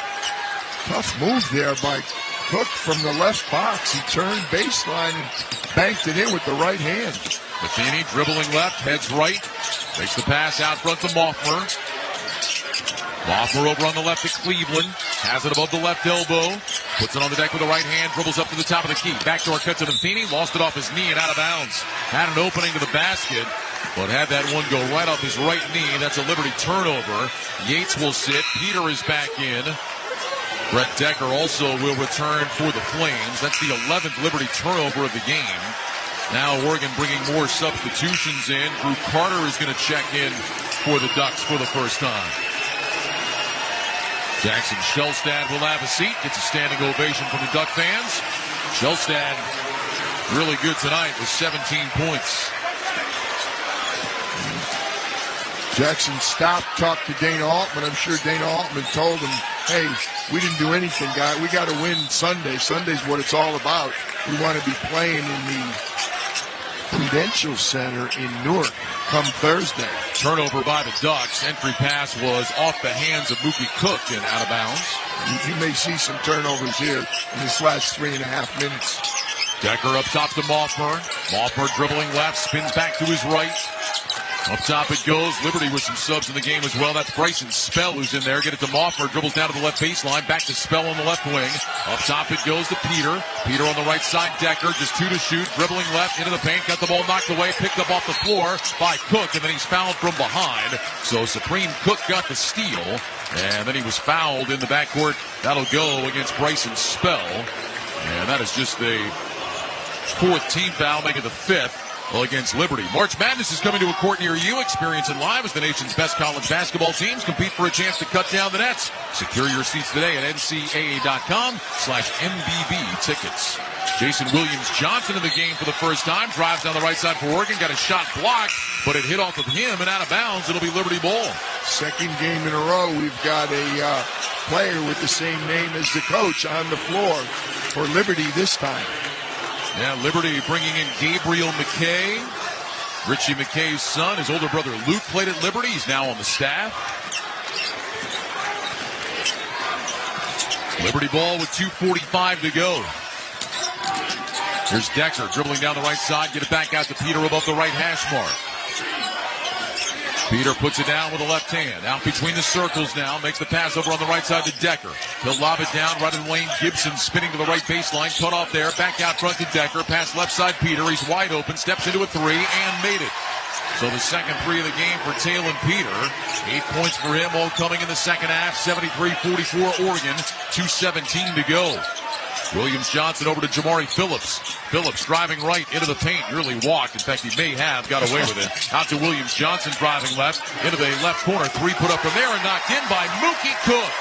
Tough move there by Cook from the left box. He turned baseline and banked it in with the right hand. Matheny dribbling left, heads right. Takes the pass out front to Moffler. Moffler over on the left to Cleveland. Has it above the left elbow. Puts it on the deck with the right hand. Dribbles up to the top of the key. Backdoor cut to Matheny. Lost it off his knee and out of bounds. Had an opening to the basket, but had that one go right off his right knee. That's a Liberty turnover. Yates will sit. Peter is back in. Brett Decker also will return for the Flames. That's the 11th Liberty turnover of the game. Now Oregon bringing more substitutions in. Drew Carter is going to check in for the Ducks for the first time. Jackson Shellstad will have a seat. Gets a standing ovation from the Duck fans. Shellstad really good tonight with 17 points. Jackson stopped, talked to Dana Altman. I'm sure Dana Altman told him, hey, we didn't do anything, guy. We got to win Sunday. Sunday's what it's all about. We want to be playing in the Prudential Center in Newark come Thursday. Turnover by the Ducks. Entry pass was off the hands of Mookie Cook and out of bounds. You may see some turnovers here in this last 3.5 minutes. Decker up top to Moffler. Moffler dribbling left, spins back to his right. Up top it goes. Liberty with some subs in the game as well. That's Bryson Spell who's in there. Get it to Moffler. Dribbles down to the left baseline. Back to Spell on the left wing. Up top it goes to Peter. Peter on the right side. Decker just 2 to shoot. Dribbling left into the paint. Got the ball knocked away. Picked up off the floor by Cook. And then he's fouled from behind. So Supreme Cook got the steal. And then he was fouled in the backcourt. That'll go against Bryson Spell. And that is just the 4th team foul, making the 5th. Well, against Liberty. March Madness is coming to a court near you. Experience it live as the nation's best college basketball teams compete for a chance to cut down the nets. Secure your seats today at ncaa.com/MBB tickets. Jason Williams-Johnson in the game for the first time. Drives down the right side for Oregon. Got a shot blocked, but it hit off of him and out of bounds. It'll be Liberty ball. Second game in a row, we've got a player with the same name as the coach on the floor for Liberty this time. Yeah, Liberty bringing in Gabriel McKay. Richie McKay's son. His older brother Luke played at Liberty. He's now on the staff. Liberty ball with 2:45 to go. Here's Decker dribbling down the right side. Get it back out to Peter above the right hash mark. Peter puts it down with the left hand. Out between the circles now. Makes the pass over on the right side to Decker. He'll lob it down right in the lane. Gibson spinning to the right baseline. Cut off there. Back out front to Decker. Pass left side Peter. He's wide open. Steps into a three and made it. So the second three of the game for Talon Peter. 8 points for him, all coming in the second half. 73-44 Oregon. 2:17 to go. Williams-Johnson over to Jamari Phillips. Phillips driving right into the paint. Nearly walked. In fact, he may have got away with it. Out to Williams-Johnson driving left into the left corner. Three put up from there and knocked in by Mookie Cook.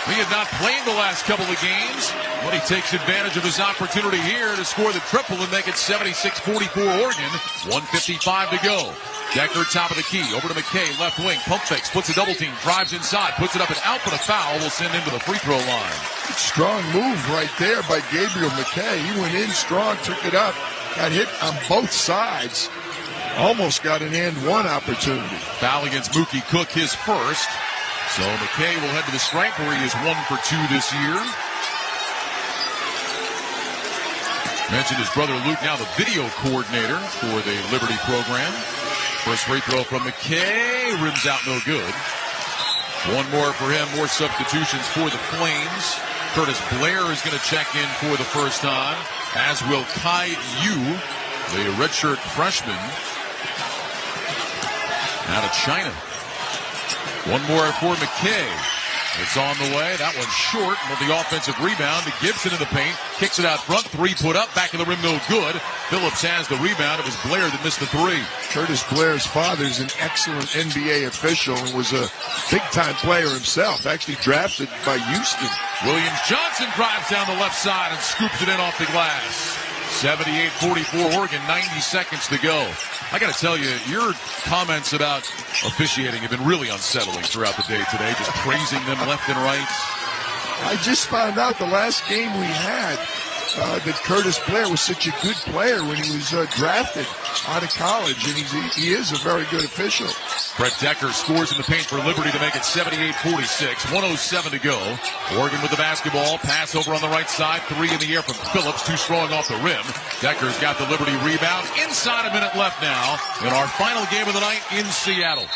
He had not played the last couple of games, but he takes advantage of his opportunity here to score the triple and make it 76-44 Oregon. 1:55 to go. Decker top of the key. Over to McKay. Left wing. Pump fakes. Puts a double team. Drives inside. Puts it up and out, but a foul will send him to the free throw line. Strong move right there by Gabriel McKay. He went in strong, took it up, got hit on both sides. Almost got an and one opportunity. Foul against Mookie Cook, his first. So McKay will head to the stripe where he is 1 for 2 this year. Mentioned his brother Luke, now the video coordinator for the Liberty program. First free throw from McKay, rims out no good. One more for him, more substitutions for the Flames. Curtis Blair is going to check in for the first time, as will Kai Yu, the redshirt freshman. Out of China. One more for McKay. It's on the way. That one's short with the offensive rebound. Gibson in the paint. Kicks it out front. Three put up. Back of the rim, no good. Phillips has the rebound. It was Blair that missed the three. Curtis Blair's father is an excellent NBA official and was a big-time player himself, actually drafted by Houston. Williams Johnson drives down the left side and scoops it in off the glass. 78-44 Oregon, 90 seconds to go. I got to tell you, your comments about officiating have been really unsettling throughout the day today, just praising them left and right. I just found out the last game we had that Curtis Blair was such a good player when he was drafted out of college, and he is a very good official. Brett Decker scores in the paint for Liberty to make it 78-46. 1:07 to go. Oregon with the basketball. Pass over on the right side. Three in the air from Phillips. Too strong off the rim. Decker's got the Liberty rebound. Inside a minute left now in our final game of the night in Seattle.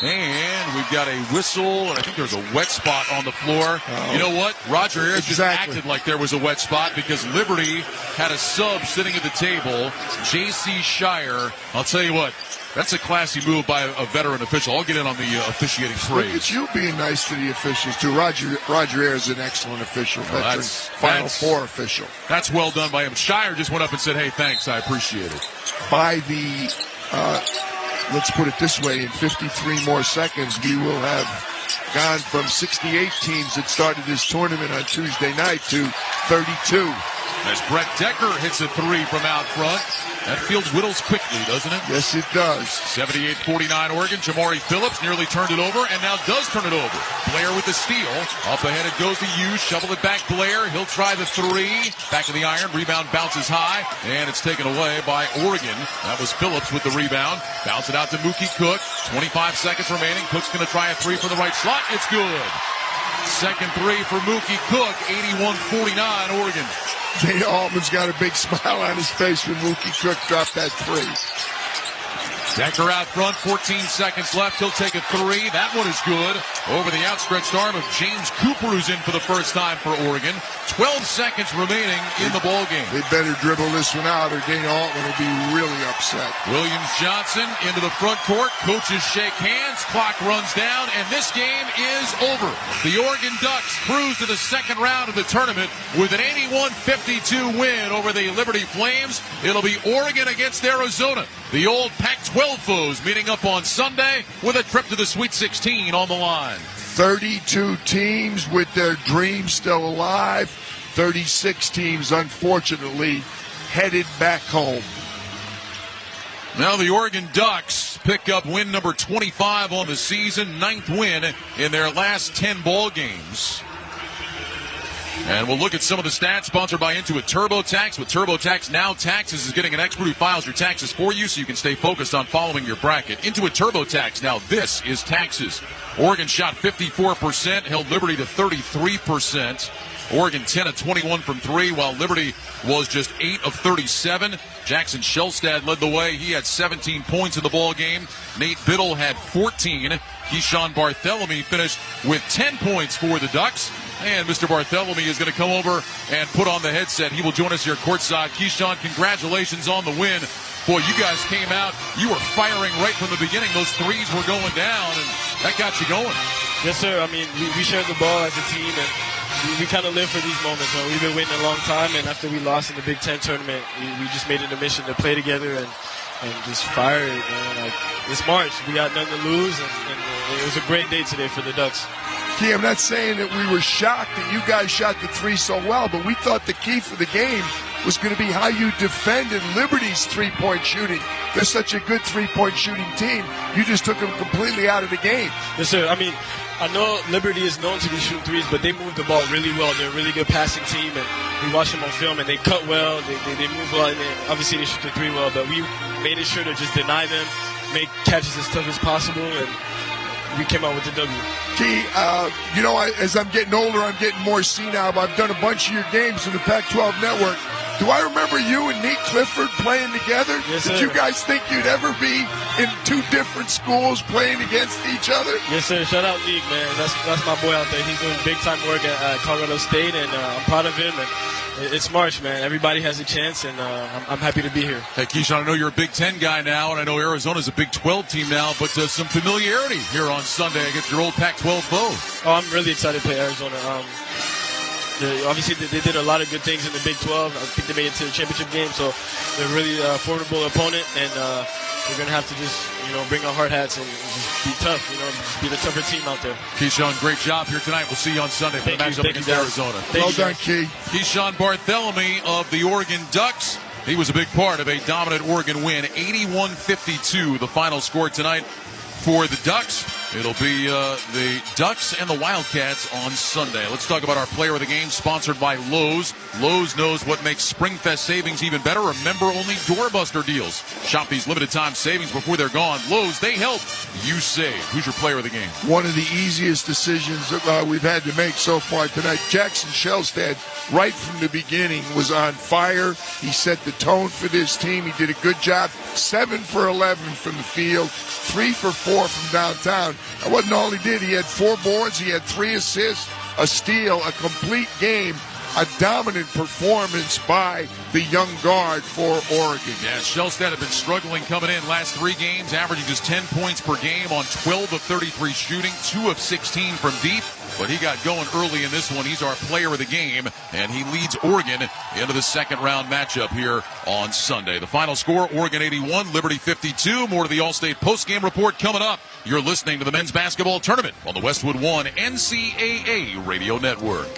And we've got a whistle, and I think there's a wet spot on the floor. You know what? Roger Ayers just acted like there was a wet spot because Liberty had a sub sitting at the table, J.C. Shire. I'll tell you what, that's a classy move by a veteran official. I'll get in on the officiating praise. Look at you being nice to the officials, too. Roger Ayers is an excellent official, veteran Final Four official. That's well done by him. Shire just went up and said, hey, thanks, I appreciate it. By the... let's put it this way, in 53 more seconds, we will have gone from 68 teams that started this tournament on Tuesday night to 32. As Brett Decker hits a three from out front. That field whittles quickly, doesn't it? Yes, it does. 78-49 Oregon. Jamari Phillips nearly turned it over and now does turn it over. Blair with the steal. Up ahead it goes to Hughes. Shovel it back Blair. He'll try the three. Back of the iron. Rebound bounces high. And it's taken away by Oregon. That was Phillips with the rebound. Bounce it out to Mookie Cook. 25 seconds remaining. Cook's going to try a three from the right slot. It's good. Second three for Mookie Cook. 81-49 Oregon. Dana Altman's got a big smile on his face when Mookie Cook dropped that three. Decker out front, 14 seconds left. He'll take a three. That one is good. Over the outstretched arm of James Cooper, who's in for the first time for Oregon. 12 seconds remaining in the ballgame. They better dribble this one out or Dana Altman will be really upset. Williams Johnson into the front court. Coaches shake hands. Clock runs down, and this game is over. The Oregon Ducks cruise to the second round of the tournament with an 81-52 win over the Liberty Flames. It'll be Oregon against Arizona. The old Pac-12 foes meeting up on Sunday with a trip to the Sweet 16 on the line. 32 teams with their dreams still alive. 36 teams, unfortunately, headed back home. Now the Oregon Ducks pick up win number 25 on the season, 9th win in their last 10 ball games. And we'll look at some of the stats sponsored by Intuit TurboTax. With TurboTax Now, Taxes is getting an expert who files your taxes for you so you can stay focused on following your bracket. Intuit TurboTax. Now this is taxes. Oregon shot 54%, held Liberty to 33%. Oregon 10 of 21 from three, while Liberty was just 8 of 37. Jackson Shelstad led the way. He had 17 points in the ball game. Nate Biddle had 14. Keyshawn Barthelemy finished with 10 points for the Ducks. And Mr. Barthelemy is going to come over and put on the headset. He will join us here courtside. Keyshawn, congratulations on the win. Boy, you guys came out. You were firing right from the beginning. Those threes were going down, and that got you going. Yes, sir. I mean, we shared the ball as a team, and we kind of live for these moments. We've been waiting a long time, and after we lost in the Big Ten tournament, we just made it a mission to play together and just fire it, man. Like, this March, we got nothing to lose, and it was a great day today for the Ducks. Key, I'm not saying that we were shocked that you guys shot the three so well, but we thought the key for the game was going to be how you defended Liberty's three-point shooting. They're such a good three-point shooting team. You just took them completely out of the game. Yes, sir. I mean, I know Liberty is known to be shooting threes, but they move the ball really well. They're a really good passing team, and we watch them on film, and they cut well. They move well, and obviously they shoot the three well, but we made it sure to just deny them, make catches as tough as possible, and we came out with the W. Key, as I'm getting older, I'm getting more senile, but I've done a bunch of your games in the Pac-12 network. Do I remember you and Nate Clifford playing together? Yes, sir. Did you guys think you'd ever be in two different schools playing against each other? Yes, sir. Shout out Neek, man. That's my boy out there. He's doing big-time work at Colorado State, and I'm proud of him. And It's March, man. Everybody has a chance, and I'm happy to be here. Hey, Keyshawn, I know you're a Big Ten guy now, and I know Arizona's a Big 12 team now, but some familiarity here on Sunday against your old Pac-12 foes. Oh, I'm really excited to play Arizona. Obviously, they did a lot of good things in the Big 12. I think they made it to the championship game, so they're a really formidable opponent, and we're going to have to just, bring our hard hats and just be tough, just be the tougher team out there. Keyshawn, great job here tonight. We'll see you on Sunday for the matchup against Arizona. Well done, Key. Keyshawn Bartholomew of the Oregon Ducks. He was a big part of a dominant Oregon win, 81-52, the final score tonight for the Ducks. It'll be the Ducks and the Wildcats on Sunday. Let's talk about our player of the game, sponsored by Lowe's. Lowe's knows what makes SpringFest savings even better. Remember, only doorbuster deals. Shop these limited time savings before they're gone. Lowe's, they help, you save. Who's your player of the game? One of the easiest decisions we've had to make so far tonight. Jackson Shellstad, right from the beginning, was on fire. He set the tone for this team. He did a good job. 7 for 11 from the field, 3 for 4 from downtown. That wasn't all he did. He had 4 boards. He had 3 assists, a steal, a complete game. A dominant performance by the young guard for Oregon. Yeah, Shellstad had been struggling coming in last 3 games, averaging just 10 points per game on 12 of 33 shooting, 2 of 16 from deep. But he got going early in this one. He's our player of the game, and he leads Oregon into the second round matchup here on Sunday. The final score, Oregon 81, Liberty 52. More to the All-State postgame report coming up. You're listening to the men's basketball tournament on the Westwood One NCAA Radio Network.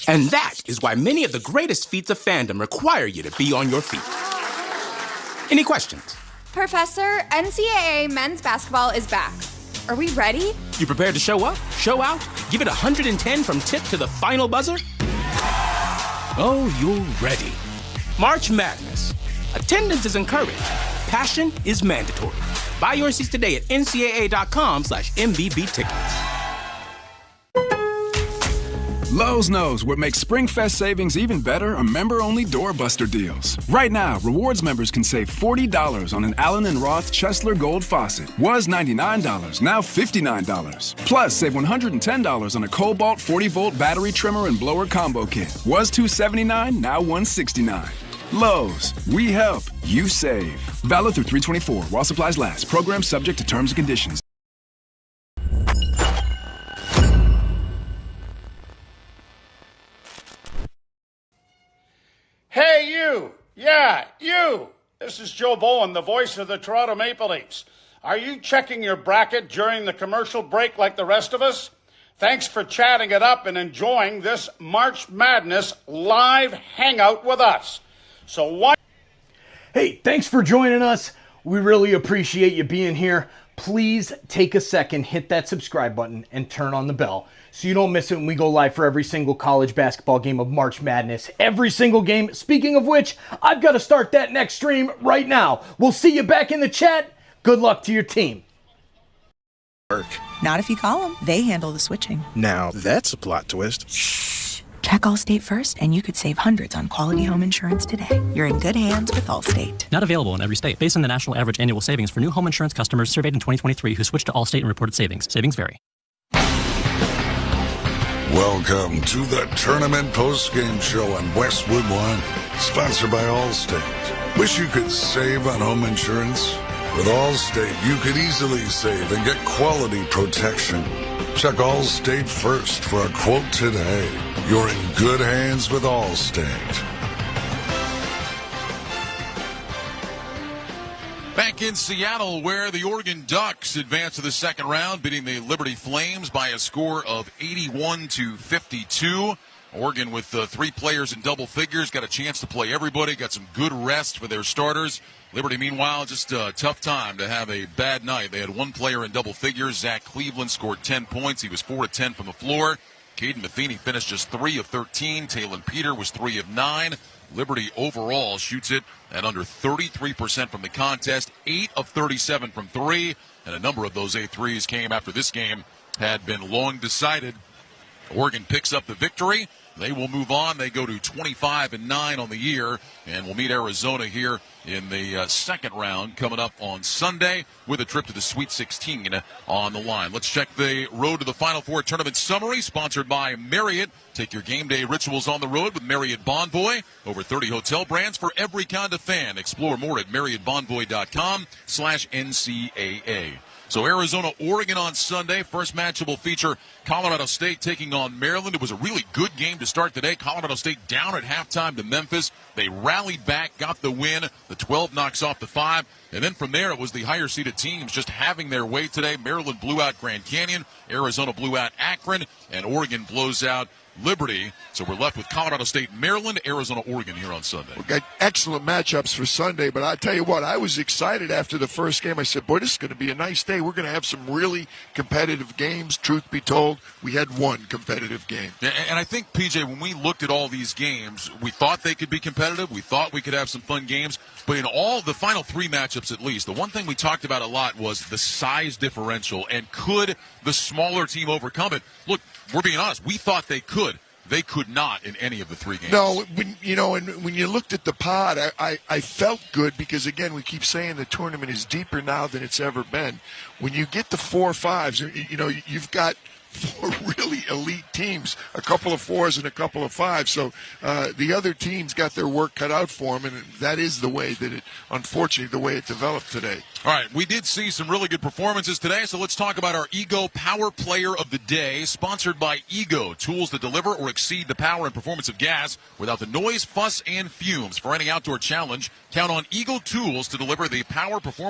And that is why many of the greatest feats of fandom require you to be on your feet. Any questions? Professor, NCAA men's basketball is back. Are we ready? You prepared to show up, show out, give it 110 from tip to the final buzzer? Oh, you're ready. March Madness. Attendance is encouraged. Passion is mandatory. Buy your seats today at ncaa.com/MVB tickets. Lowe's knows what makes SpringFest savings even better are member-only doorbuster deals. Right now, rewards members can save $40 on an Allen & Roth Chesler Gold faucet. Was $99, now $59. Plus, save $110 on a Cobalt 40-volt battery trimmer and blower combo kit. Was $279, now $169. Lowe's, we help, you save. Valid through 3/24 while supplies last. Program subject to terms and conditions. Hey, you! Yeah, you! This is Joe Bowen, the voice of the Toronto Maple Leafs. Are you checking your bracket during the commercial break like the rest of us? Thanks for chatting it up and enjoying this March Madness live hangout with us. So why... Hey, thanks for joining us. We really appreciate you being here. Please take a second, hit that subscribe button, and turn on the bell so you don't miss it when we go live for every single college basketball game of March Madness. Every single game. Speaking of which, I've got to start that next stream right now. We'll see you back in the chat. Good luck to your team. Not if you call them. They handle the switching. Now, that's a plot twist. Shh. Check Allstate first, and you could save hundreds on quality home insurance today. You're in good hands with Allstate. Not available in every state. Based on the national average annual savings for new home insurance customers surveyed in 2023 who switched to Allstate and reported savings. Savings vary. Welcome to the Tournament Postgame Show on Westwood One, sponsored by Allstate. Wish you could save on home insurance? With Allstate, you could easily save and get quality protection. Check Allstate first for a quote today. You're in good hands with Allstate. Back in Seattle, where the Oregon Ducks advance to the second round, beating the Liberty Flames by a score of 81-52. Oregon with 3 players in double figures, got a chance to play everybody, got some good rest for their starters. Liberty, meanwhile, just a tough time to have a bad night. They had 1 player in double figures. Zach Cleveland scored 10 points. He was 4 of 10 from the floor. Caden Matheny finished just 3 of 13. Talon Peter was 3 of 9. Liberty overall shoots it at under 33% from the contest, 8 of 37 from 3, and a number of those 8 threes came after this game had been long decided Oregon picks up the victory. They will move on. They go to 25-9 on the year, and will meet Arizona here in the second round coming up on Sunday with a trip to the Sweet 16 on the line. Let's check the Road to the Final Four tournament summary, sponsored by Marriott. Take your game day rituals on the road with Marriott Bonvoy. Over 30 hotel brands for every kind of fan. Explore more at MarriottBonvoy.com/NCAA. So Arizona, Oregon on Sunday. First matchup will feature Colorado State taking on Maryland. It was a really good game to start today. Colorado State down at halftime to Memphis. They rallied back, got the win. The 12 knocks off the 5. And then from there, it was the higher-seeded teams just having their way today. Maryland blew out Grand Canyon. Arizona blew out Akron. And Oregon blows out Liberty. So we're left with Colorado State, Maryland, Arizona, Oregon here on Sunday. We've got excellent matchups for Sunday, but I tell you what, I was excited after the first game. I said, boy, this is going to be a nice day. We're going to have some really competitive games. Truth be told, we had one competitive game. And I think, PJ, when we looked at all these games, we thought they could be competitive. We thought we could have some fun games. But in all the final 3 matchups at least, the one thing we talked about a lot was the size differential, and could the smaller team overcome it? Look, we're being honest, we thought they could. They could not in any of the 3 games. No, when you looked at the pod, I felt good because, again, we keep saying the tournament is deeper now than it's ever been. When you get the 4-5s, you've got 4 really elite teams, a couple of 4s and a couple of 5s. So the other teams got their work cut out for them, and that is the way that unfortunately, the way it developed today. All right, we did see some really good performances today, so let's talk about our Ego Power Player of the Day, sponsored by Ego, tools that deliver or exceed the power and performance of gas without the noise, fuss, and fumes. For any outdoor challenge, count on Ego tools to deliver the power, performance,